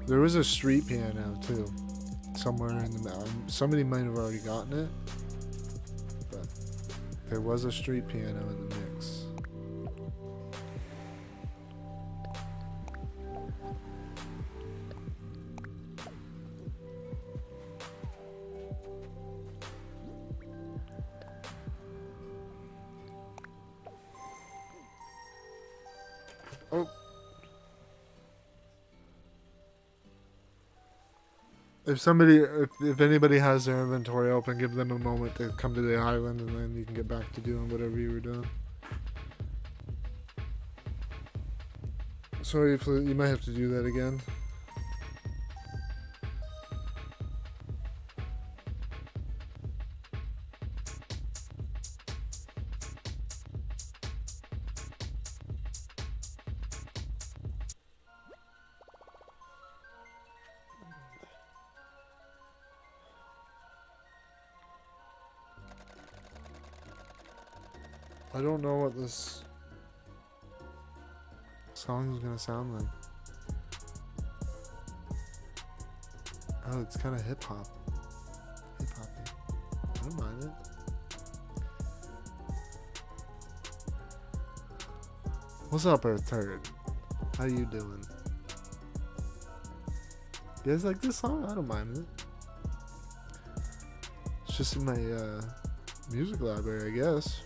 There was a street piano too, somewhere in the somebody might have already gotten it, but there was a street piano in the mix. Oh. If anybody has their inventory open, give them a moment to come to the island, and then you can get back to doing whatever you were doing. Sorry if you might have to do that again. I don't know what this song is gonna sound like. Oh, it's kind of hip hop. Hip hoppy. I don't mind it. What's up, Earth Turd? How you doing? You guys like this song? I don't mind it. It's just in my music library, I guess.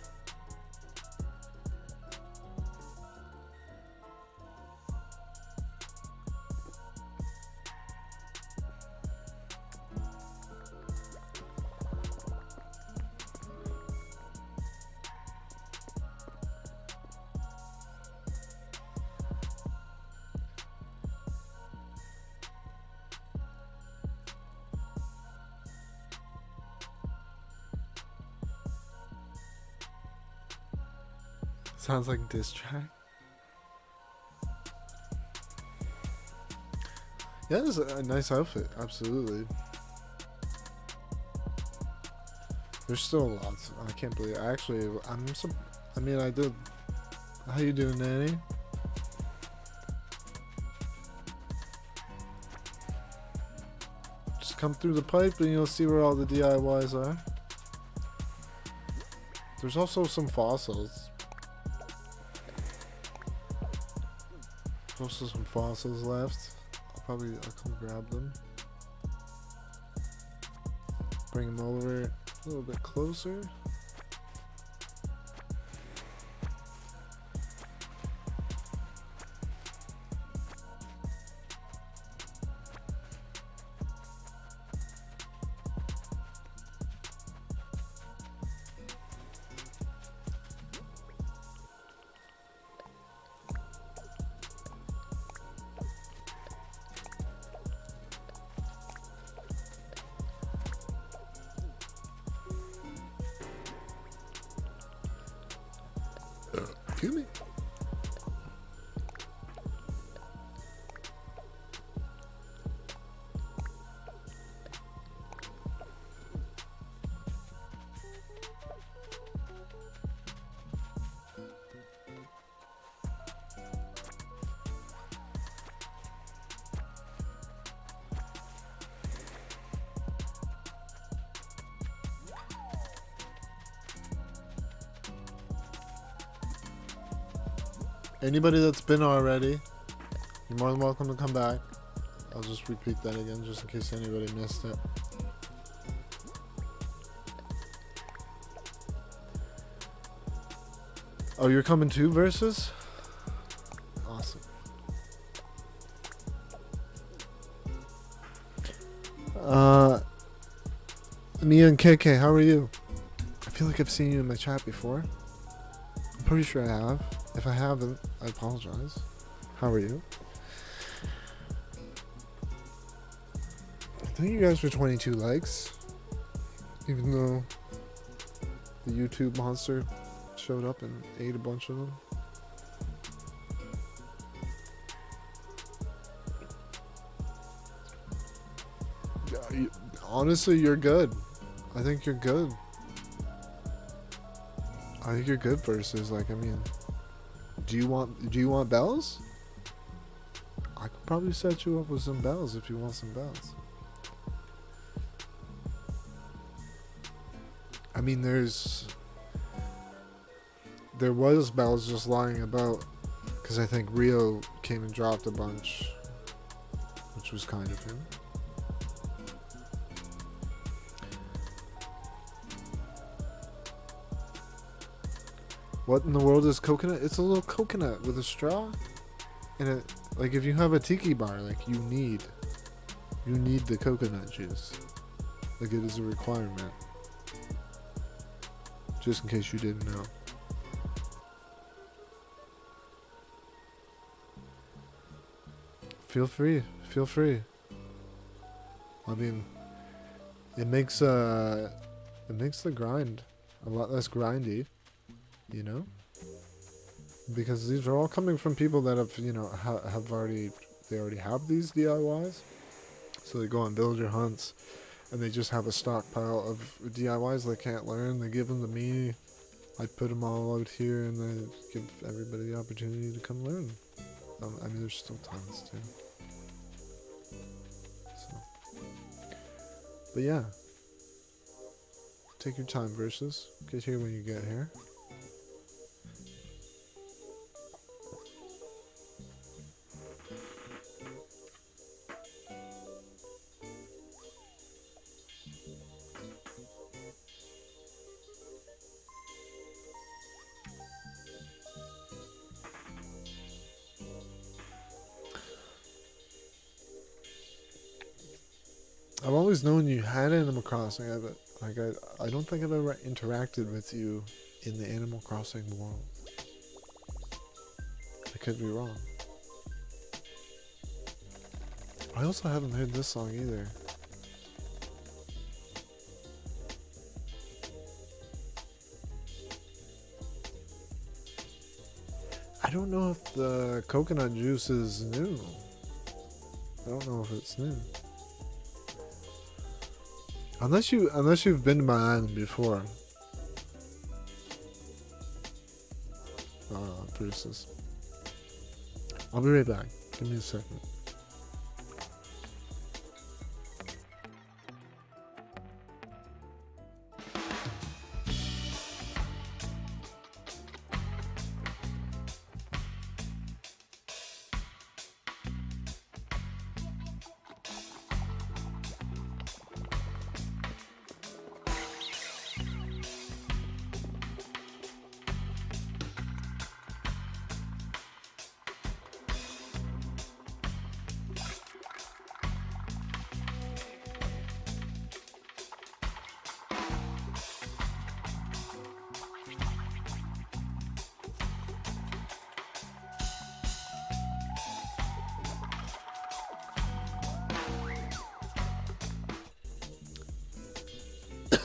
Sounds like diss track. Yeah, it's a nice outfit, absolutely. There's still lots. I can't believe it. Actually, I mean, I did. How you doing, Nanny? Just come through the pipe and you'll see where all the DIYs are. There's also some fossils. Also some fossils left. I'll come grab them. Bring them over a little bit closer. Excuse me. Anybody that's been already, you're more than welcome to come back. I'll just repeat that again just in case anybody missed it. Oh, you're coming too, Versus? Awesome. Mia and KK, how are you? I feel like I've seen you in my chat before. I'm pretty sure I have. If I haven't, I apologize. How are you? Thank you guys for 22 likes. Even though the YouTube monster showed up and ate a bunch of them. Honestly, you're good. I think you're good. I think you're good Versus. Like, I mean, do you want bells? I could probably set you up with some bells if you want some bells. I mean, there was bells just lying about because I think Rio came and dropped a bunch, which was kind of him. What in the world is coconut? It's a little coconut with a straw. And it, like, if you have a tiki bar, like, you need the coconut juice. Like, it is a requirement. Just in case you didn't know. Feel free. Feel free. I mean, it makes the grind a lot less grindy. You know, because these are all coming from people that have, you know, they already have these DIYs, so they go on villager hunts, and they just have a stockpile of DIYs they can't learn. They give them to me, I put them all out here and I give everybody the opportunity to come learn. I mean, there's still tons too. So, but yeah, take your time, Versus. Get here when you get here. I've always known you had Animal Crossing, but I don't think I've ever interacted with you in the Animal Crossing world. I could be wrong. I also haven't heard this song either. I don't know if the coconut juice is new. I don't know if it's new. Unless you've been to my island before. Bruce's. I'll be right back. Give me a second.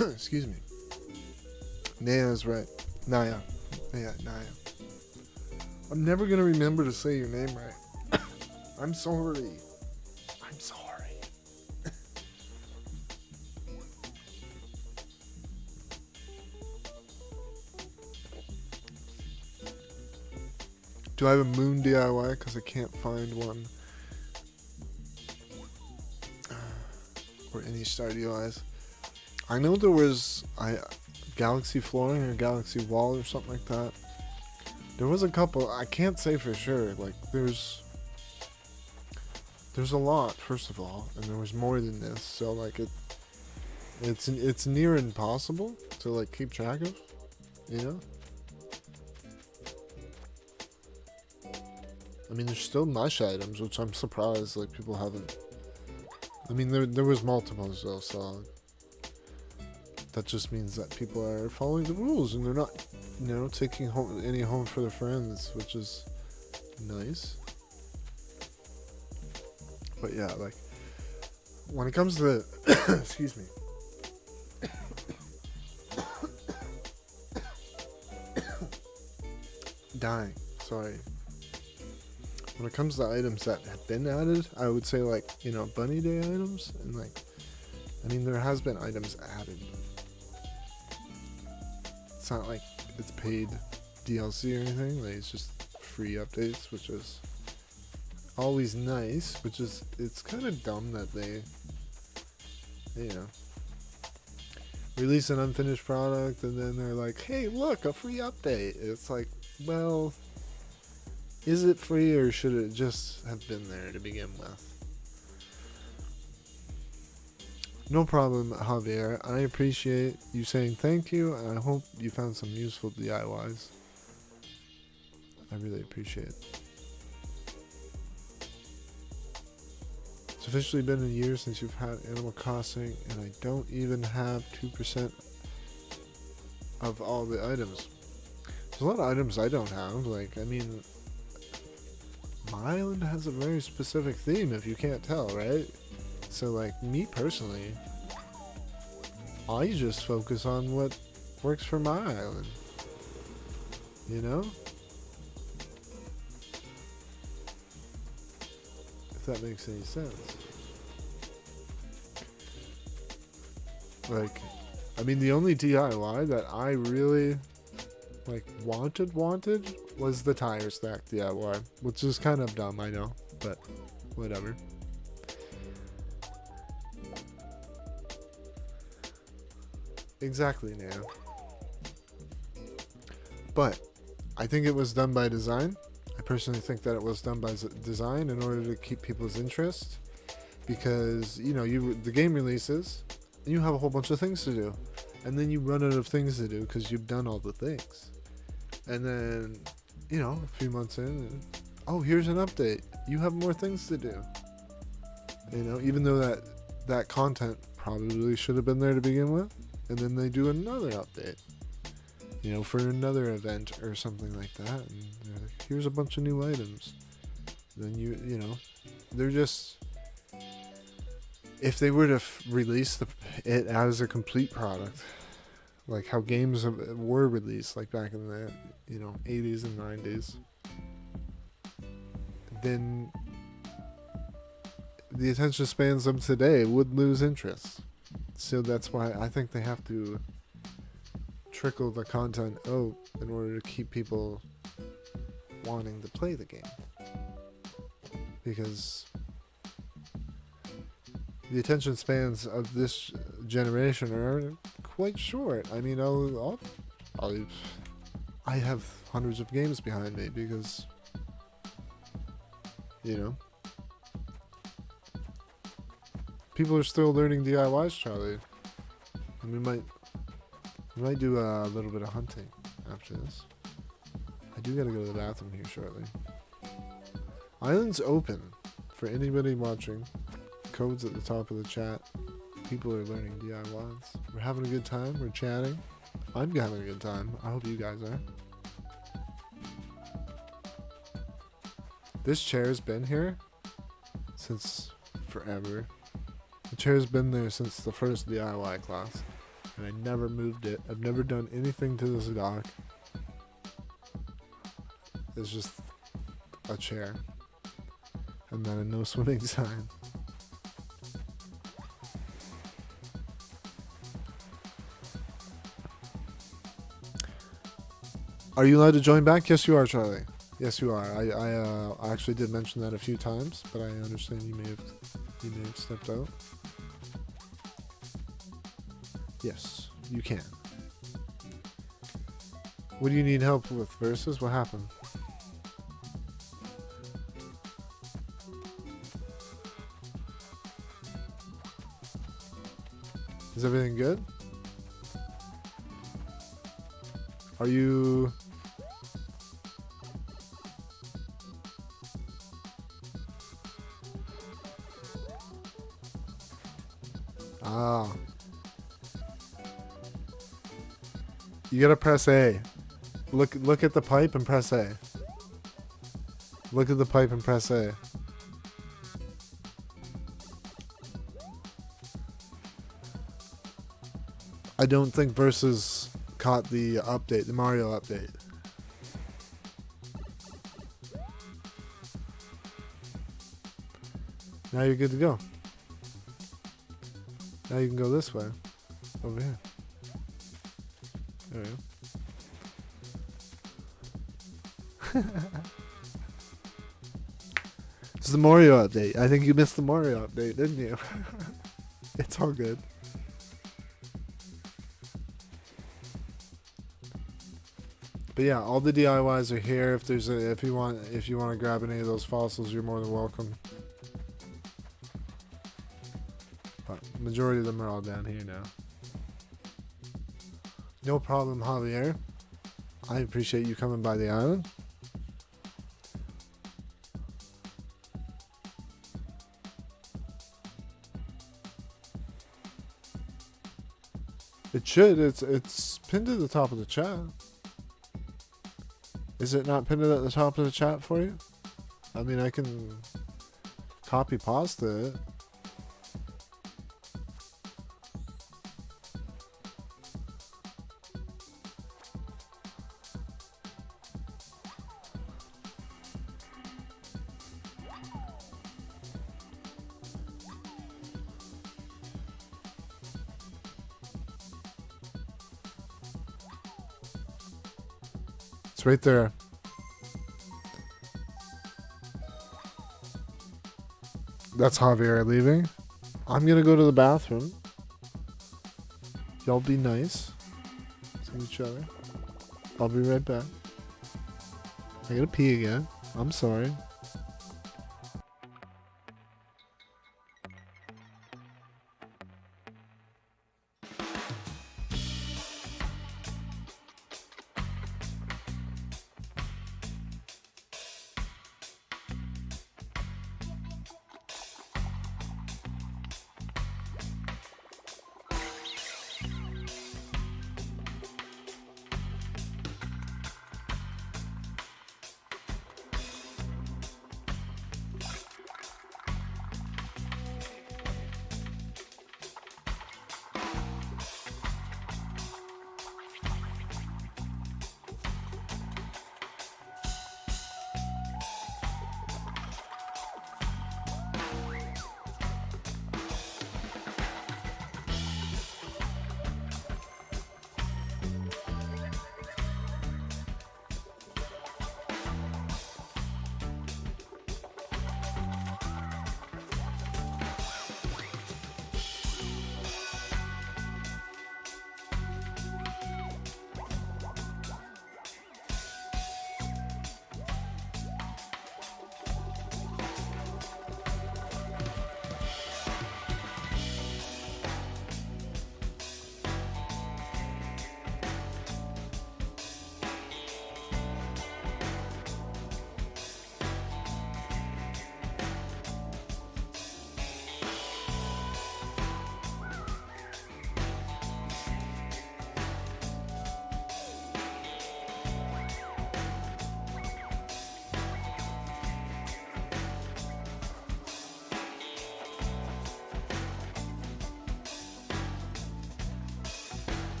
Excuse me. Naya's right. Naya. Yeah, Naya. I'm never gonna remember to say your name right. I'm sorry. I'm sorry. Do I have a moon DIY? Because I can't find one. Or any Stardew Eyes. I know there was Galaxy Flooring or Galaxy Wall or something like that. There was a couple. I can't say for sure. Like there's a lot, first of all, and there was more than this. So like it's near impossible to like keep track of, you know. I mean, there's still niche items, which I'm surprised like people haven't. I mean, there was multiples though, so. That just means that people are following the rules and they're not, you know, taking home for their friends, which is nice. But yeah, like when it comes to excuse me. Dying. Sorry. When it comes to items that have been added, I would say like, you know, Bunny Day items and like I mean there has been items added. It's not like it's paid DLC or anything, like it's just free updates, which is always nice, which is, it's kind of dumb that they, you know, release an unfinished product and then they're like, hey look, a free update. It's like, well, is it free or should it just have been there to begin with? No problem, Javier. I appreciate you saying thank you, and I hope you found some useful DIYs. I really appreciate it. It's officially been a year since you've had Animal Crossing, and I don't even have 2% of all the items. There's a lot of items I don't have. Like, I mean, my island has a very specific theme, if you can't tell, right? So, like, me personally, I just focus on what works for my island. You know? If that makes any sense. Like, I mean, the only DIY that I really like wanted was the tire stack DIY, which is kind of dumb, I know, but whatever. Exactly, now. But I think it was done by design. I personally think that it was done by design in order to keep people's interest, because the game releases and you have a whole bunch of things to do, and then you run out of things to do because you've done all the things, and then a few months in, and, oh, here's an update. You have more things to do. Even though that content probably should have been there to begin with, and then they do another update, for another event or something like that, and here's a bunch of new items. Then they're just, if they were to release it as a complete product, like how games were released, like back in the 80s and 90s, then the attention spans of today would lose interest. So that's why I think they have to trickle the content out in order to keep people wanting to play the game, because the attention spans of this generation are quite short. I mean, I have hundreds of games behind me because people are still learning DIYs, Charlie, and we might do a little bit of hunting after this. I do gotta go to the bathroom here shortly. Island's open for anybody watching. Code's at the top of the chat. People are learning DIYs. We're having a good time. We're chatting. I'm having a good time. I hope you guys are. This chair's been here since forever. The chair's been there since the first DIY class, and I never moved it. I've never done anything to this dock. It's just a chair, and then a no swimming sign. Are you allowed to join back? Yes, you are, Charlie. Yes, you are. I actually did mention that a few times, but I understand you may have stepped out. Yes, you can. What do you need help with, Versus? What happened? Is everything good? Are you... Ah. You gotta press A. Look at the pipe and press A. Look at the pipe and press A. I don't think Versus caught the update, the Mario update. Now you're good to go. Now you can go this way. Over here. There we go. It's the Mario update. I think you missed the Mario update, didn't you? It's all good. But yeah, all the DIYs are here. If you want to grab any of those fossils, you're more than welcome. But majority of them are all down here now. No problem, Javier. I appreciate you coming by the island. It should. It's pinned to the top of the chat. Is it not pinned at the top of the chat for you? I mean, I can copy pasta it. right there. That's Javier leaving. I'm gonna go to the bathroom. Y'all be nice to each other. I'll be right back. I gotta pee again. I'm sorry.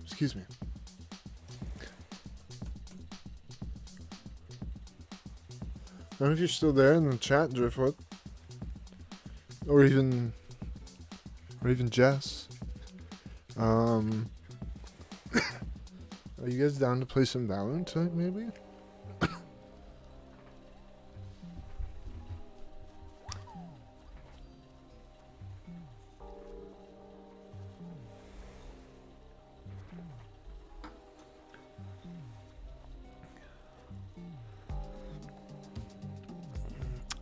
Excuse me. I don't know if you're still there in the chat, Driftwood. Or even Jess. Are you guys down to play some Valorant tonight, maybe?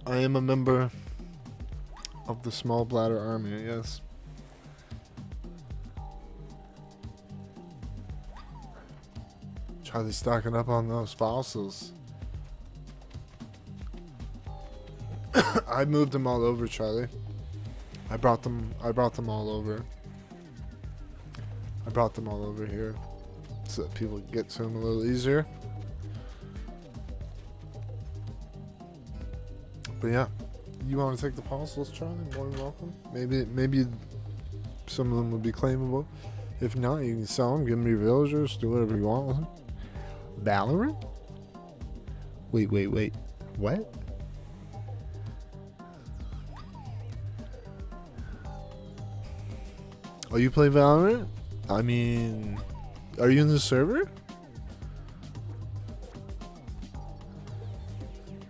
I am a member of the Small Bladder Army, yes. Charlie's stocking up on those fossils. I moved them all over, Charlie. I brought them all over. I brought them all over here so that people get to them a little easier. But yeah, you want to take the fossils, Charlie? More than welcome. Maybe some of them would be claimable. If not, you can sell them, give them to your villagers, do whatever you want with them. Valorant? Wait. What? Oh, you play Valorant? I mean, are you in the server?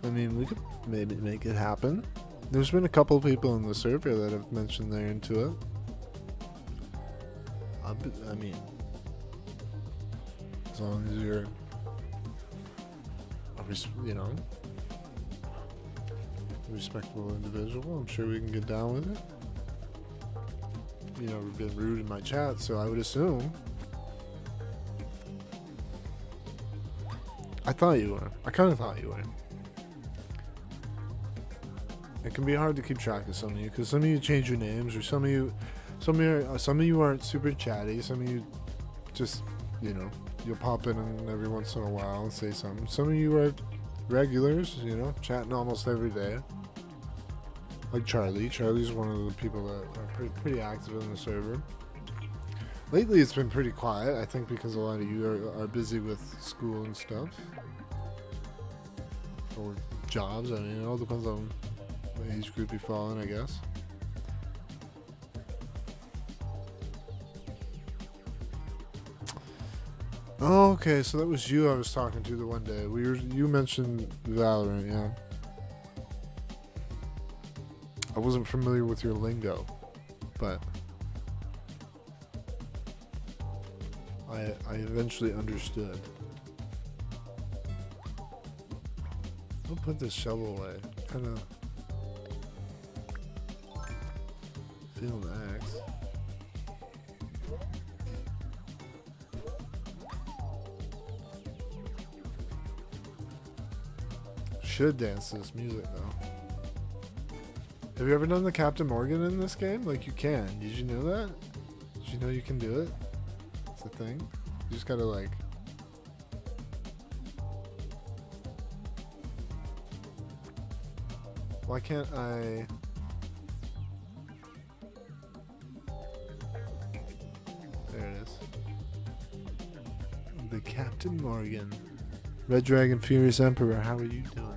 I mean, we could maybe make it happen. There's been a couple of people in the server that have mentioned they're into it. I mean, as long as you're, a respectable individual, I'm sure we can get down with it. You know, we've been rude in my chat, so I would assume. I thought you were. I kind of thought you were. It can be hard to keep track of some of you, because some of you change your names, or some of you aren't super chatty. Some of you just you know, you'll pop in every once in a while and say something. Some of you are regulars, you know, chatting almost every day. Like Charlie. Charlie's one of the people that are pretty active in the server. Lately it's been pretty quiet, I think because a lot of you are busy with school and stuff. Or jobs, I mean, it all depends on what age group you fall in, I guess. Oh, okay, so that was you I was talking to the one day. You mentioned Valorant, yeah. I wasn't familiar with your lingo, but I eventually understood. I'll put this shovel away. Kind of feel the axe. Should dance to this music though. Have you ever done the Captain Morgan in this game? Like you can. Did you know that? Did you know you can do it? It's a thing. You just gotta like. Why can't I? There it is. The Captain Morgan. Red Dragon Furious Emperor, how are you doing?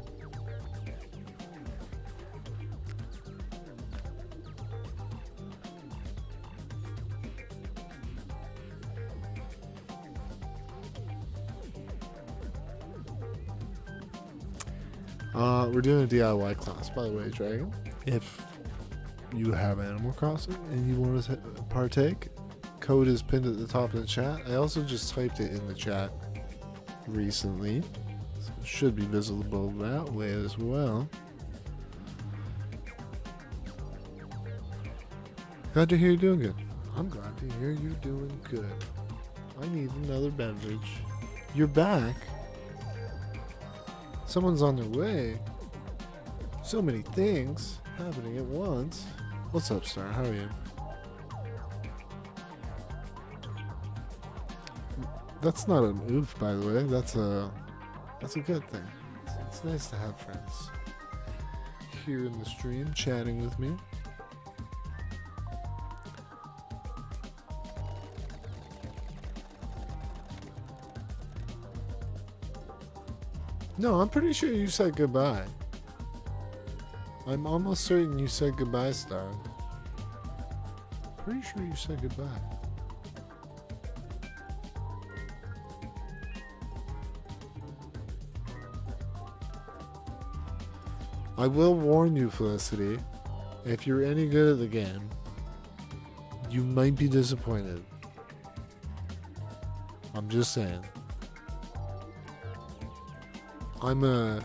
We're doing a DIY class, by the way, Dragon. If you have Animal Crossing and you want to partake, code is pinned at the top of the chat. I also just typed it in the chat recently, so it should be visible that way as well. Glad to hear you're doing good. I'm glad to hear you're doing good. I need another beverage. You're back? Someone's on their way. So many things happening at once. What's up, Star? How are you? That's not an oof, by the way. That's a good thing. It's nice to have friends here in the stream chatting with me. No, I'm pretty sure you said goodbye. I'm almost certain you said goodbye, Star. Pretty sure you said goodbye. I will warn you, Felicity, if you're any good at the game, you might be disappointed. I'm just saying. I'm a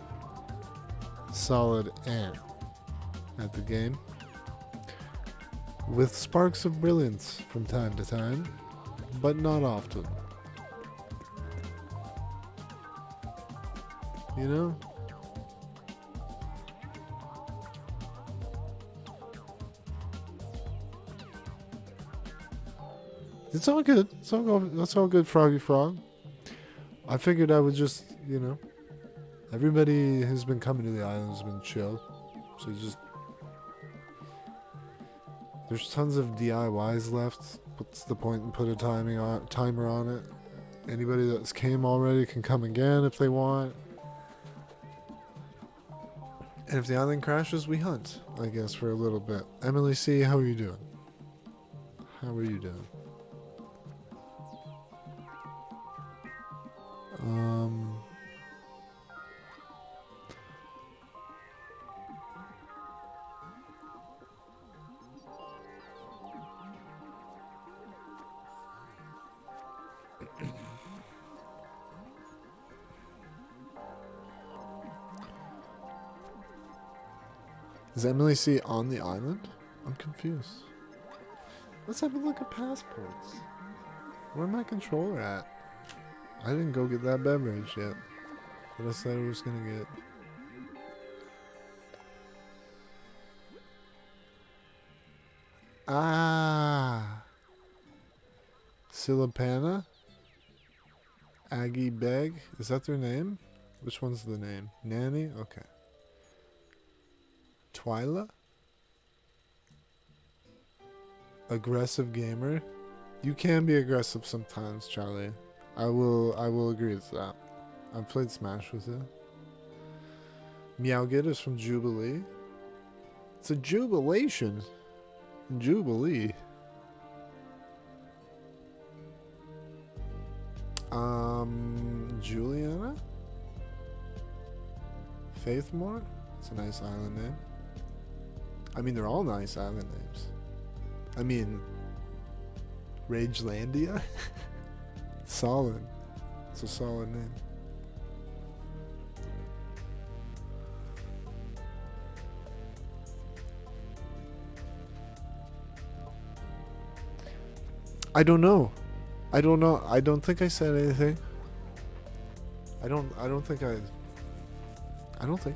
solid ant at the game, with sparks of brilliance from time to time, but not often. You know? It's all good. That's all good, Froggy Frog. I figured I would just, you know, everybody who's been coming to the island has been chill. So just, there's tons of DIYs left. What's the point in put a timer on it? Anybody that's came already can come again if they want. And if the island crashes, we hunt, I guess, for a little bit. Emily C., how are you doing? How are you doing? Is Emily C. on the island? I'm confused. Let's have a look at passports. Where's my controller at? I didn't go get that beverage yet. But I said I was gonna get. Ah! Silipana? Aggie Beg. Is that their name? Which one's the name? Nanny? Okay. Twyla? Aggressive gamer? You can be aggressive sometimes, Charlie. I will agree with that. I've played Smash with you. Meowgit is from Jubilee. It's a jubilation. Jubilee. Juliana? Faithmore? It's a nice island name. I mean, they're all nice island names. I mean, Ragelandia? Solid. It's a solid name. I don't know. I don't know. I don't think I said anything. I don't think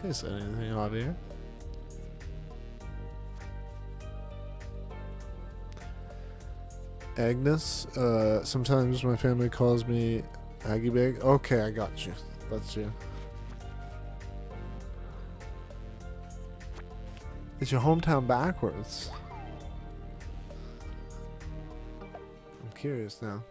I said anything out here. Agnes. Sometimes my family calls me Aggie Bag. Okay, I got you. That's you. It's your hometown backwards. I'm curious now.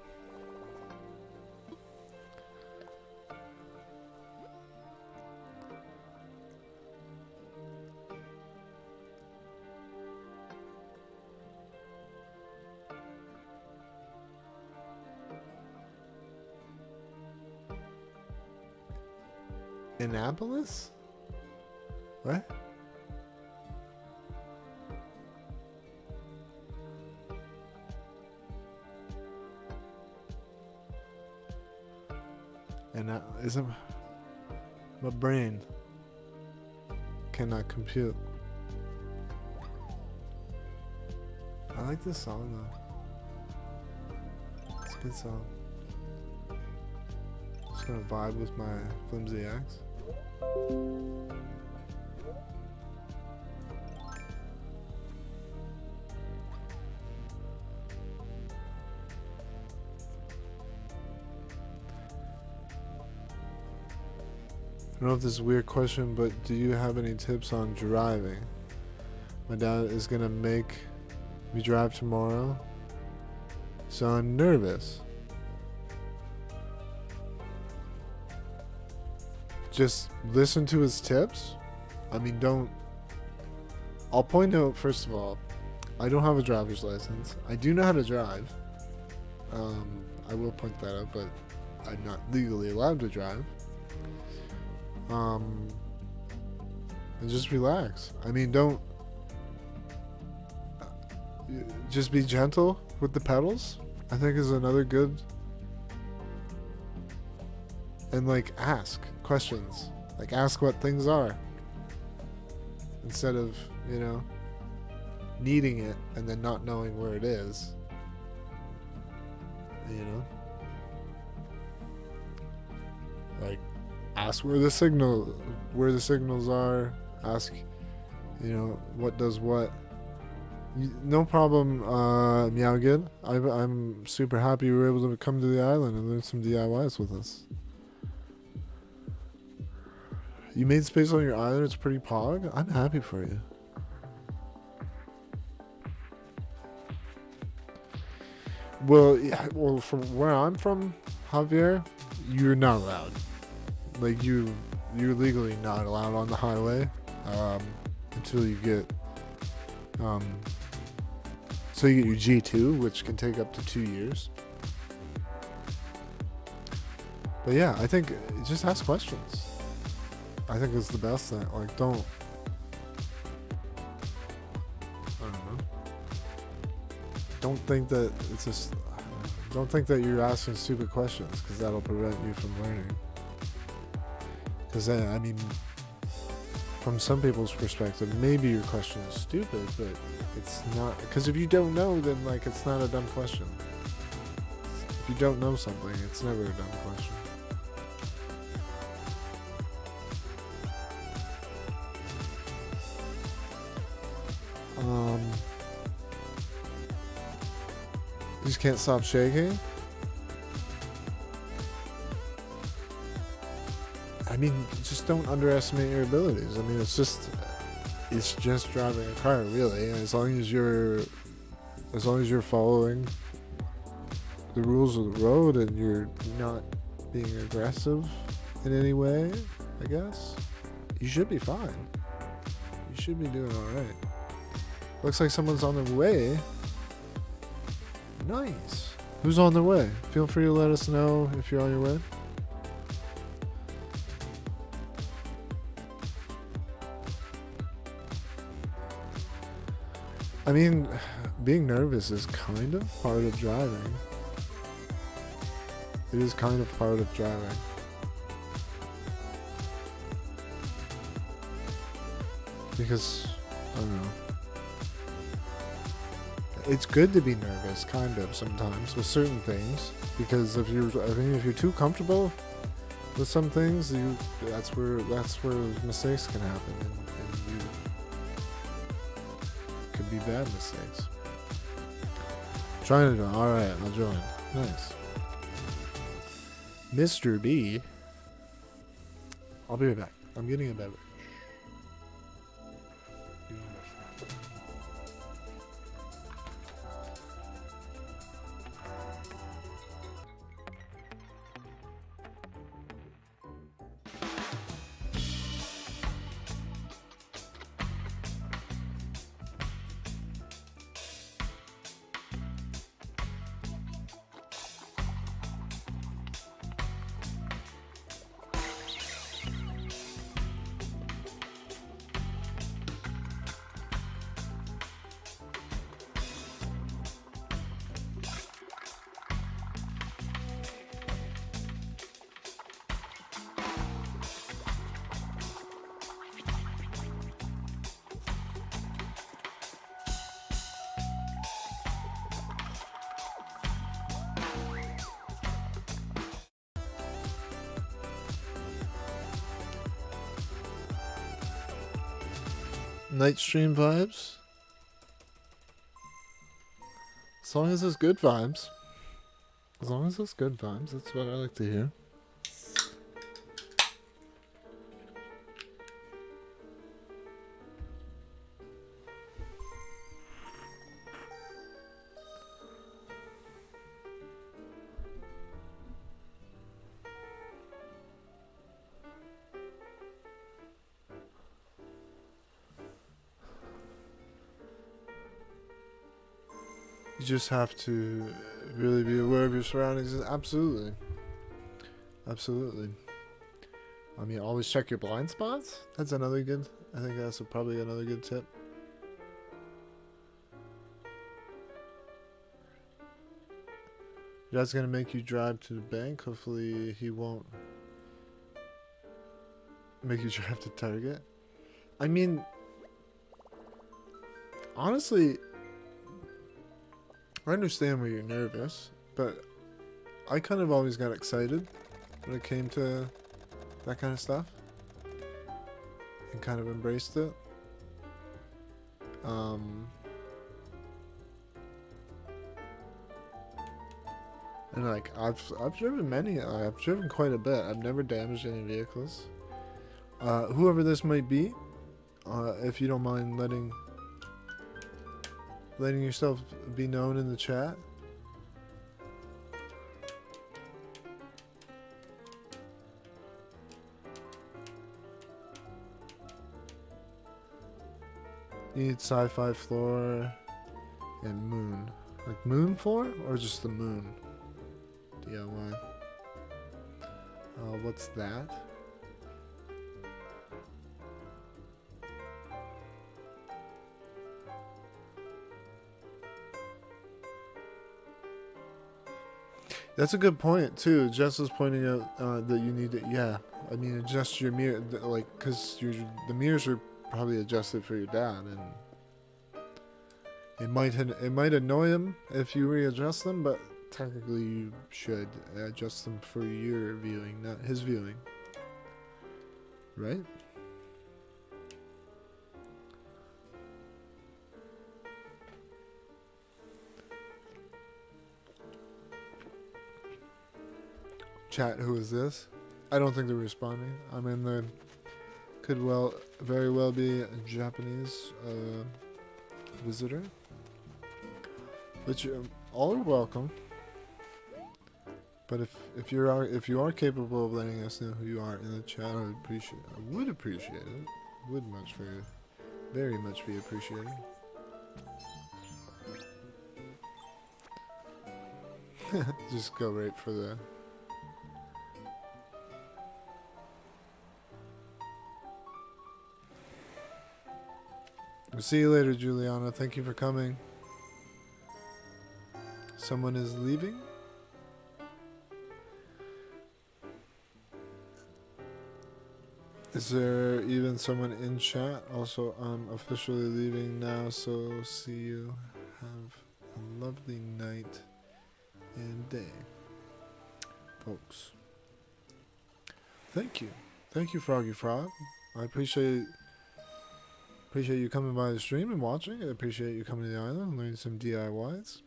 Annapolis? What? And that isn't my brain cannot compute. I like this song though. It's a good song. Just gonna vibe with my flimsy axe. I don't know if this is a weird question, but do you have any tips on driving? My dad is gonna make me drive tomorrow, so I'm nervous. Just listen to his tips. I mean, don't. I'll point out, first of all, I don't have a driver's license. I do know how to drive. I will point that out, but I'm not legally allowed to drive. And just relax. I mean, don't. Just be gentle with the pedals, I think is another good. And like, ask questions. Like, ask what things are. Instead of, you know, needing it and then not knowing where it is. You know? Like, ask where the signals are. Ask, you know, what does what. No problem, Meowgid. I'm super happy you were able to come to the island and learn some DIYs with us. You made space on your island. It's pretty pog. I'm happy for you. Well, yeah. Well, from where I'm from, Javier, you're not allowed. Like you're legally not allowed on the highway until you get so you get your G2, which can take up to 2 years. But yeah, I think just ask questions. I think it's the best thing. Like, don't. I don't know. Don't think that it's just. Don't think that you're asking stupid questions, because that'll prevent you from learning. Because I mean, from some people's perspective, maybe your question is stupid, but it's not. Because if you don't know, then like it's not a dumb question. If you don't know something, it's never a dumb question. You just can't stop shaking? I mean, just don't underestimate your abilities. I mean, it's just driving a car, really. As long as you're following the rules of the road and you're not being aggressive in any way, I guess, you should be fine. You should be doing alright. Looks like someone's on their way. Nice. Who's on their way? Feel free to let us know if you're on your way. I mean, being nervous is kind of part of driving. It is kind of part of driving. Because, I don't know. It's good to be nervous, kind of, sometimes, with certain things. Because if you're too comfortable with some things, that's where mistakes can happen, and you could be bad mistakes. Trying to do. All right, I'll join. Nice. Mr. B. I'll be right back. I'm getting a beverage. Night stream vibes. As long as it's good vibes. As long as it's good vibes, that's what I like to hear. You just have to really be aware of your surroundings. Absolutely. Absolutely. I mean, always check your blind spots. That's another good, I think that's probably another good tip. Your dad's gonna make you drive to the bank. Hopefully he won't make you drive to Target. I mean, honestly, I understand why you're nervous, but I kind of always got excited when it came to that kind of stuff and kind of embraced it. And like I've driven quite a bit. I've never damaged any vehicles. Whoever this might be, if you don't mind letting yourself be known in the chat. You need sci-fi floor and moon. Like moon floor or just the moon? DIY. What's that? That's a good point too. Jess is pointing out that you need to, yeah. I mean, adjust your mirror, like, cause the mirrors are probably adjusted for your dad, and it might annoy him if you readjust them, but technically you should adjust them for your viewing, not his viewing, right? Chat, who is this? I don't think they're responding. I mean, they could very well be a Japanese visitor. But all are welcome. But if you are capable of letting us know who you are in the chat, I would appreciate it. Very much be appreciated. Just go right for the. We'll see you later, Juliana. Thank you for coming. Someone is leaving? Is there even someone in chat? Also, I'm officially leaving now, so see you. Have a lovely night and day, folks. Thank you. Thank you, Froggy Frog. I appreciate you coming by the stream and watching. I appreciate you coming to the island and learning some DIYs.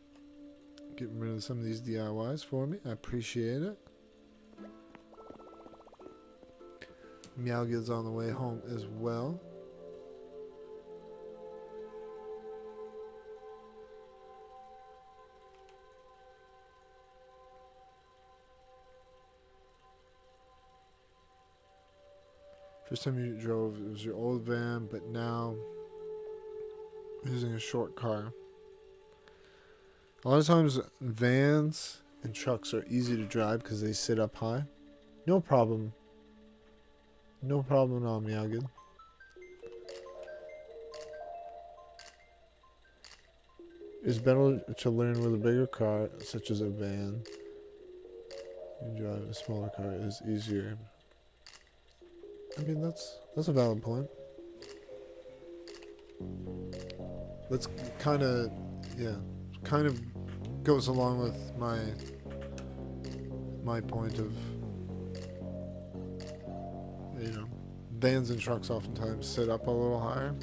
Getting rid of some of these DIYs for me. I appreciate it. Meowgid's on the way home as well. First time you drove, it was your old van, but now you're using a short car. A lot of times vans and trucks are easy to drive because they sit up high. No problem. No problem at all, Meowgid. It's better to learn with a bigger car, such as a van. You drive a smaller car is easier. I mean, that's a valid point. That's kind of goes along with my point of, you know, vans and trucks oftentimes sit up a little higher.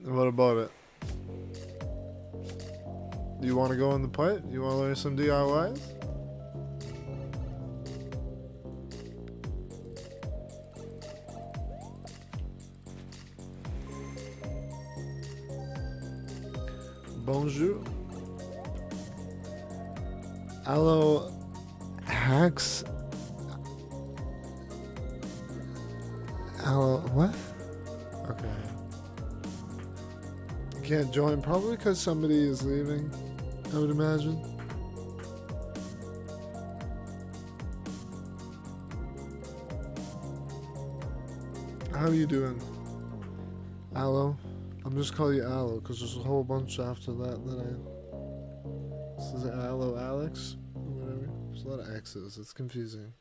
What about it? You want to go in the pit? You want to learn some DIYs? Bonjour. Hello, hacks. Hello, what? Okay. Can't join, probably because somebody is leaving, I would imagine. How are you doing? Aloe? I'm just calling you Aloe because there's a whole bunch after that This is Aloe Alex? Or whatever. There's a lot of X's, it's confusing.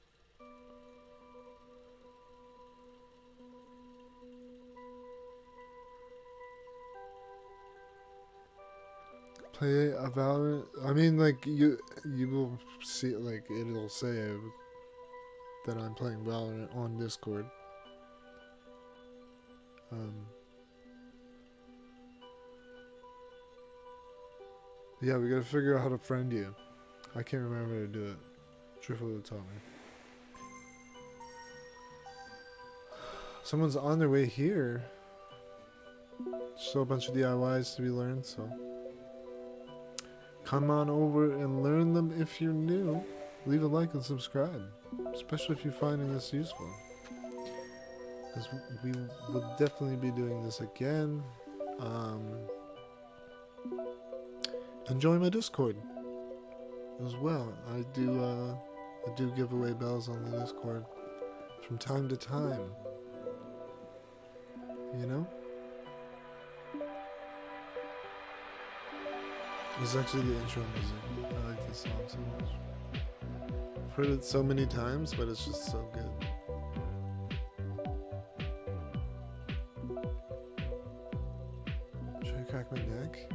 Play a Valorant. I mean, like you will see, like it'll say that I'm playing Valorant on Discord. Yeah, we gotta figure out how to friend you. I can't remember how to do it. Truthfully taught me. Someone's on their way here. Still a bunch of DIYs to be learned, so. Come on over and learn them if you're new. Leave a like and subscribe, especially if you're finding this useful. Because we will definitely be doing this again. Enjoy my Discord as well. I do give away bells on the Discord from time to time. You know? It's actually the intro music. I like this song so much. I've heard it so many times, but it's just so good. crack my neck.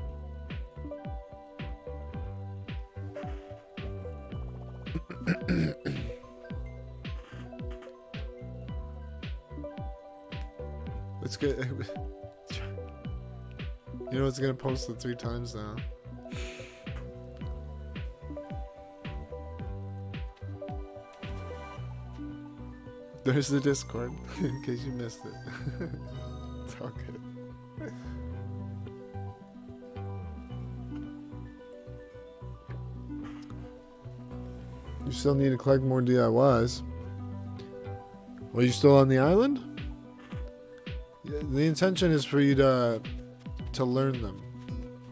Let's get. You know it's gonna post it 3 times now. There's the Discord, in case you missed it. It's all good. You still need to collect more DIYs. Well, you still on the island? Yeah, the intention is for you to learn them.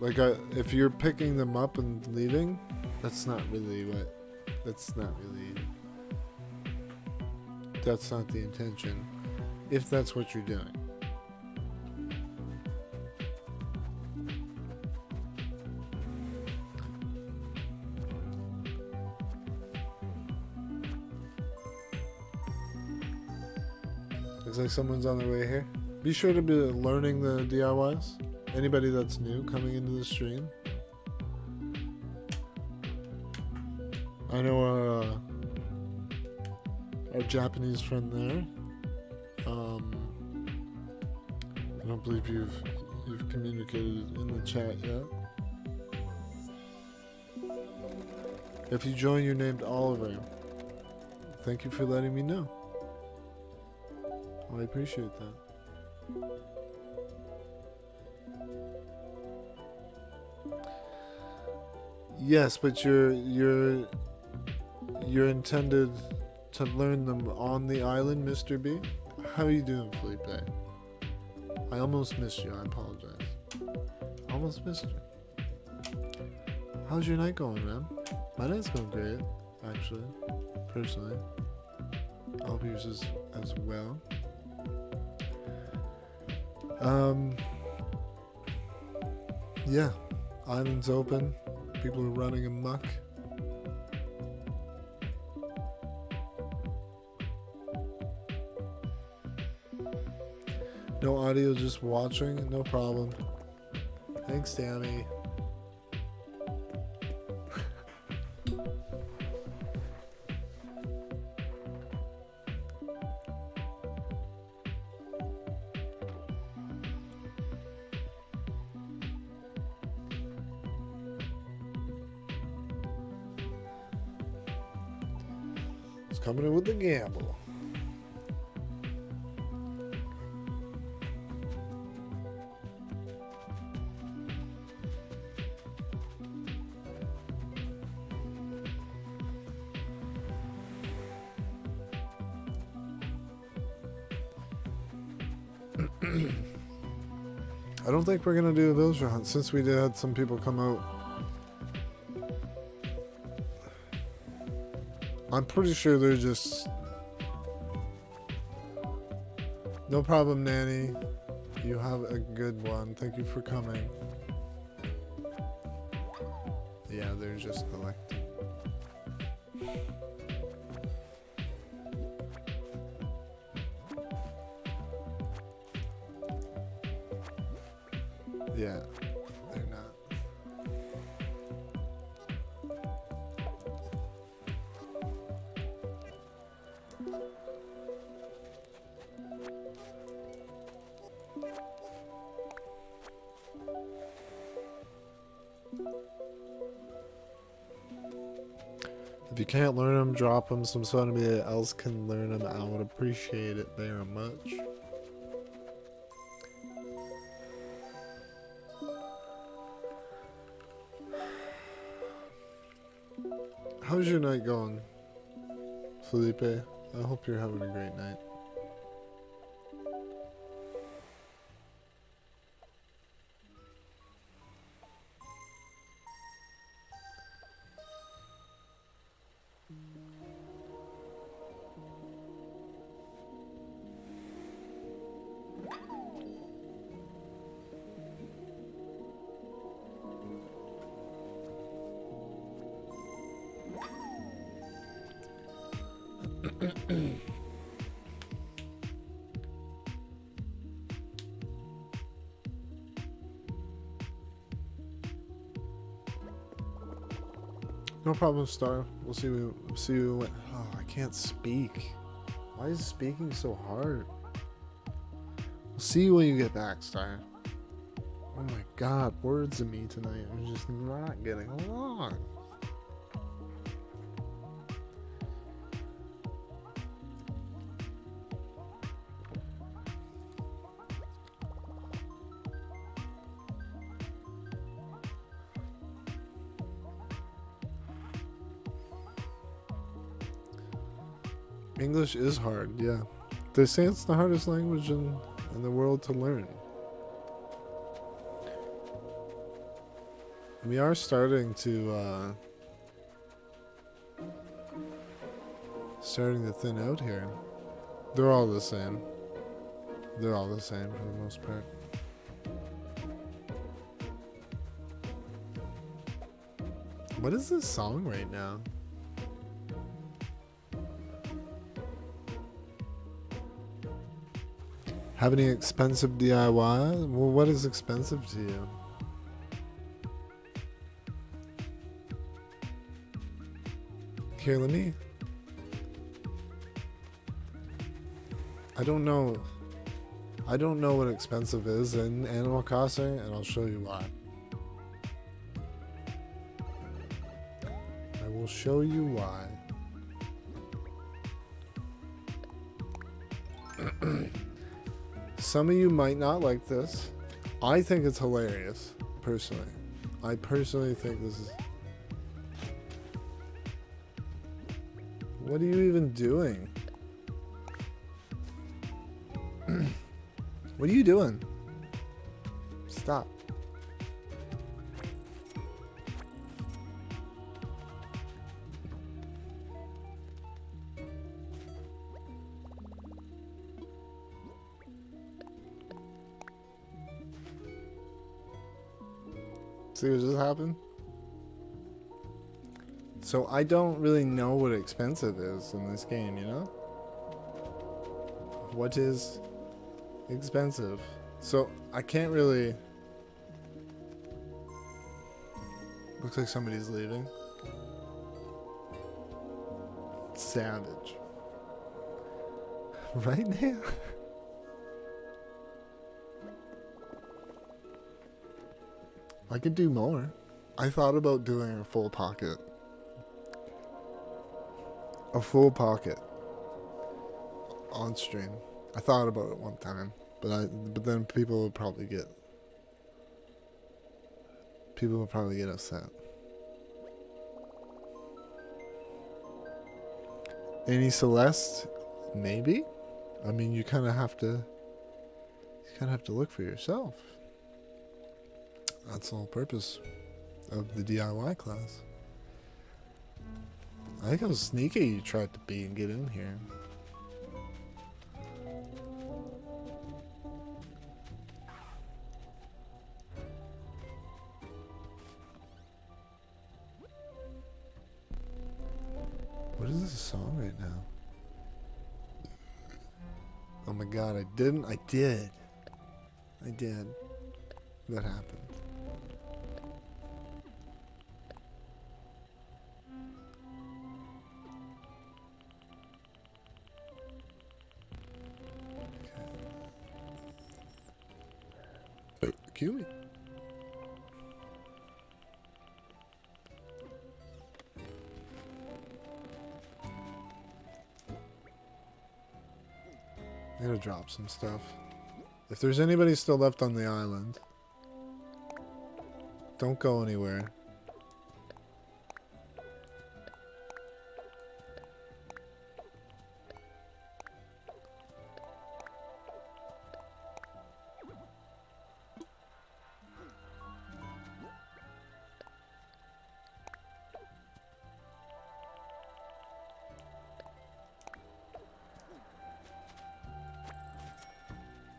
Like, if you're picking them up and leaving, that's not really that's not the intention, if that's what you're doing. Looks like someone's on their way here. Be sure to be learning the DIYs. Anybody that's new coming into the stream. I know our Japanese friend there. I don't believe you've communicated in the chat yet. If you join, you're named Oliver. Thank you for letting me know. I appreciate that. Yes, but you're intended to learn them on the island, Mr. B. How are you doing, Felipe? I almost missed you. I apologize. Almost missed you. How's your night going, man? My night's going great, actually. Personally, I hope yours is as well. Yeah, island's open. People are running amok. No audio, just watching. No problem. Thanks, Tammy. Coming in with the gamble. I don't think we're gonna do a villager hunt since we had some people come out. I'm pretty sure they're just... No problem, Nanny. You have a good one. Thank you for coming. Yeah, they're just collecting. Yeah, they're not. If you can't learn them, drop them so somebody else can learn them. I would appreciate it very much. How's your night going, Felipe? I hope you're having a great night. No problem, Star. We'll see you. See you when. Oh, I can't speak. Why is speaking so hard? We'll see you when you get back, Star. Oh my God, words in me tonight. I'm just not getting along. English is hard, yeah. They say it's the hardest language in the world to learn. We are starting to thin out here. They're all the same. They're all the same for the most part. What is this song right now? Have any expensive DIY? Well, what is expensive to you? Here, let me... I don't know what expensive is in Animal Crossing, and I'll show you why. I will show you why. Some of you might not like this. I think it's hilarious, personally. I personally think this is... What are you even doing? What are you doing? Stop. See what just happened? So I don't really know what expensive is in this game, you know? What is expensive? So I can't really... Looks like somebody's leaving. Savage. Right now? I could do more. I thought about doing a full pocket. A full pocket on stream. I thought about it one time, but then people would probably get upset. Any Celeste? Maybe. I mean, you kind of have to look for yourself. That's the whole purpose of the DIY class. I think how sneaky you tried to be and get in here. What is this song right now? Oh my God, I didn't. I did. That happened. Cue me. I'm gonna drop some stuff. If there's anybody still left on the island, don't go anywhere.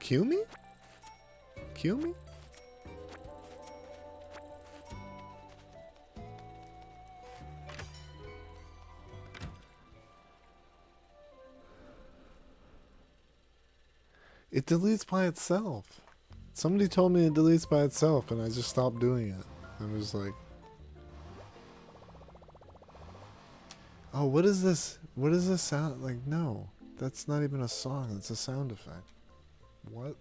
Cue me? Cue me? It deletes by itself. Somebody told me it deletes by itself and I just stopped doing it. I was like... Oh, what is this? What is this sound? Like, no. That's not even a song. It's a sound effect. What?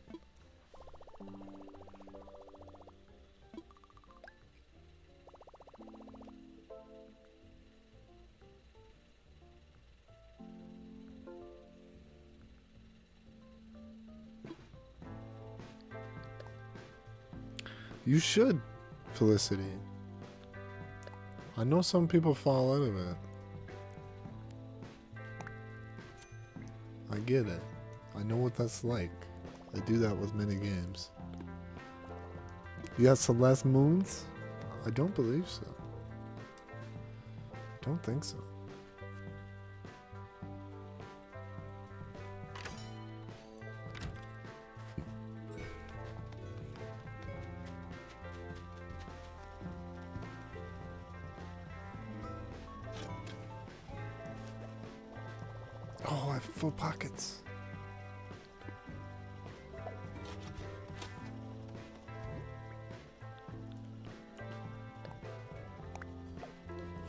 You should, Felicity. I know some people fall out of it. I get it. I know what that's like. I do that with many games. You got Celeste Moons? I don't believe so. Don't think so. Oh, I have full pockets.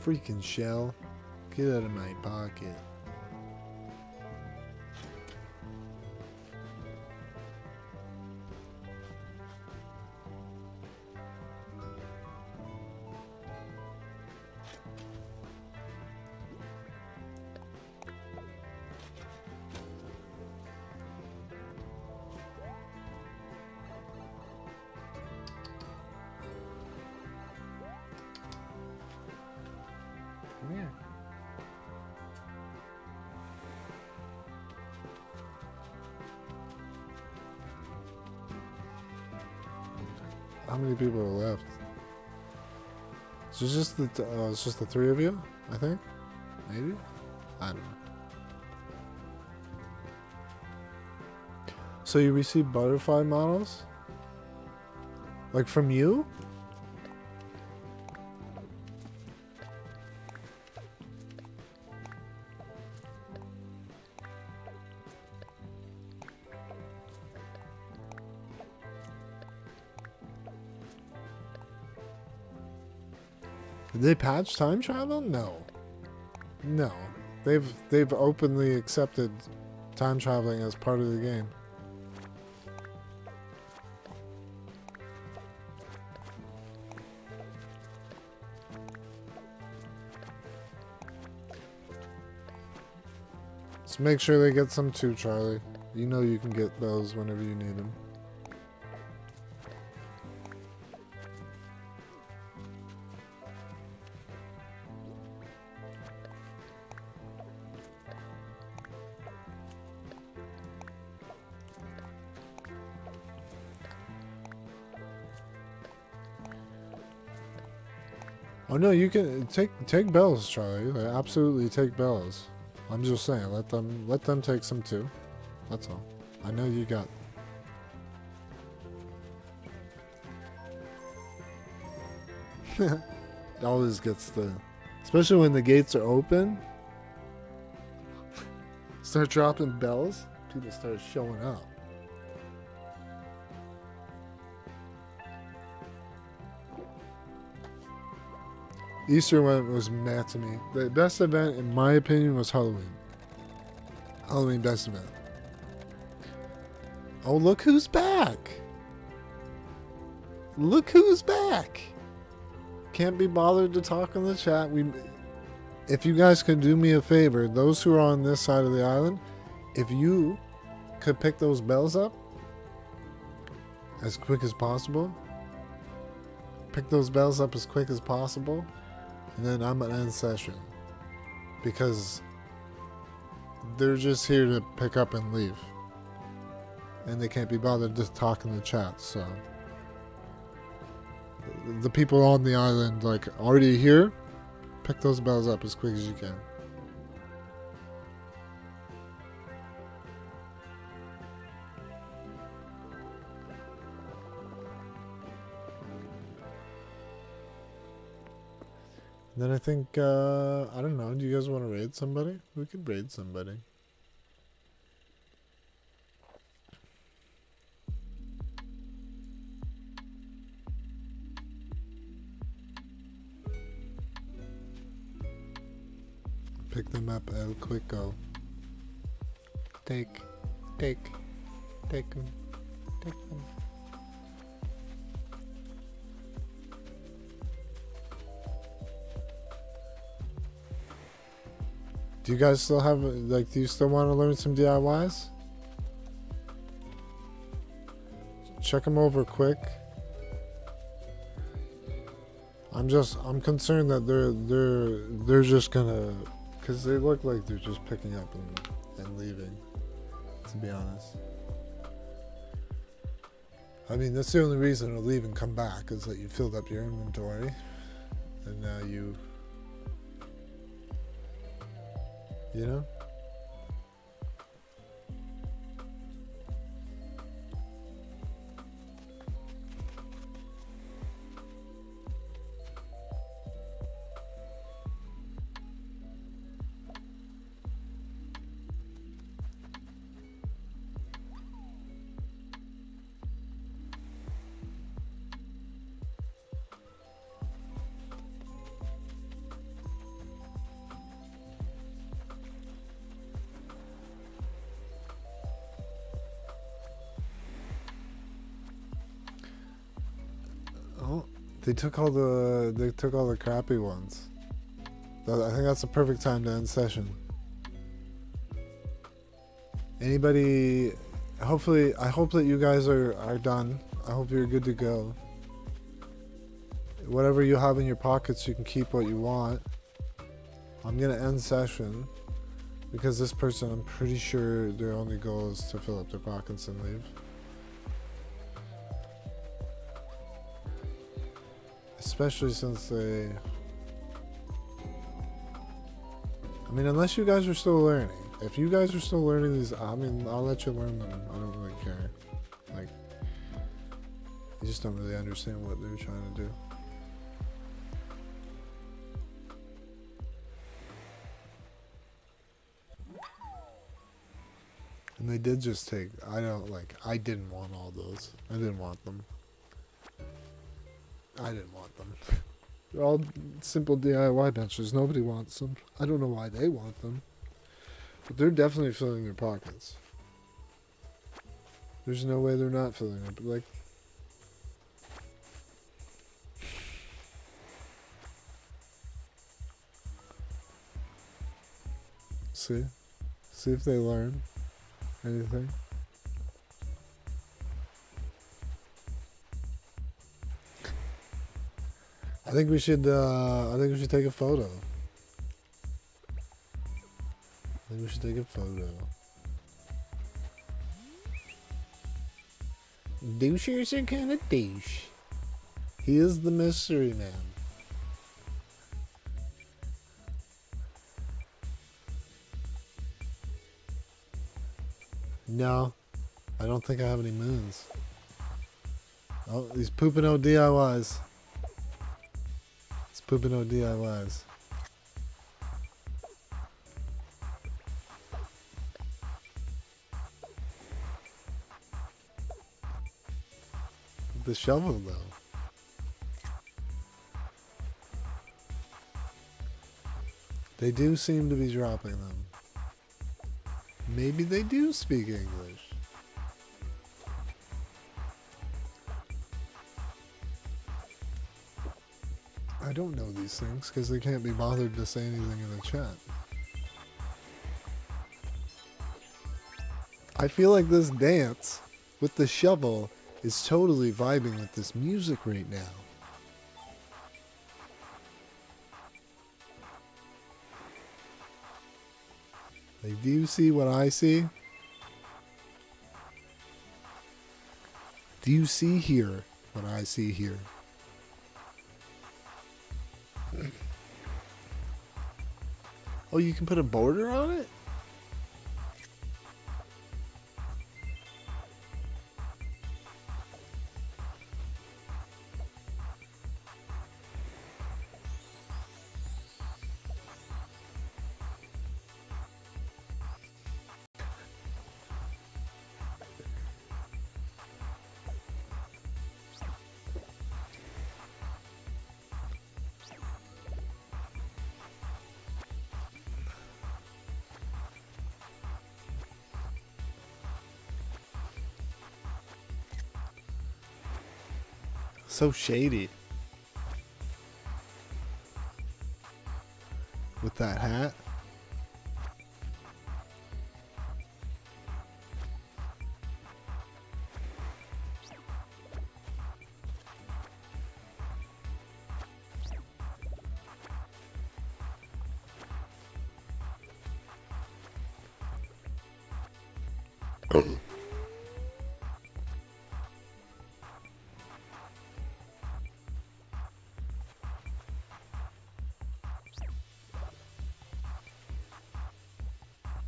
Freaking shell. Get out of my pocket. Come here. How many people are left? So it's just the three of you, I think? Maybe? I don't know. So you receive butterfly models? Like from you? Did they patch time travel? No. No. They've openly accepted time traveling as part of the game. Let's make sure they get some too, Charlie. You know you can get those whenever you need them. Oh no, you can take bells, Charlie. Like, absolutely take bells. I'm just saying, let them take some too. That's all. I know you got. Always gets the, especially when the gates are open. Start dropping bells. People start showing up. Easter event was mad to me. The best event, in my opinion, was Halloween. Halloween best event. Oh, look who's back! Look who's back! Can't be bothered to talk in the chat. If you guys could do me a favor, those who are on this side of the island, if you could pick those bells up as quick as possible, pick those bells up as quick as possible, and then I'm gonna end session, because they're just here to pick up and leave, and they can't be bothered to talk in the chat. So the people on the island, like, already here, pick those bells up as quick as you can. Then I think, I don't know, do you guys want to raid somebody? We could raid somebody. them up el quico. Take them. Do you guys still have, like, do you still want to learn some DIYs? Check them over quick. I'm concerned that they're just gonna, because they look like they're just picking up and leaving, to be honest. I mean, that's the only reason to leave and come back is that you filled up your inventory and now you know? Oh, they took all the crappy ones. I think that's the perfect time to end session. Anybody? Hopefully, I hope that you guys are done. I hope you're good to go. Whatever you have in your pockets, you can keep what you want. I'm gonna end session because this person, I'm pretty sure their only goal is to fill up their pockets and leave. Especially since they... I mean, unless you guys are still learning. If you guys are still learning these, I mean, I'll let you learn them. I don't really care. Like, I just don't really understand what they're trying to do. And they did just take, I didn't want all those. I didn't want them. I didn't want them. They're all simple DIY benches. Nobody wants them. I don't know why they want them. But they're definitely filling their pockets. There's no way they're not filling it. But like... See? See if they learn anything. I think we should take a photo. Douchers are kind of douche. He is the mystery man. No, I don't think I have any moons. Oh, he's pooping out DIYs. Pooping out DIYs. The shovel, though. They do seem to be dropping them. Maybe they do speak English. I don't know these things because they can't be bothered to say anything in the chat. I feel like this dance with the shovel is totally vibing with this music right now. Like, do you see what I see? Do you see here what I see here? Oh, you can put a border on it? So shady. With that hat.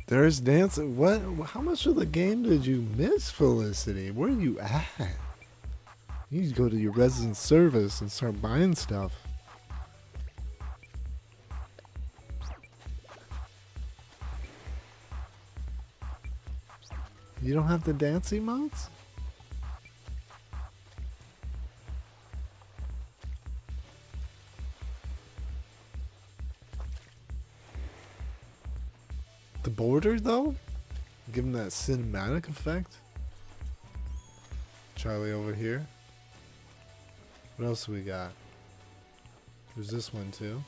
There's dancing. What? How much of the game did you miss, Felicity? Where are you at? You need to go to your resident service and start buying stuff. You don't have the dance emotes? The border, though? Give him that cinematic effect. Charlie over here. What else do we got? There's this one, too.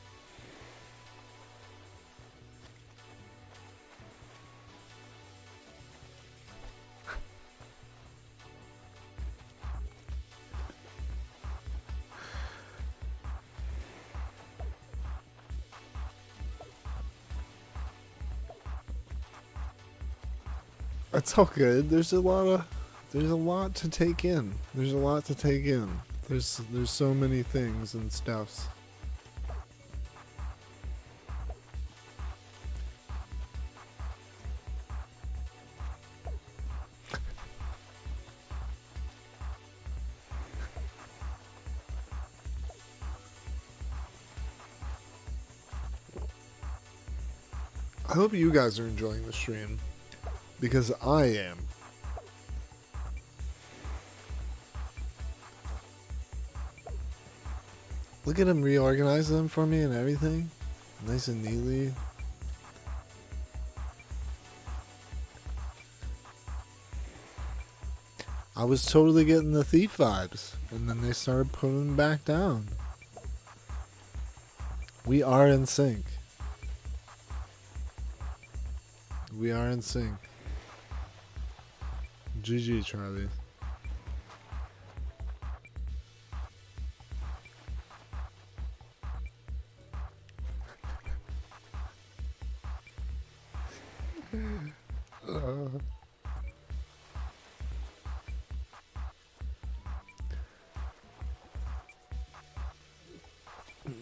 It's all good. There's a lot to take in. There's a lot to take in. There's so many things and stuffs. I hope you guys are enjoying the stream. Because I am. Look at him reorganize them for me and everything. Nice and neatly. I was totally getting the thief vibes. And then they started putting them back down. We are in sync. We are in sync. GG, Charlie.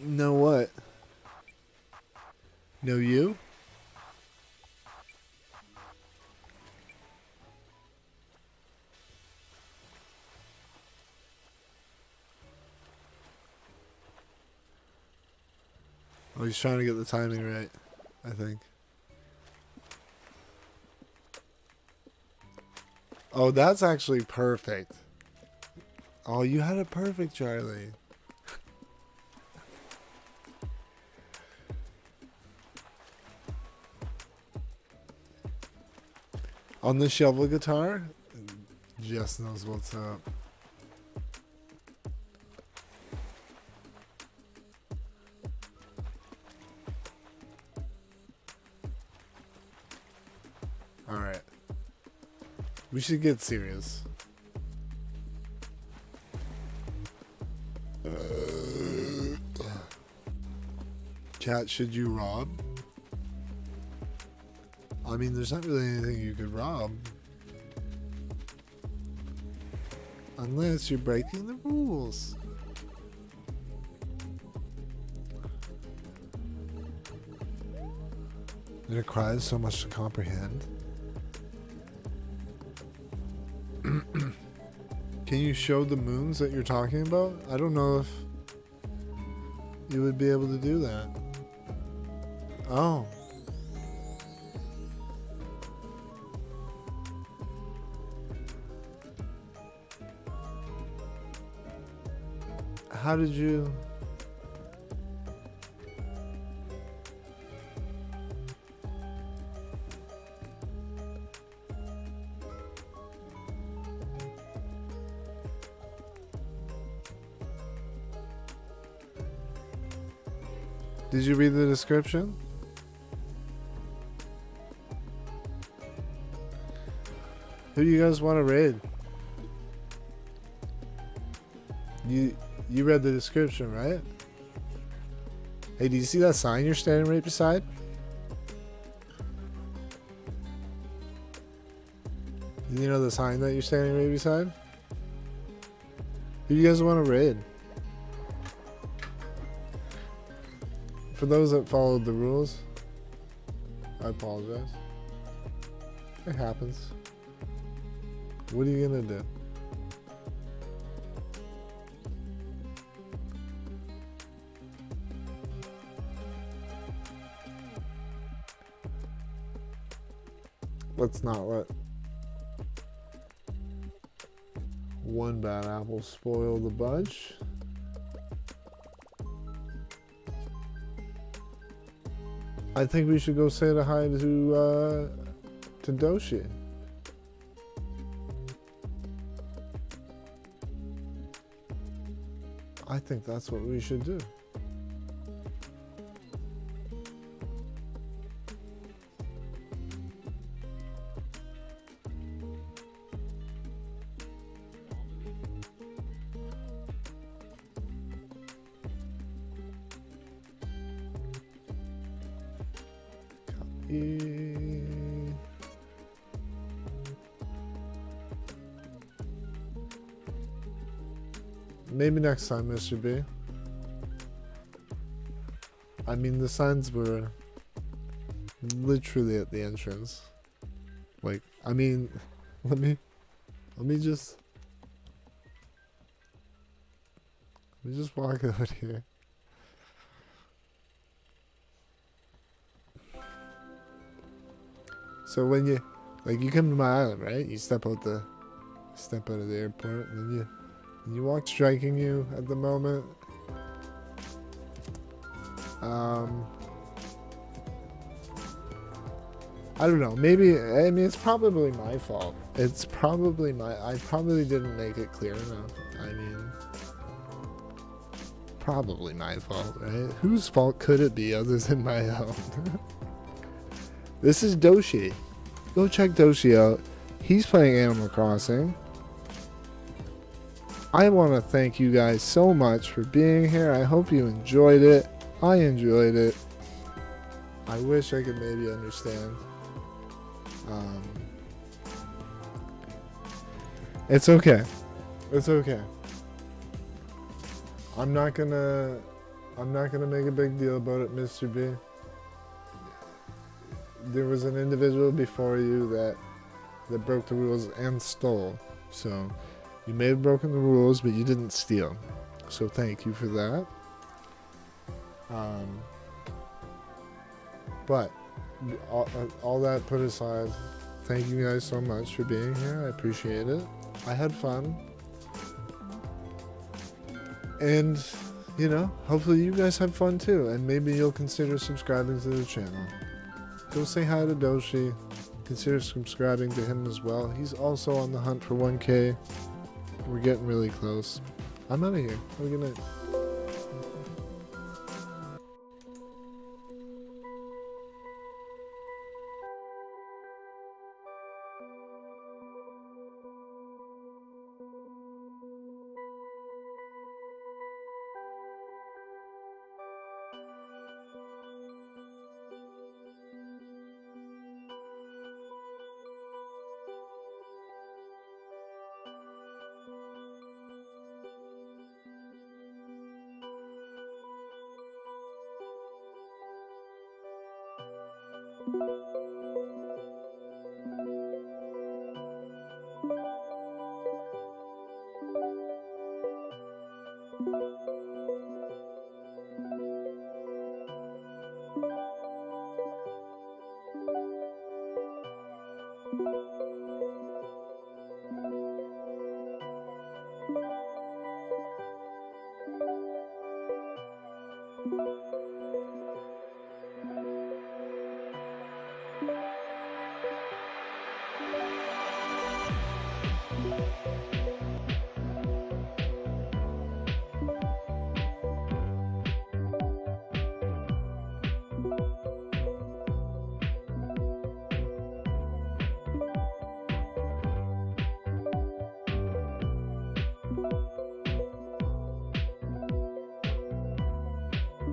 Know what? Know you? Oh, he's trying to get the timing right, I think. Oh, that's actually perfect. Oh, you had it perfect, Charlie. On the shovel guitar, Jess knows what's up. Alright. We should get serious. Chat, should you rob? I mean, there's not really anything you could rob. Unless you're breaking the rules. It requires so much to comprehend. Can you show the moons that you're talking about? I don't know if you would be able to do that. Oh. How did you... Did you read the description? Who do you guys want to raid? You read the description, right? Hey, do you see that sign you're standing right beside? Do you know the sign that you're standing right beside? Who do you guys want to raid? For those that followed the rules, I apologize. It happens. What are you gonna do? Let's not let one bad apple spoil the bunch. I think we should go say hi to Doshi. I think that's what we should do. Maybe next time, Mr. B. I mean, the signs were literally at the entrance. Like, I mean, let me just walk out here. So when you come to my island, right? You step out of the airport, and then you walk striking you at the moment. I don't know. Maybe, I mean, it's probably my fault. I probably didn't make it clear enough. I mean, probably my fault, right? Whose fault could it be other than my own? This is Doshi. Go check Doshi out. He's playing Animal Crossing. I want to thank you guys so much for being here. I hope you enjoyed it. I enjoyed it. I wish I could maybe understand. It's okay. It's okay. I'm not gonna make a big deal about it, Mr. B. There was an individual before you that broke the rules and stole. So you may have broken the rules, but you didn't steal. So thank you for that. But all that put aside, thank you guys so much for being here. I appreciate it. I had fun. And, you know, hopefully you guys have fun too. And maybe you'll consider subscribing to the channel. Go say hi to Doshi. Consider subscribing to him as well. He's also on the hunt for 1K. We're getting really close. I'm out of here. Have a good night. You